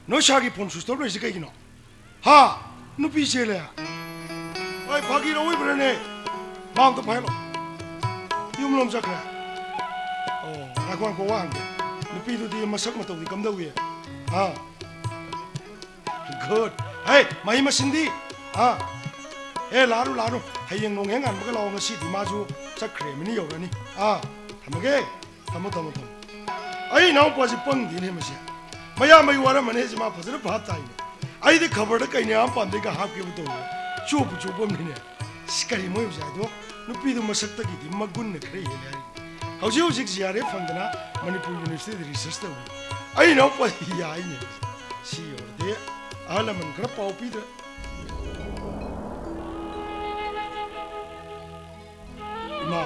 너 샤기 폰 수스톱 도시 거기노 하 누피실래 아이 바기로 왜 그러네 마음도 봐요 염놈 잡게 나관 고왕게 Nupido di masak matau di kamda uye. Ah, good. Hey, mai masindi. Ah, laru. Hey, yang nongengan magal awang si di maju sak kremini yorani. Ah, tamage, tamu. Ay, nau pasi pang di ne masya. Maya mai wara mane jima pasir patai. Ay di khabar da kaini am pande ka hap ke buto. Chup mine. Sikari moy jado. Nupido masak ta di magun ne kre yele. How's ziare fandana Manipur University research da ai no pa ya ai ne si orde alaman kra pau pi da ma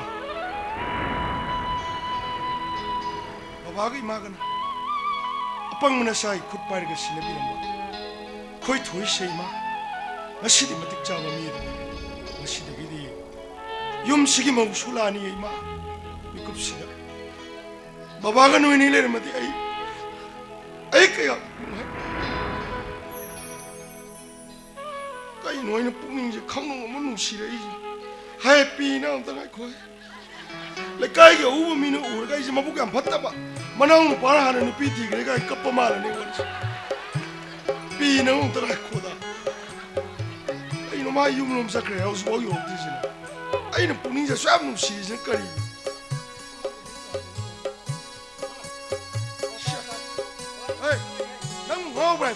baba gi ma kana apang mana sai khut par ga sine bi ma khoi thoi sei ma ngasi di matik cha ma mi ngasi di di yum sigi ma usula ni ma kupsiga babaga no ni le mati ai kaya kai no ni pung ji khang no mo nu si re happy na ta kai khoi le kai ge u mi no u kai ji ma bu kam phatta ba manang no para ha ni pi ti ge kai kap ma la ni pi nó không tới cô ta ai nó mai yum lom sa kre house boy yok đi chứ ai nó puning sa swam no si chứ cái ê nang ngô vậy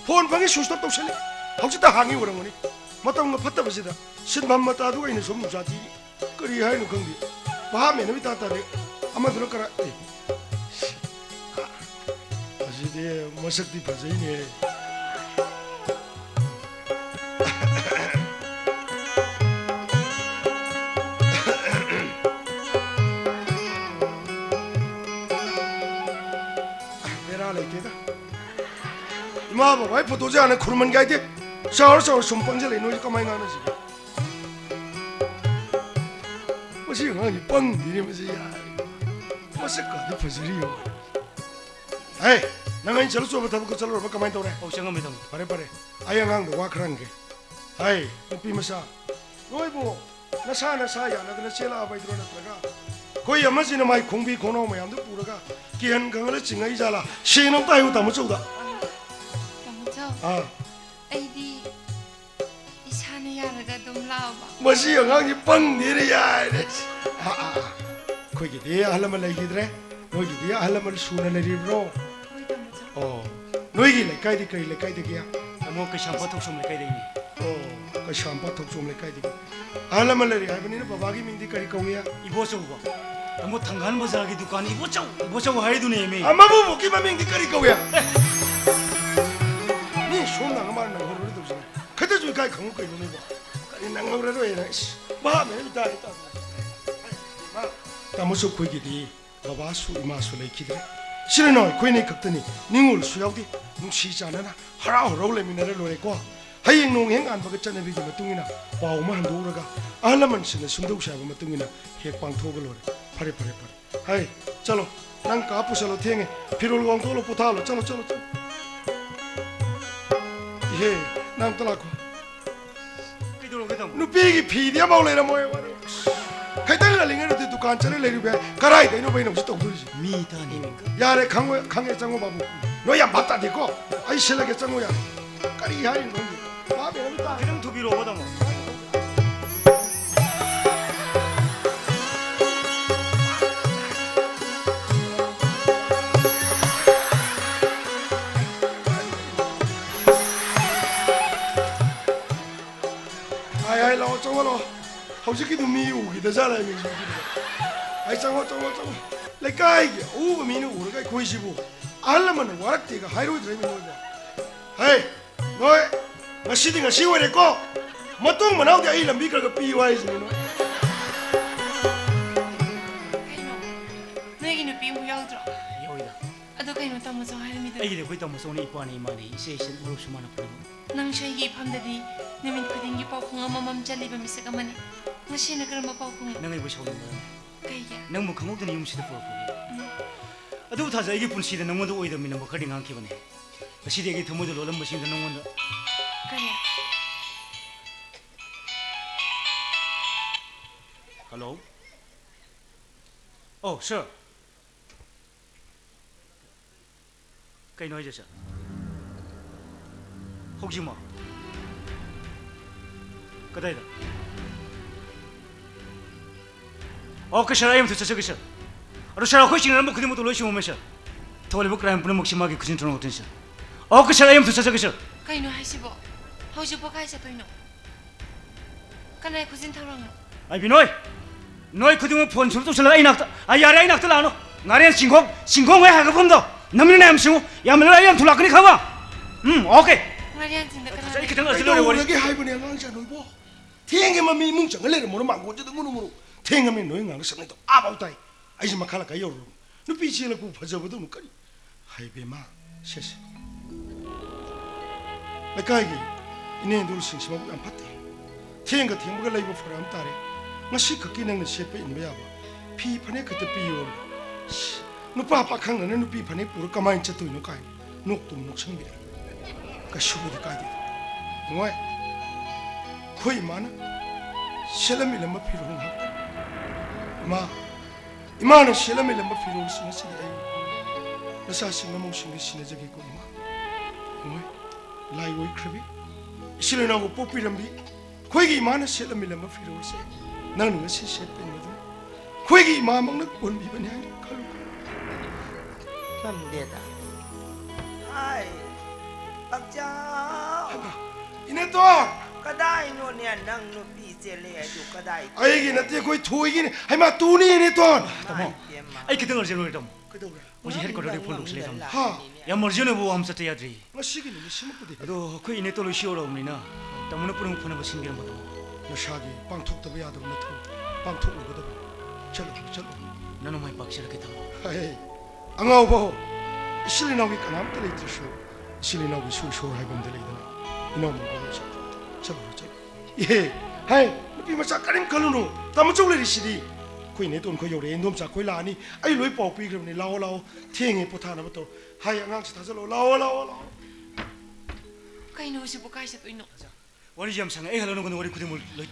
phone 방에 수스톱 또 실리 혹시 다 항이 오는 거니 맞다 봤다 보시다 신밤 맞다 누가 있는 소문 자지 그리 하이는 건디 밤에 너무 따따리 아마 들어가라 아시디 머석디 버저이네 마 봐, 와이프 도저히 안 해. 그러면 가야 돼. 샤워 손빵질에 놓지 가만히 가는 지. 뭐지, 형이 빵 이러면서 야, 뭐지, 거기 버슬이요. 에이, 나가 이 저로 쏘면 다고 저로 봐 가만히 돌아. 생각합니다. 바래. 아영왕도 와 그런 게. 에이, 삐마사. 너희보, 나 사야 나도 셀라 아바이 들어놨다가. 거의 엄마지는 마이 공비 고노 모양도 부르가 기한 강을 징하이 잘라. 시는 따이고 담을 쏘다. ꯑꯩꯗꯤ ꯏꯁꯥꯅ ꯌꯥꯔꯒ ꯑꯗꯨꯝ ꯂꯥꯛꯑꯕ ꯃꯁꯤ ꯑꯉꯥꯡꯁꯤ ꯄꯪꯗꯦꯅ ꯌꯥꯔꯦ ꯑꯩꯈꯣꯏꯒꯤꯗꯤ ꯑꯍꯜ ꯂꯃꯟ ꯂꯩꯈꯤꯗ꯭ꯔꯦ ꯅꯣꯏꯒꯤꯗꯤ ꯑꯍꯜ ꯂꯃꯟ ꯁꯨꯅ ꯂꯩꯔꯤꯕ꯭ꯔꯣ ꯑꯣ ꯅꯣꯏꯒꯤ ꯂꯩꯀꯥꯏꯗꯤ ꯀꯔꯤ ꯂꯩꯀꯥꯏꯗꯒꯤ ꯑꯃꯨꯛ ꯀꯩꯁꯥꯝꯄꯥꯠ ꯊꯣꯛꯆꯣꯝ ꯂꯩꯀꯥꯏꯗꯒꯤꯅꯤ ꯑꯣ ꯀꯩꯁꯥꯝꯄꯥꯠ ꯊꯣꯛꯆꯣꯝ ꯂꯩꯀꯥꯏꯗꯒꯤ ꯑꯍꯜ ꯂꯃꯟ ꯂꯩꯔꯤ ꯍꯥꯏꯕꯅꯤꯅ ꯕꯕꯥꯒꯤ ꯃꯤꯡꯗꯤ ꯀꯔꯤ ꯀꯧꯏ 이보ꯆꯧꯕ ꯑꯃꯨꯛ ꯊꯪꯒꯥꯜ ꯕꯖꯥꯔꯒꯤ ꯗꯨꯀꯥꯟ 이보ꯆꯧ ꯍꯥꯏꯗꯨꯅꯦꯃꯤ ꯃꯕꯨꯕꯣꯛꯀꯤ ꯃꯃꯤꯡꯗꯤ ꯀꯔꯤ ꯀꯧꯏ 손 나가 말은 나가로를 도시네. 그때 좀 가이 강국 거이 노네 봐. 그리 나가로를 해라. 마음에 있다. 마, 다무서 거기디 바바수 이마수 레이키드래. 실은 거이네 극더니 닝울 수야우디 뭉치지 않으나 하라하라울레 미나를 노래고 하이행 농행 안 바뀌었잖아 비기 마뚱이나 바오만 한 도우라가 알라만 신의 숨도우샤고 마뚱이나 핵방 토글 노래. 파리. 하이, चलो 난 까푸살로 탱에 피로를 광도로 포탈로 चलो. 예, 남 떠나고. 누비기 비디야 먹으려나 뭐야? 그때가 링에도 두칸 차를 내리고 가라이 되는 거는 없이 똑돌이지. 미다니까. 야래 강에 장고 바보. 너야 맞다 되고. 아이 실력에 장고야. 까리 하인 건데. 마음에 안 다. 그냥 두기로 보다 뭐. ai lo trong lo hầu như cái tụi mi ủ cái ra này mình ai trong lấy cái gì ủ mà mình ủ cái khối xíu ăn là mình quá thì cái hai đôi rồi mình ngồi hey nói mà xí thì xíu vậy cô mà tung mà nào thì ai làm biết cái pi vậy gì nó 너에게 누비 우야우드라 여기다. 아도 그냥 담아서 하려미들 애기들 거기 담아서 오늘 이빠니 이만이 이세신 우럭수만 아프는 ꯅꯪ ꯁꯣꯏꯒꯤ ꯏꯐꯝꯗꯗꯤ ꯅꯨꯃꯤꯠ ꯈꯨꯗꯤꯡꯒꯤ ꯄꯥꯎꯈꯣꯡ ꯑꯃꯃꯝ ꯆꯠꯂꯤꯕ ꯃꯤꯁꯛ ꯑꯃꯅꯤ ꯉꯁꯤꯅ ꯀꯔꯝꯕ ꯄꯥꯎꯈꯣꯡ ꯅꯪ ꯑꯩꯕꯨ ꯁꯥꯎꯅꯤꯡꯕ꯭ꯔꯅꯦ ꯀꯩꯒꯤ ꯅꯪꯕꯨ ꯈꯪꯍꯧꯗꯅ ꯌꯨꯝꯁꯤꯗ ꯄꯨꯔꯛꯄꯒꯤ ꯑꯗꯨꯕꯨ ꯊꯥꯖ ꯑꯩꯒꯤ ꯄꯨꯟꯁꯤꯗ ꯅꯪꯉꯣꯟꯗ ꯑꯣꯏꯗꯕꯅꯤ ꯅꯪꯕꯨ ꯈꯔꯗꯤ ꯉꯥꯡꯈꯤꯕꯅꯦ ꯉꯁꯤꯗꯤ ꯑꯩꯒꯤ ꯊꯃꯣꯏꯗ ꯂꯣꯠꯂꯝꯕꯁꯤꯡꯗ ꯅꯪꯉꯣꯟꯗ ꯀꯔꯤ ꯍꯜꯂꯣ ꯑꯣ ꯁꯔ ꯀꯩꯅꯣ ꯍꯥꯏꯁꯦ ꯁꯔ ꯍꯧꯖꯤꯛꯃꯛ 그다이다. 어그셔 아이엠 도착하겠어. 아로샤라 호싱을 뭐 그대모도 로시 오면서. 토리부 크라임 분은 목심하게 그진 들어온 것든지. 어그셔 아이엠 도착하겠어. 가이노 하시보. 하우지보 가이셔도이노. 까나이 구진 타랑노. 아이 비노이. 너희 그동안 본술도 잘라 이낙다. 아 야래 이낙다 나노. 나리안 신공 왜 하가 봄도. 남는 남승우 야멜라 아이엠 둘라그니 가봐. 오케이. 나리안 진짜 까나. 이렇게 된거 들려려 버리. 이게 하이브네 낭자 너이보. 탱에만 미 뭉창을 내려 모르 망고 저도 무르무르. 탱에만 너희 낭을 상도 아바우다이. 아이지 마칼라 가요로. 너 비치를 구 퍼져버도 누까리. 하이베마 셰시. 내가기 이내 둘 신심하고 안 봤대. 탱가 탱부가 라이브 프로그램 따래. ngasi kaki nang siapa ini ya ba pi pane kete pi yo nu pa pa khang na nu pi pane pur kamai chatu nu kai nuk tum nuk sang bi ka shubu de kai de ngoi khoi mana selami lama pi ro ma imana selami lama pi ro sina si ai nasa singa mo singi sina jagi ko ma ngoi lai oi khrebi shile na go popi rambi khoi gi ma na sel mi lam fi ro se nang nang se se pe ma du khoi gi ma mang na kon bi ba ne khalu 남대다 아이 박자 ine to 그다이 노냐 낭 누비 젤레 아주 그다이 ai gi na te khoi thui gi hai ma tu ni ine to tamo ai kitang arjun oi tam kedau ra muji headquarter de phone sele tam ha ya marjun bu am sate yadri ma shi gi ni shi ma pu de ado khoi ine to lo shi oro ni na tamuna purung phone ba singir ma na sha gi pang thok ta ba ya da na thu pang thok lo da chalo chalo nanu mai pakshir ke tam hai angau bo shile na gi kanam te le tsu shile na gi shu hai bam de le da ino mo ba chalo chalo ye hai pi ma sa karim khalu no tam chou le shi di khoi ne ton khoi yo re ndom sa khoi la ni ai loi pau pi gram ni lao lao theng e potha na ba to hai angang sa tha lo lao lao lao kaino si bu kai sa toino wari jam sang ai halo no wari kudimul loi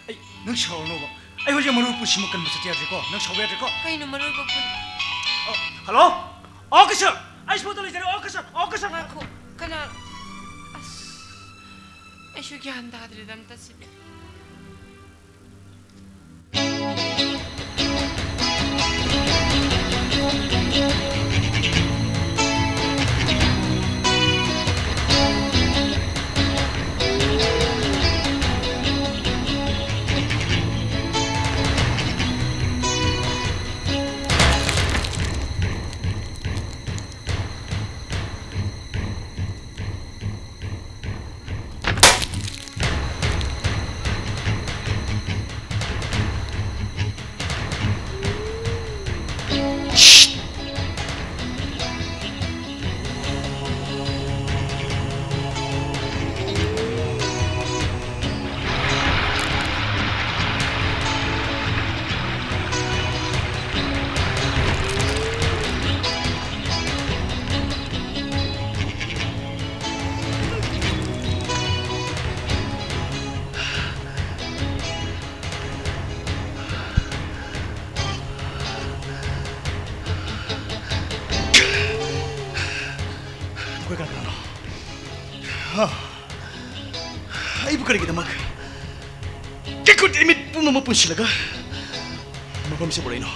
ai nang shaw no ba ai wari maru pu simak kan ba sate yadri ko nang shaw yadri ko kaino maroi ba pun hello officer ai spotol jare officer ako kana as ai shu gyan da dre dam ta si ai bu kari kita mak kekut imit pun mau pun silaga mapam se boleh no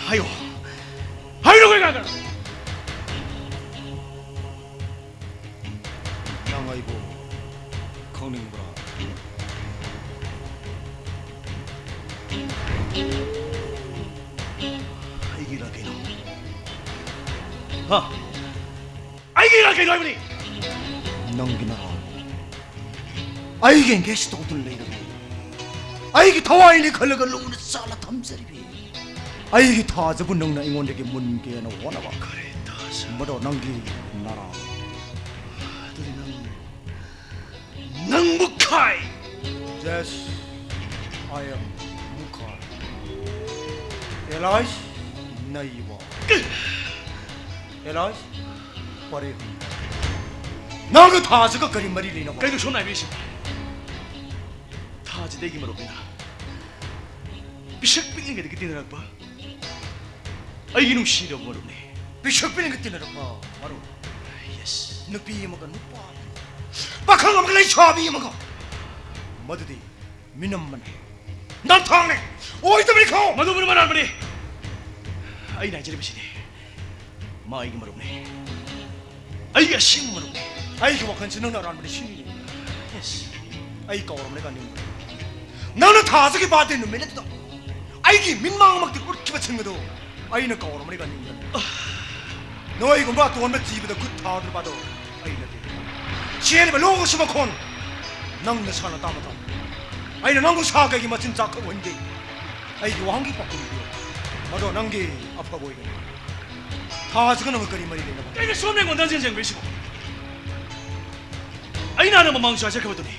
ayo kau kan nang ai bo khongning bra ai gila kino ha ai gila kino ini nang gina ai gen ge sto dun le ai gi thawai ni khal ga lu na sala tham sari bi ai gi tha ja bu nang na ingon de ge mun ge na wona ba khare ta ma do nang gi nara nang bukai yes I am Mukhar Elias Naiwa Elias pare nang ga tha ja ga kari mari le na ba kaitu sonai bisi taji degi marobina bisak pilih nggak dikitin apa ai ginu sih dong marobne bishop ni ga tin ra ba maru yes nupi ma ga nupa pakhang am ga lai chabi ma ga madudi minam man nan thang ne oi ta mi kho madu buru maran bani ai nai jadi bisi ni ma ai marobne ai ga sim marobne ai gi wakan sin na ran ba shi ni yes ai ka oram le ga ni nang na tha sa gi ba de nu me ne to ai gi min mang mak ti ut ki ba chen ga do ai na ka oram le ga ni noi gum ba to me ji ba da gut tha du ba do ai na de chen ba lo go shi ba khon nang na sa na ta ma ta ai na nang go sa ga gi ma chin cha ka won de ai gi wang gi pa ku ni ma do nang gi apa boy ga tha sa ga na ga ri ma ri le na ba kaitu somne ngondan jenjeng bisi ai na na mamang sa kau tu ni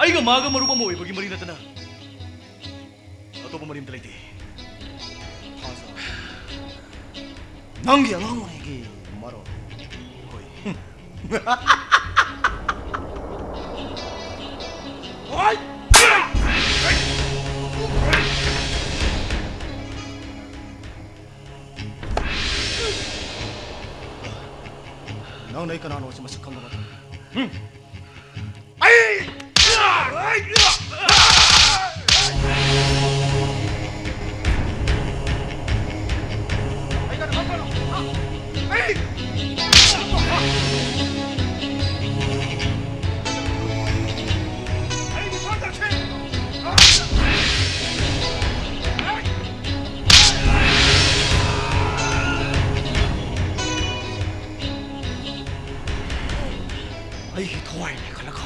ai ga maga marupa mo bagi mari na tana atau pemarin teliti nang gi ngang mo gi maro koi oi nang ꯅꯪ ꯅꯩ ꯀꯅꯥꯅꯣ ꯁꯤ ꯃꯁꯛ ꯈꯪꯗꯕ ꯑꯩꯒꯤ ꯊꯋꯥꯏꯅꯤ ꯈꯜꯂꯒ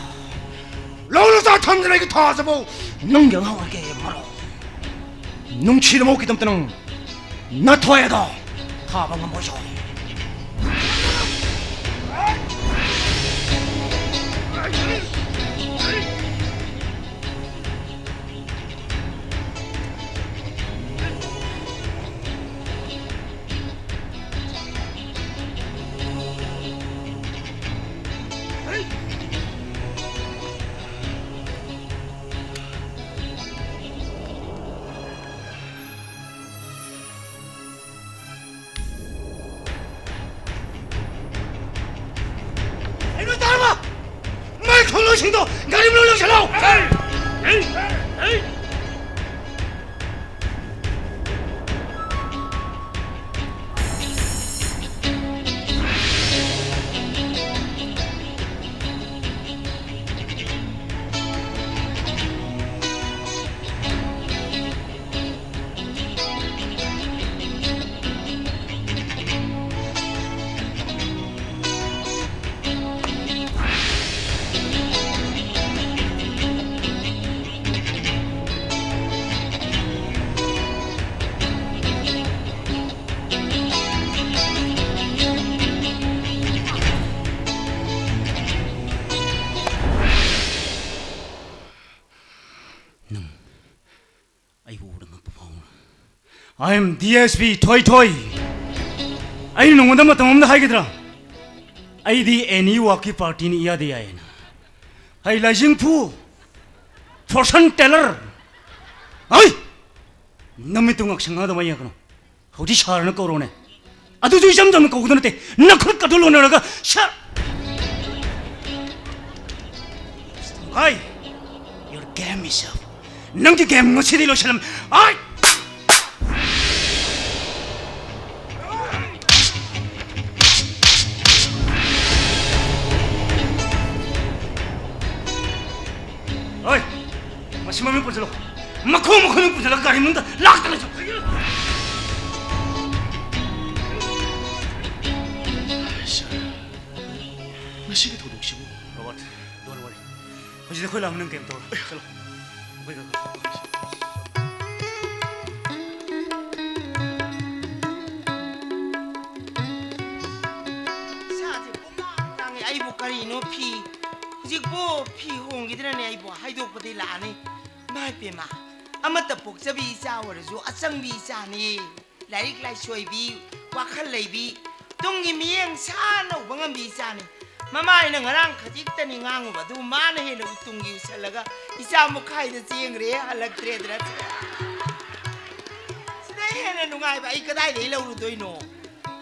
ꯂꯧꯅ ꯊꯝꯗꯅ ꯑꯩꯒꯤ ꯊꯥꯖꯕ ꯅꯪ ꯌꯦꯡꯍꯧꯔꯒꯦ ꯃꯔꯣ ꯅꯨꯡꯁꯤꯅꯃꯛꯀꯤꯗꯃꯛꯇ ꯅꯪ 나토에도 타방은 보쇼 정도 나를 놀려셔라. I'm DSP Toy Toy. I know what I'm hiding. I the any walkie party in Yadian. I lajing poo. Fortune teller. I Namitung Aksanga Mayako. How did Sharna Corone? I do jump on the coconut. Nakatulanaga. Shut. Hi. Your game is up. Nunky game, no city lotion. I. 어이, 마시마면 부질러. 마코는 부질러 가리는다. 락다는 좀. 마시게 더 녹시고. 로봇, don't worry. 어제 거기 남는 게임 또. 잘. 거기가. 사제 뽀마 땅에 아이보 가리노 피. 지금 피 홍기들은 아이보 하이도부터 라니 말빼마 아무것도 복잡이 싸워서 아성비 싸니 라이크 라이 쇼이비 와칼레이비 동기 미행 사노 방암비 싸니 마마이는 거랑 가직더니 강우바도 많이 해는 우뚱기 살라가 이사 목하이도 쟁그래 할락트레드라 시대 해는 누가 이 그다이 내려오는 도이노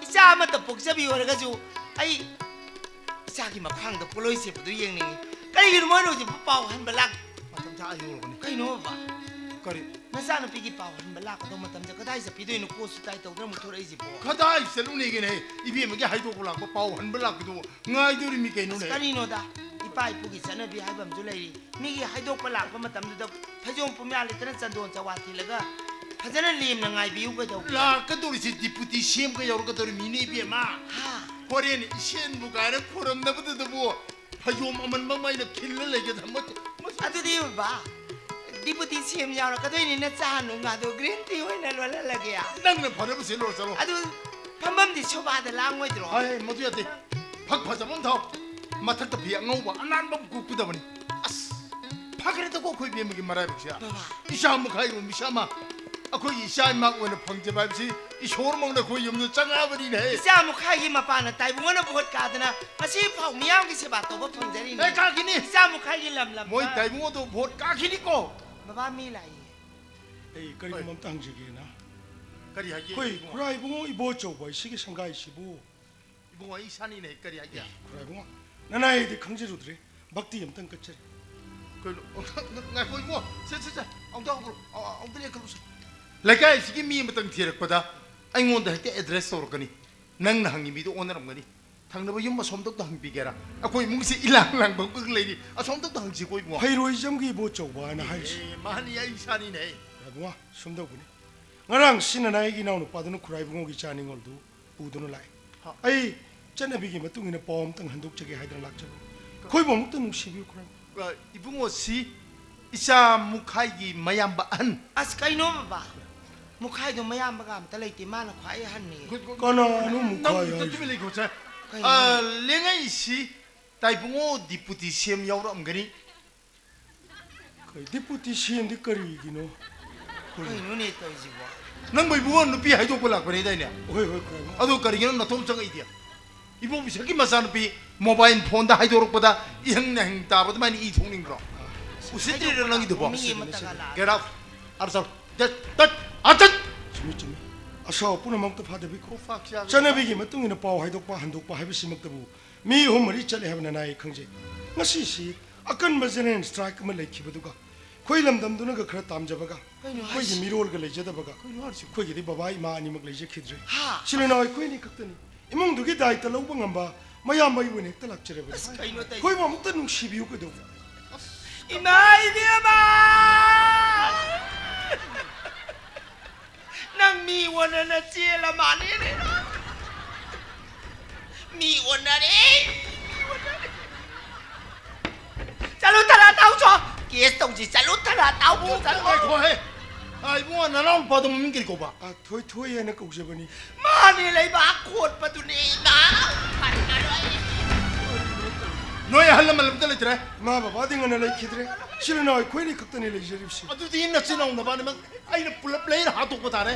이사 아무것도 복잡이 오래가지고 아이 자기 막 항도 볼로이세 부도 영ning 그리고 뭐로 좀 빠우 한 발락 맞다 아이고 그러니 그이노 봐 그리 나사는 비기 빠우 한 발락 또 맞다 그다이서 비도이노 코스 따이도 그럼 토레이지 보 가다 있을루니게네 이비에게 하이도 볼라고 빠우 한 발락도 nga이들이 미게노네 그리노다 이빠이 부기 전에 하이밤 줄레이 미기 하이도 발락 그 맞다 파종 뿜야리 때는 잔돈 자와티라가 파전을 리임는 nga이 비우고도 라 그도리시 디푸티 시엠가 여러가도리 미네비에마 하 호렌 시엔부가를 포럼나부터도 뭐 하요만 막마이나 길러내게 한번 아두디 봐 디부티 시엠 야라 그도이네 짜는 가도 그린티 호이나 rol라라게야 낭는 바르부세 로서로 아두 밤밤디 초바들 랑고이 들어 아이 모두야 돼 박파자면 더 마탁도 비앙오바 안난법 국부다 보니 아스 파그래도 꼭 거기 비행기 말아보시야 이샤무 가이고 미샤마 아 거기 이샤이막 오늘 방제밥시 이 쇼르먹는 거기 없는 짱아버리네 이사 무카기 마빠는 따이붕어는 부것 가드나 마시 파우 미양기 세바도 뭐 방제리네 에 까기니 이사 무카기 람람 뭐이 따이붕어도 못 까기니까 마바 미라이 에이 그리고 맘 땅지기나 그리 하기 거의 구라이붕어 이보죠 뭐 시기 상가이시부 이봉아 이 산이네 거리 아이야. 그래 뭐 나나이디 강제로들이 막디 염땅 끝자리. 그 나고 이거 세세세 엉덩이로 엉덩이 그러서 내가 시기 미음부터 뒤럭보다 아이고한테 할때 애드레스 오르거니 낭나 항이 미도 오늘은 당나봐 윤마 솜덕도 항비게라 아고이 뭉시 일랑랑 먹고 레이디 아 솜덕도 항지 고이 뭐 하이로이 점기 뭐 저와나 할시. 많이 이 산이네. 그래 뭐 숨다 보니. 나랑 신은 아이기 나오는 빠드는 쿠라이 붕어기 짜는 걸도 우도는 라이. 아이 짠나비기 맞뚱이는 뻔땅 한독적이 하이드랑 낙자고. 거의 뭐 먹던 시비 쿠라이. 이bungo si isa mukhaigi mayamba an as kaino ba mukhai do mayam ba am talai ti mana khwai han ni 까나는 무카야. nang tibili ko cha lengai si tai bungo deputy cm yauro amgani 그 디푸티 시엔디 거리기노. kaino ni to ji bo nang bai bungo nupi haido ko lak bani dai ne 왜 그래? ado karigino na tom changa idia ibu bi saki masan pi mobile phone da haido rok pada ihang na hang ta bad mani I thongning bro usitri lang idu bo mi matagala get out arsa that atat 재밌지. 아서 뿌는 먹도 파데비고. fuck ya 짠나비기 맞뚱이는 빠 하이독바 한독바 하비시 먹다부. 미 홈머리 짠에 하면 나이 강제. ngasi시 아깐 맞는 스트라이크 만 레키버두가. koy lamdam duna ga khara tam jabaga koy gi mirol ga leje da baga koy gi baba ima ani mag leje khidre ha silena koy ni kaktani imong du gi dai ta lo bang amba maya mai wene ta lak chere ba kaino tai koy ma mukta nung shibiu ko do inai dia ba nang mi wana na chia la mani ni mi wana ni chalu tara tau cho kia tông gì chalu tara tau bu chalu ai ko he ai bungo na naung pa do mingil ko ba a thoi thoi ena ko je bani mani lai ba khot pa tu ni na pan na roi no ya halam lam tale tre ma baba dinga na le khidre silena koy ni kaktani leje ripsi adu di na sinong na ba ni mang ai na pula play na hato ko tare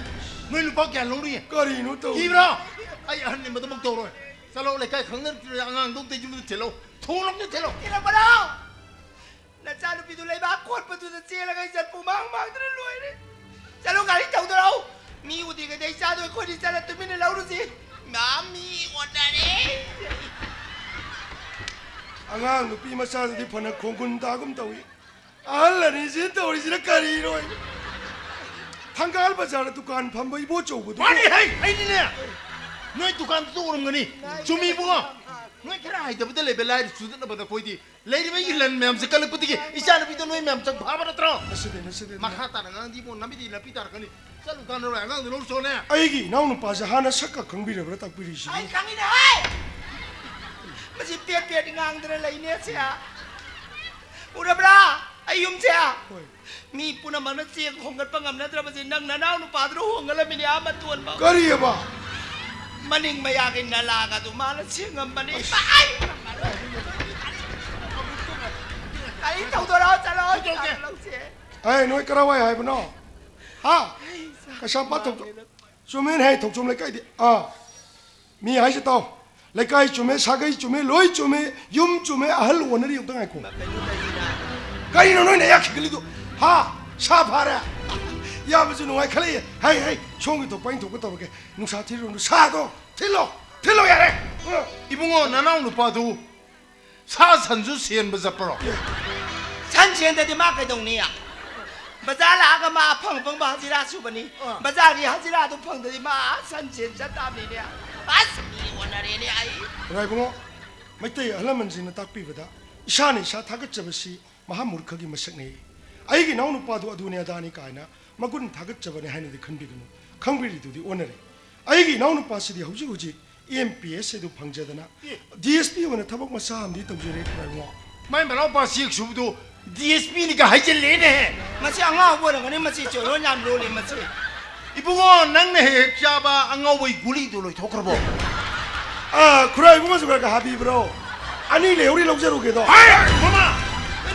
no lu ba kya long ri kari no to ki bro ai han ni ma do mag to ro salo le kai khang na angang dong te jum te lo thong te lo kira ba đâu là cha nó bị tụi lấy bác quật mà tụi nó chia là cái giật phụ mang mang tụi nó lùi đấy cha nó gái chồng tụi đâu mi của thì cái đấy cha tôi khôi đi cha là tụi mình là lâu rồi gì mà mi của ta đấy angang nu pi ma sa di phana khongkun da gum tawi alla ni jin tawi jira kari roi thangal bazar dukan phambai bo chou bu mani hai ai ni ne noi dukan tu rum ngani chumi bungo noi kara ai da bade le belai su da bada koi di le ri mai lan mem se kala puti ki isa na bi do noi mem chang bha ba tro nasede makha ta ngang di bo nami di la pi tar kani salu kan ro ngang no so ne aigi naw nu pa sa hana sakka khangbi re bra tak pi ri shi ai khang đi đấy mà chỉ tiệt tiệt ngang tụi nó lấy nè xe udah bra ai yum xe mi puna mana chia không cần bangam na tụi nó chỉ nang na nao nó pa tụi nó huang cái mình ama tuan ba kari ba maning mayakin na laga tu mana chia ngam mani ai ai tàu tôi đó cha lo ai noi karawai hai ba no ha ka sa pa thok chumen hai thok chum le kai di a mi hai se tao le kai chume sa gai chume loi chume yum chume ahal wonari yuk dang ai ko kai no noi ne yak gili do ha sa phara ya bu nu ai khali hai hai chong to pain thok ko to ke nu sa thi ro nu sa do thilo ya re ibungo na naung nu pa du sa san su sien ba za pro san chen de ma kai dong ni ya bazar la ga ma phang phang ba hajira su ba ni bazar ni hajira tu phang de ma san chen cha ta ni ne as mi wona re ni ai rai bungo mai te halaman sin na tak pi ba da isha ni sa thagat chabasi maha murkha gi masak nei ai gi naw nu pa du adu ne da ni kai na magun thagat chabane haine de khanbi gnu khangbi du di onare ai gi naw nu pa si di hauji hauji EMPS edu phangjadana DSP wana thabak ma sa am di tawjere rai bungo mai ma lo pa si su du DSP ni ka hai je le ne ma si anga bo na ni ma si cho lo nyam lo le ma si ibungo nang ne he kya ba angau wei guli du loi thok ro a kurai bungo su ka habi bro ani le uri lawjero ge do hai mama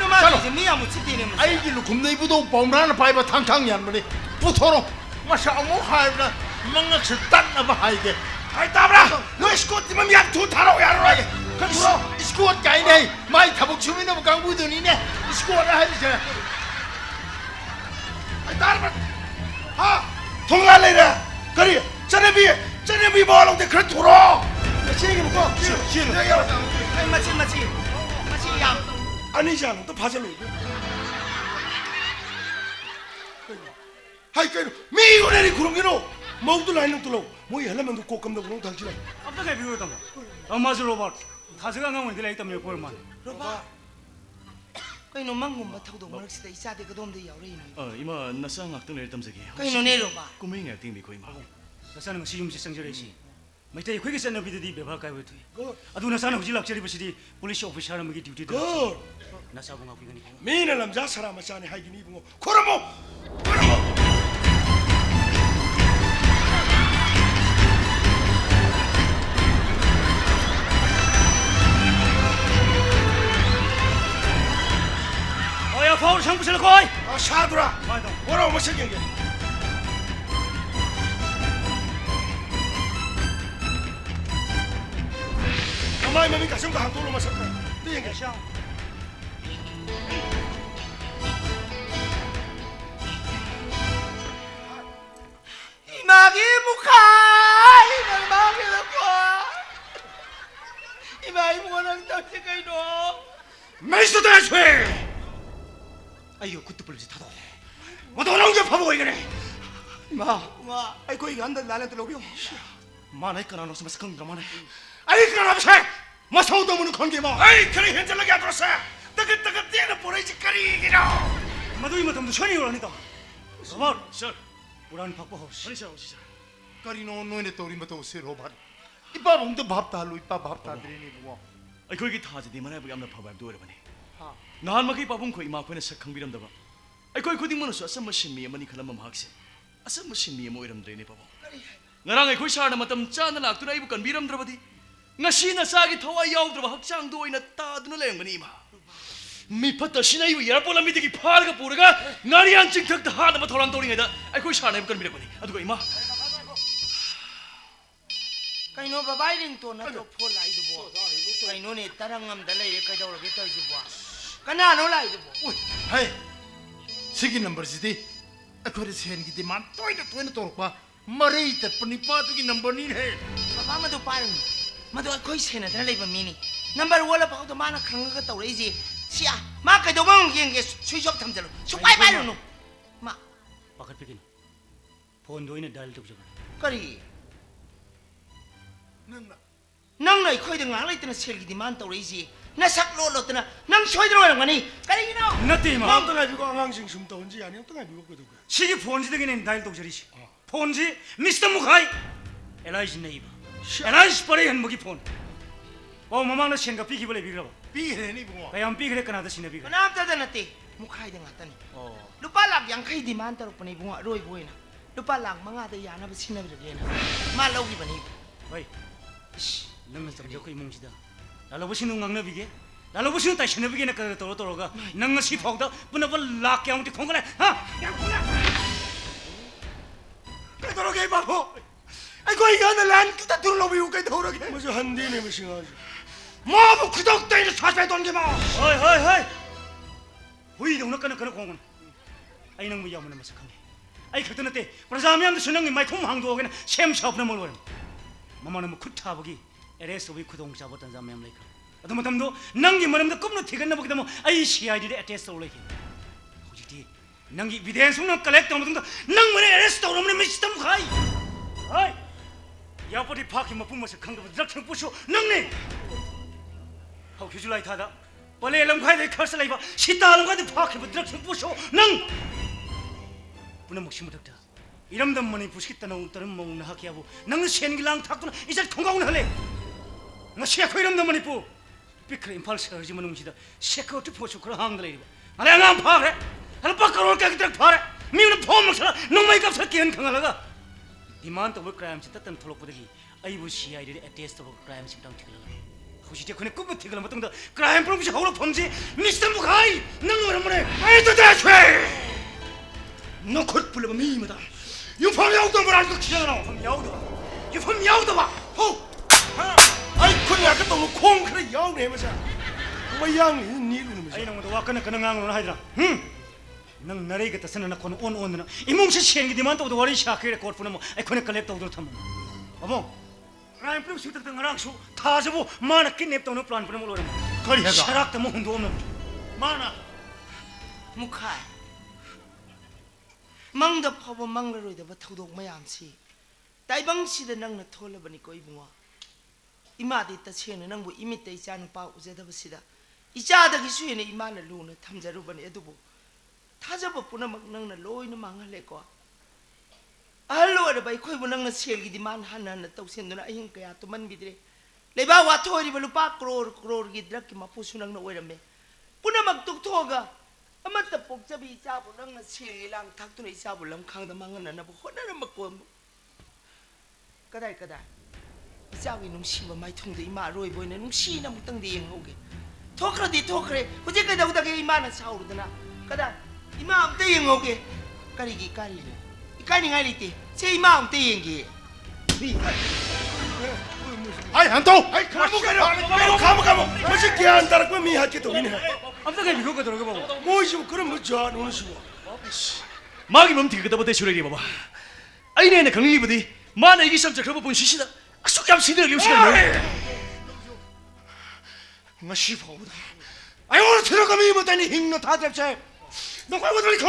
no ma si mi ya mu chi ti ne ma ai gi lu kum nei bu do pom ran pai ba thang thang yan ma ni pu thoro ma sa mo hai na mang se tan na ba hai ge ai ta bra no skot ti mam yak thu tharo ya roi ka thuro squad kai nei mai thabuk chumi na kang bu du ni ne squad hai je ai ta bra ha thonga le ra kari chane bi bo long de khra thuro 치기는 거. 치는. 아이 마치 얌. 아니잖아. 또 봐줄로. 하이 그 미고래리 그런 게로 먹도 라인은 뚫어. 뭐 열라면 꼭 감도 그런 달지라. 어떻게 비교했던 거? 엄마스 로버트. 다스가 강원 들라 있다며 볼만. 로바. 그이노 망고 타고도 머럭시다 이사데 그돔데 야우레이노. 이마 나사 ngakdang ler tamsagi 그이노 네 로바. kumai ngakding bi koi ma 나사는 시음시 생절이시. 마이타이ခွေးစန비디디 베바카이 베투. 아두 나사는 후지 락처리 버시디 폴리스 오피셜 먹이 듀티도. 그 나사봉 하고 이거니. 미는 남자 사람 마찬이 하기니 뭐. 코라모. 어야 파울 상부실 거이. 아 샤드라. 맞아. 뭐라고 뭐 생긴 게. 엄마의 몸이 가슴과 한 돌로 마셨다. 네 얘기. 샹. 이마기 무카이 이마기 놓고 이마이 무거는 떡지 그이노. 메이스 대체. 아이고 그때 불지 타도 뭐도 농자 파보고 이거네. 마 아이고 이거 안들 나한테 들어오요 마나이 까나 놓으면 스컹 드라마네 아이 그런 앞에 뭐 서우도 무는 관계 뭐. 아이 그래 현절하게 안 들었어. 뜨긋뜨긋 뛰는 보내지 까리기로. 마도 이마 덤도 천이 오라니다. 로버트. sir 우란 박보 하우스. Alisa usisa 까리노 노인의 또리 맞다 오세 로바. 이빠 봉도 밥다 할로 이빠 밥다 드리니 뭐. ꯑꯩꯈꯣꯏꯒꯤ ꯊꯥꯖꯗꯤ ꯃꯔꯥꯏꯕꯛ ꯌꯥꯝꯅ ꯐꯕ ꯍꯥꯏꯕꯗꯨ ꯑꯣꯏꯔꯕꯅꯤ ꯅꯍꯥꯟꯃꯈꯩ ꯄꯥꯕꯨꯡ ꯈꯣꯏ ꯏꯃꯥ ꯈꯣꯏꯅ ꯁꯛ ꯈꯪꯕꯤꯔꯝꯗꯕ ꯑꯩꯈꯣꯏ ꯈꯨꯗꯤꯡꯃꯛꯅꯁꯨ ꯑꯆꯝꯕ ꯁꯤꯟꯃꯤ ꯑꯃꯅꯤ ꯈꯜꯂꯝꯕ ꯃꯍꯥꯛꯁꯦ ꯑꯆꯝꯕ ꯁꯤꯟꯃꯤ ꯑꯃ ꯑꯣꯏꯔꯝꯗ꯭ꯔꯦꯅꯦ ꯄꯥꯕꯨꯡ ꯉꯔꯥꯡ ꯑꯩꯈꯣꯏ ꯁꯥꯔꯅ ꯃꯇꯝ ꯆꯥꯅ ꯂꯥꯛꯇꯨꯅ ꯑꯩꯕꯨ ꯀꯟꯕꯤꯔꯝꯗ꯭ꯔꯕꯗꯤ ꯉꯁꯤ ꯅꯆꯥꯒꯤ ꯊꯋꯥꯏ ꯌꯥꯎꯗ꯭ꯔꯕ ꯍꯛꯆꯥꯡꯗꯣ ꯑꯣꯏꯅ ꯇꯥꯗꯨꯅ ꯂꯩꯔꯝꯒꯅꯤ ꯏꯃꯥ ꯃꯤꯐꯠꯇꯁꯤꯅ ꯑꯩꯕꯨ ꯏꯌꯥꯔꯄꯣꯔꯠ ꯂꯝꯕꯤꯗꯒꯤ ꯐꯥꯔꯒ ꯄꯨꯔꯒ ꯉꯥꯔꯤꯌꯥꯟ ꯆꯤꯡꯊꯛꯇ ꯍꯥꯠꯅꯕ ꯊꯧꯔꯥꯡ ꯇꯧꯔꯤꯉꯩꯗ ꯑꯩꯈꯣꯏ ꯁꯥꯔꯅ ꯑꯩꯕꯨ ꯀꯟꯕꯤꯔꯛꯄꯅꯤ ꯑꯗꯨꯒ ꯏꯃꯥ 그이노 바바이 링톤 나도 폴 라이드보. 그이노네 따랑감다 레이레 까이다오르게 떠지보. 까나노 라이드보. 하이 시기 넘버지디 아코르 센기 디만 또이도 또르바 머레이 때뿐이 빠두기 넘버니 해. 바바 마도 빠르니. 마도 거의 세나 달레이바 미니. 넘버 1라 바고도 마나 강가가 떠오르지. 시야. 마 까이도 방 기행게 수이적 탐들로. 수빠이 빠르노. 마. 바깥 빼기는. 본도인의 달도 부족하네. 그리. nang noi khoi deng ngai tena sel gi diman to reji na sak lo lo tena nang choi dro ngani kali no 나때 이마. 마음 떠나 비고 앙앙싱 숨 떠온지 아니면 떠나 비고 그도. 시기 폰지 되기는 달도 저리시. 폰지 미스터 무카이. 엘라이지 네이버. 엘라이지 버레 한무기 폰. 마마나 생가 비기 벌레 비그라. 비해니 뭐. 가양 비그레 까나다 시네 비그. na ta da na te mukhai deng atani lupa lak yang khai diman to pani bunga roi boina lupa lak manga da ya na basina bi de na ma lo gi bani 왜? 너는 좀 저거 이몽시다. 나로 보시는 강나비게. 나로 보시는 다시 나비게나 그 도로가 너는 시포다. 분업을 락게 아무튼 공간에 하. 그도록에 바보. 아이고 이거 난 그다 둘러 비고 그 도록에. 뭐저 한디네 무싱하지. 뭐뭐 구독 때는 사세 돈게 마. 허이. 호이 너는 까는 공간. 아이 너무 야무나 마삭하네. 아이 그때는 때 브라자미안도 선영이 마이 콤 항도 오게나 샘샤업나 몰고. 마마는 뭐 쿠타버기 에레스오비 구동 잡았던 자면 레이크 어떤 것도 낭기 머름도 꿈로 티가 나보기도 뭐 아이 CID에 어테스트 올레기 혹시 낭기 비대성능 컬렉터 모든 낭 머리 에레스트 오르면 미스터 무카이 아이 야버디 파키 뭐 뿜어서 강도 드럭션 부쇼 낭네 하우 휴줄라이 타다 벌레 람카이데 커스 라이바 시타는 거데 파키 뭐 드럭션 부쇼 낭 분은 목심을 덕다 이름도 뭐니 부시겠다 너 unter은 먹는 하기하고 너는 생기랑 탁구나 이제 건강은 할래 너 시에코 이름도 뭐니 부 비크레 임팔스가 지면 음시다 시에코 또 포쇼 그런 항들 이리 아래 안 파래 한 바깥으로 올까 그들 파래 미는 포먹서라 너무 값을 끼는 강하라가 디만도 뭐 크라임 짓던 톨로포들이 아이부 CID를 에테스트로 크라임 심당 티글라 혹시 제 그네 꿈부 티글라 뭐 던다 크라임 프로미시 하우로 폰지 미스터 무카이 너는 뭐래 아이도 대체 너 곧 불러봐 미마다 유품 야우도 뭘 알고 기잖아. 유품 야우도 봐. 호. 아이 그냥 아까 또 콩 그래 야우네 해보자. 뭐 야우네 니는 뭐지? 아이 너무도 와까나 그는 강으로 하더라. 능 나레게 뜻은 나 코는 온온나 이몽시 시행이 디만 또 워리 샤크에 코르푸는 뭐 아이 코네 컬렉터 오도 탐. 어머. 라인 프로 시트 등 랑수 타자부 마나 킨nep 또는 플랜 프로 몰라 거리 해가. 샤락도 뭐 혼도 없는 마나 무카이 망다 퍼버 망라로이다 바토독 마얌시 다이방시다 낭나 톨라바니고 이붕아 이마디 따체는 낭부 이미때 이자는 바 우제다바시다 이자다기 수에는 이마나 루나 탐자루바니 에두부 타자바 뿌나막 낭나 로이나 망할래거 알로아르 바이 코이부 낭나 시엘기디 만 하나나 떡센도나 아힌 그야 또만 비드레 레바 와토리바 루파 크로르기 드라키 마포수 낭나 오이라메 뿌나막 뚝토가 아마타 복잡이 이자부 낭나 시엘랑 탁도나 이자부 람 강다 망하나 뭐 호나나 먹고 까다이 이자위 농시바 마이 통도 이마 로이 보이네 농시나 묵당데 잉호게 토크래 호제까지 오다게 이마나 사오르드나 까다 이마 암때 잉호게 까리기 까리네 이까니 가리티 제 이마 암때 잉기 아이 안 또. 아이 가모 무슨 기한 따라 그 미하게 또 이네 암다게 미국가 들어가 봐 뭐지 그럼 뭐죠 노는 시고 마기 멈티 그다 보대 쇼레리 봐봐 아이네 강리부디 마나 이기 삼자 그거 본 시시다 쑥감 시들 요시가 뭐 시포다 아이 오늘 들어가면 이모다니 힘노 다 잡자 너 과거 들이코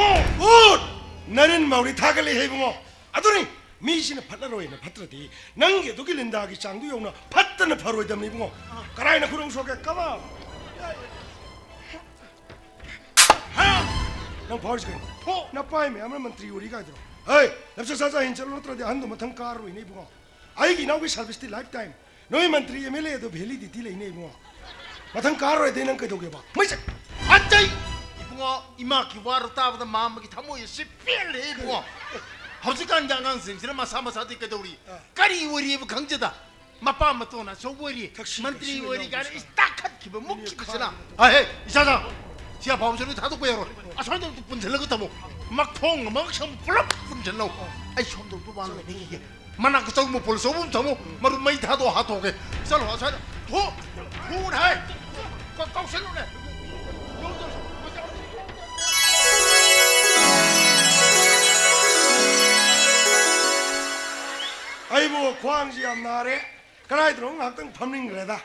나는 마우리 타갈리 해붕어 아도니 미시는 팔라로이나 파트라디 난게 도길린다기 장도 용나 파트나 파로이다 미붕어 가라이나 그런 속에 까봐 난 버리지 나 빠이메 아무 만트리 우리가 들어 에이 납사사자 인철로 트라디 한도 못한 까로 이네 붕어 아이기 나오기 살비스티 라이프타임 너희 만트리 에멜레도 벨리디 딜레 이네 붕어 matang karo ay dinang kayo ba? May sa atay 이붕어 이마기 와로 따보다 마음이 타모이 시필해 이붕어 하우지간 장강 생시나 마사마사디 까도리 까리 우리 강제다 마빠마 또나 소보리 만트리 우리 가리 딱한 기분 묵기 그잖아 아헤 이사장 지하 바우저리 다도 보여로 아 손도 분들러 것다 뭐막통 막참 불럽 분들러 아이 손도 또 많네 이게 만나 그 저거 뭐 벌써 못 잡고 마루 마이 다도 하도게 살로 와서 도 도나이 꽉꽉 셀로네 아이고 광지 암나래 그라이 들어온 학당 밤링 그래다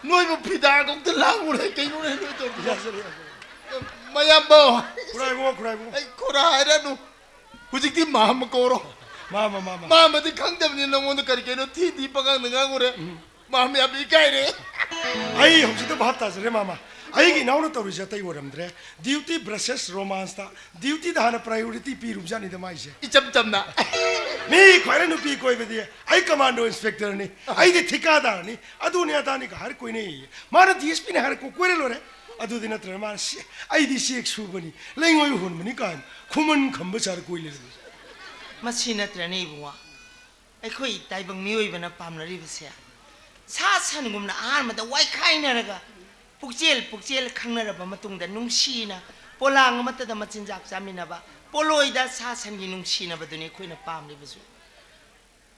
너희 뭐 피다 공들 나오래 게임을 해도 마야보 그라이고 아이 코라이라노 후직디 마음 거로 마음이 강대문이 너무는 가리게는 티디 빠강 능하고래 마음이 앞이 가이래 아이 혹시도 봤다 저래 마마 아이기 나오는 또 우리 저때 이거람들에 듀티 브레세스 로만스다 듀티다 하나 프라이오리티 비룸자니다 마이세 이점점나 네 과연 누피 거이베디 아이 커만도 인스펙터니 아이디 티카다니 아두니아다니가 할 거이네 마르 디에스피네 할 거이래로래 아두디나 트라만 아이디 CX4버니 랭어이 혼문이까 구먼 검버자를 거이래로 마시나트라네 이붕아 아이코이 다이방 미오이바나 팜나리비세 사사는금나 아마다 와이카이나라가 북젤 강나라바 마뚱다 농시나 폴랑 마따다 마친작 자미나바 폴로이다 사산기 농시나바드니 코이나 팜리비수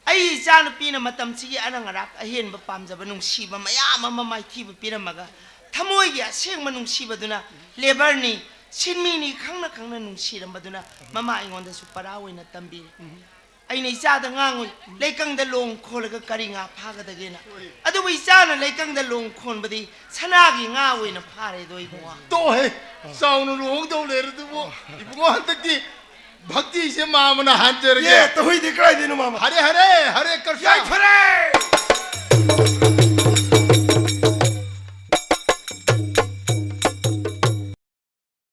아이 자누피나 마tam치기 아랑아락 아헨바 팜자바 농시바 마야마 마마이티바 피라마가 타모이기 아생마 농시바드나 레버니 신민이 강나 농시람바드나 마마 아잉온다수 파라오이나 담비 아이네 이자다 ngang 레강다 롱 콜가 까리가 파가다게나 아두부 이자나 레강다 롱 콘바디 사나기 nga오이나 파레도 이붕아 또해 싸우는 롱도 내려도 뭐 이붕어 한때기 박디 이제 마음은 한절게 예 또 호이디 그라이 되는 마마 하래 깔 야이 파레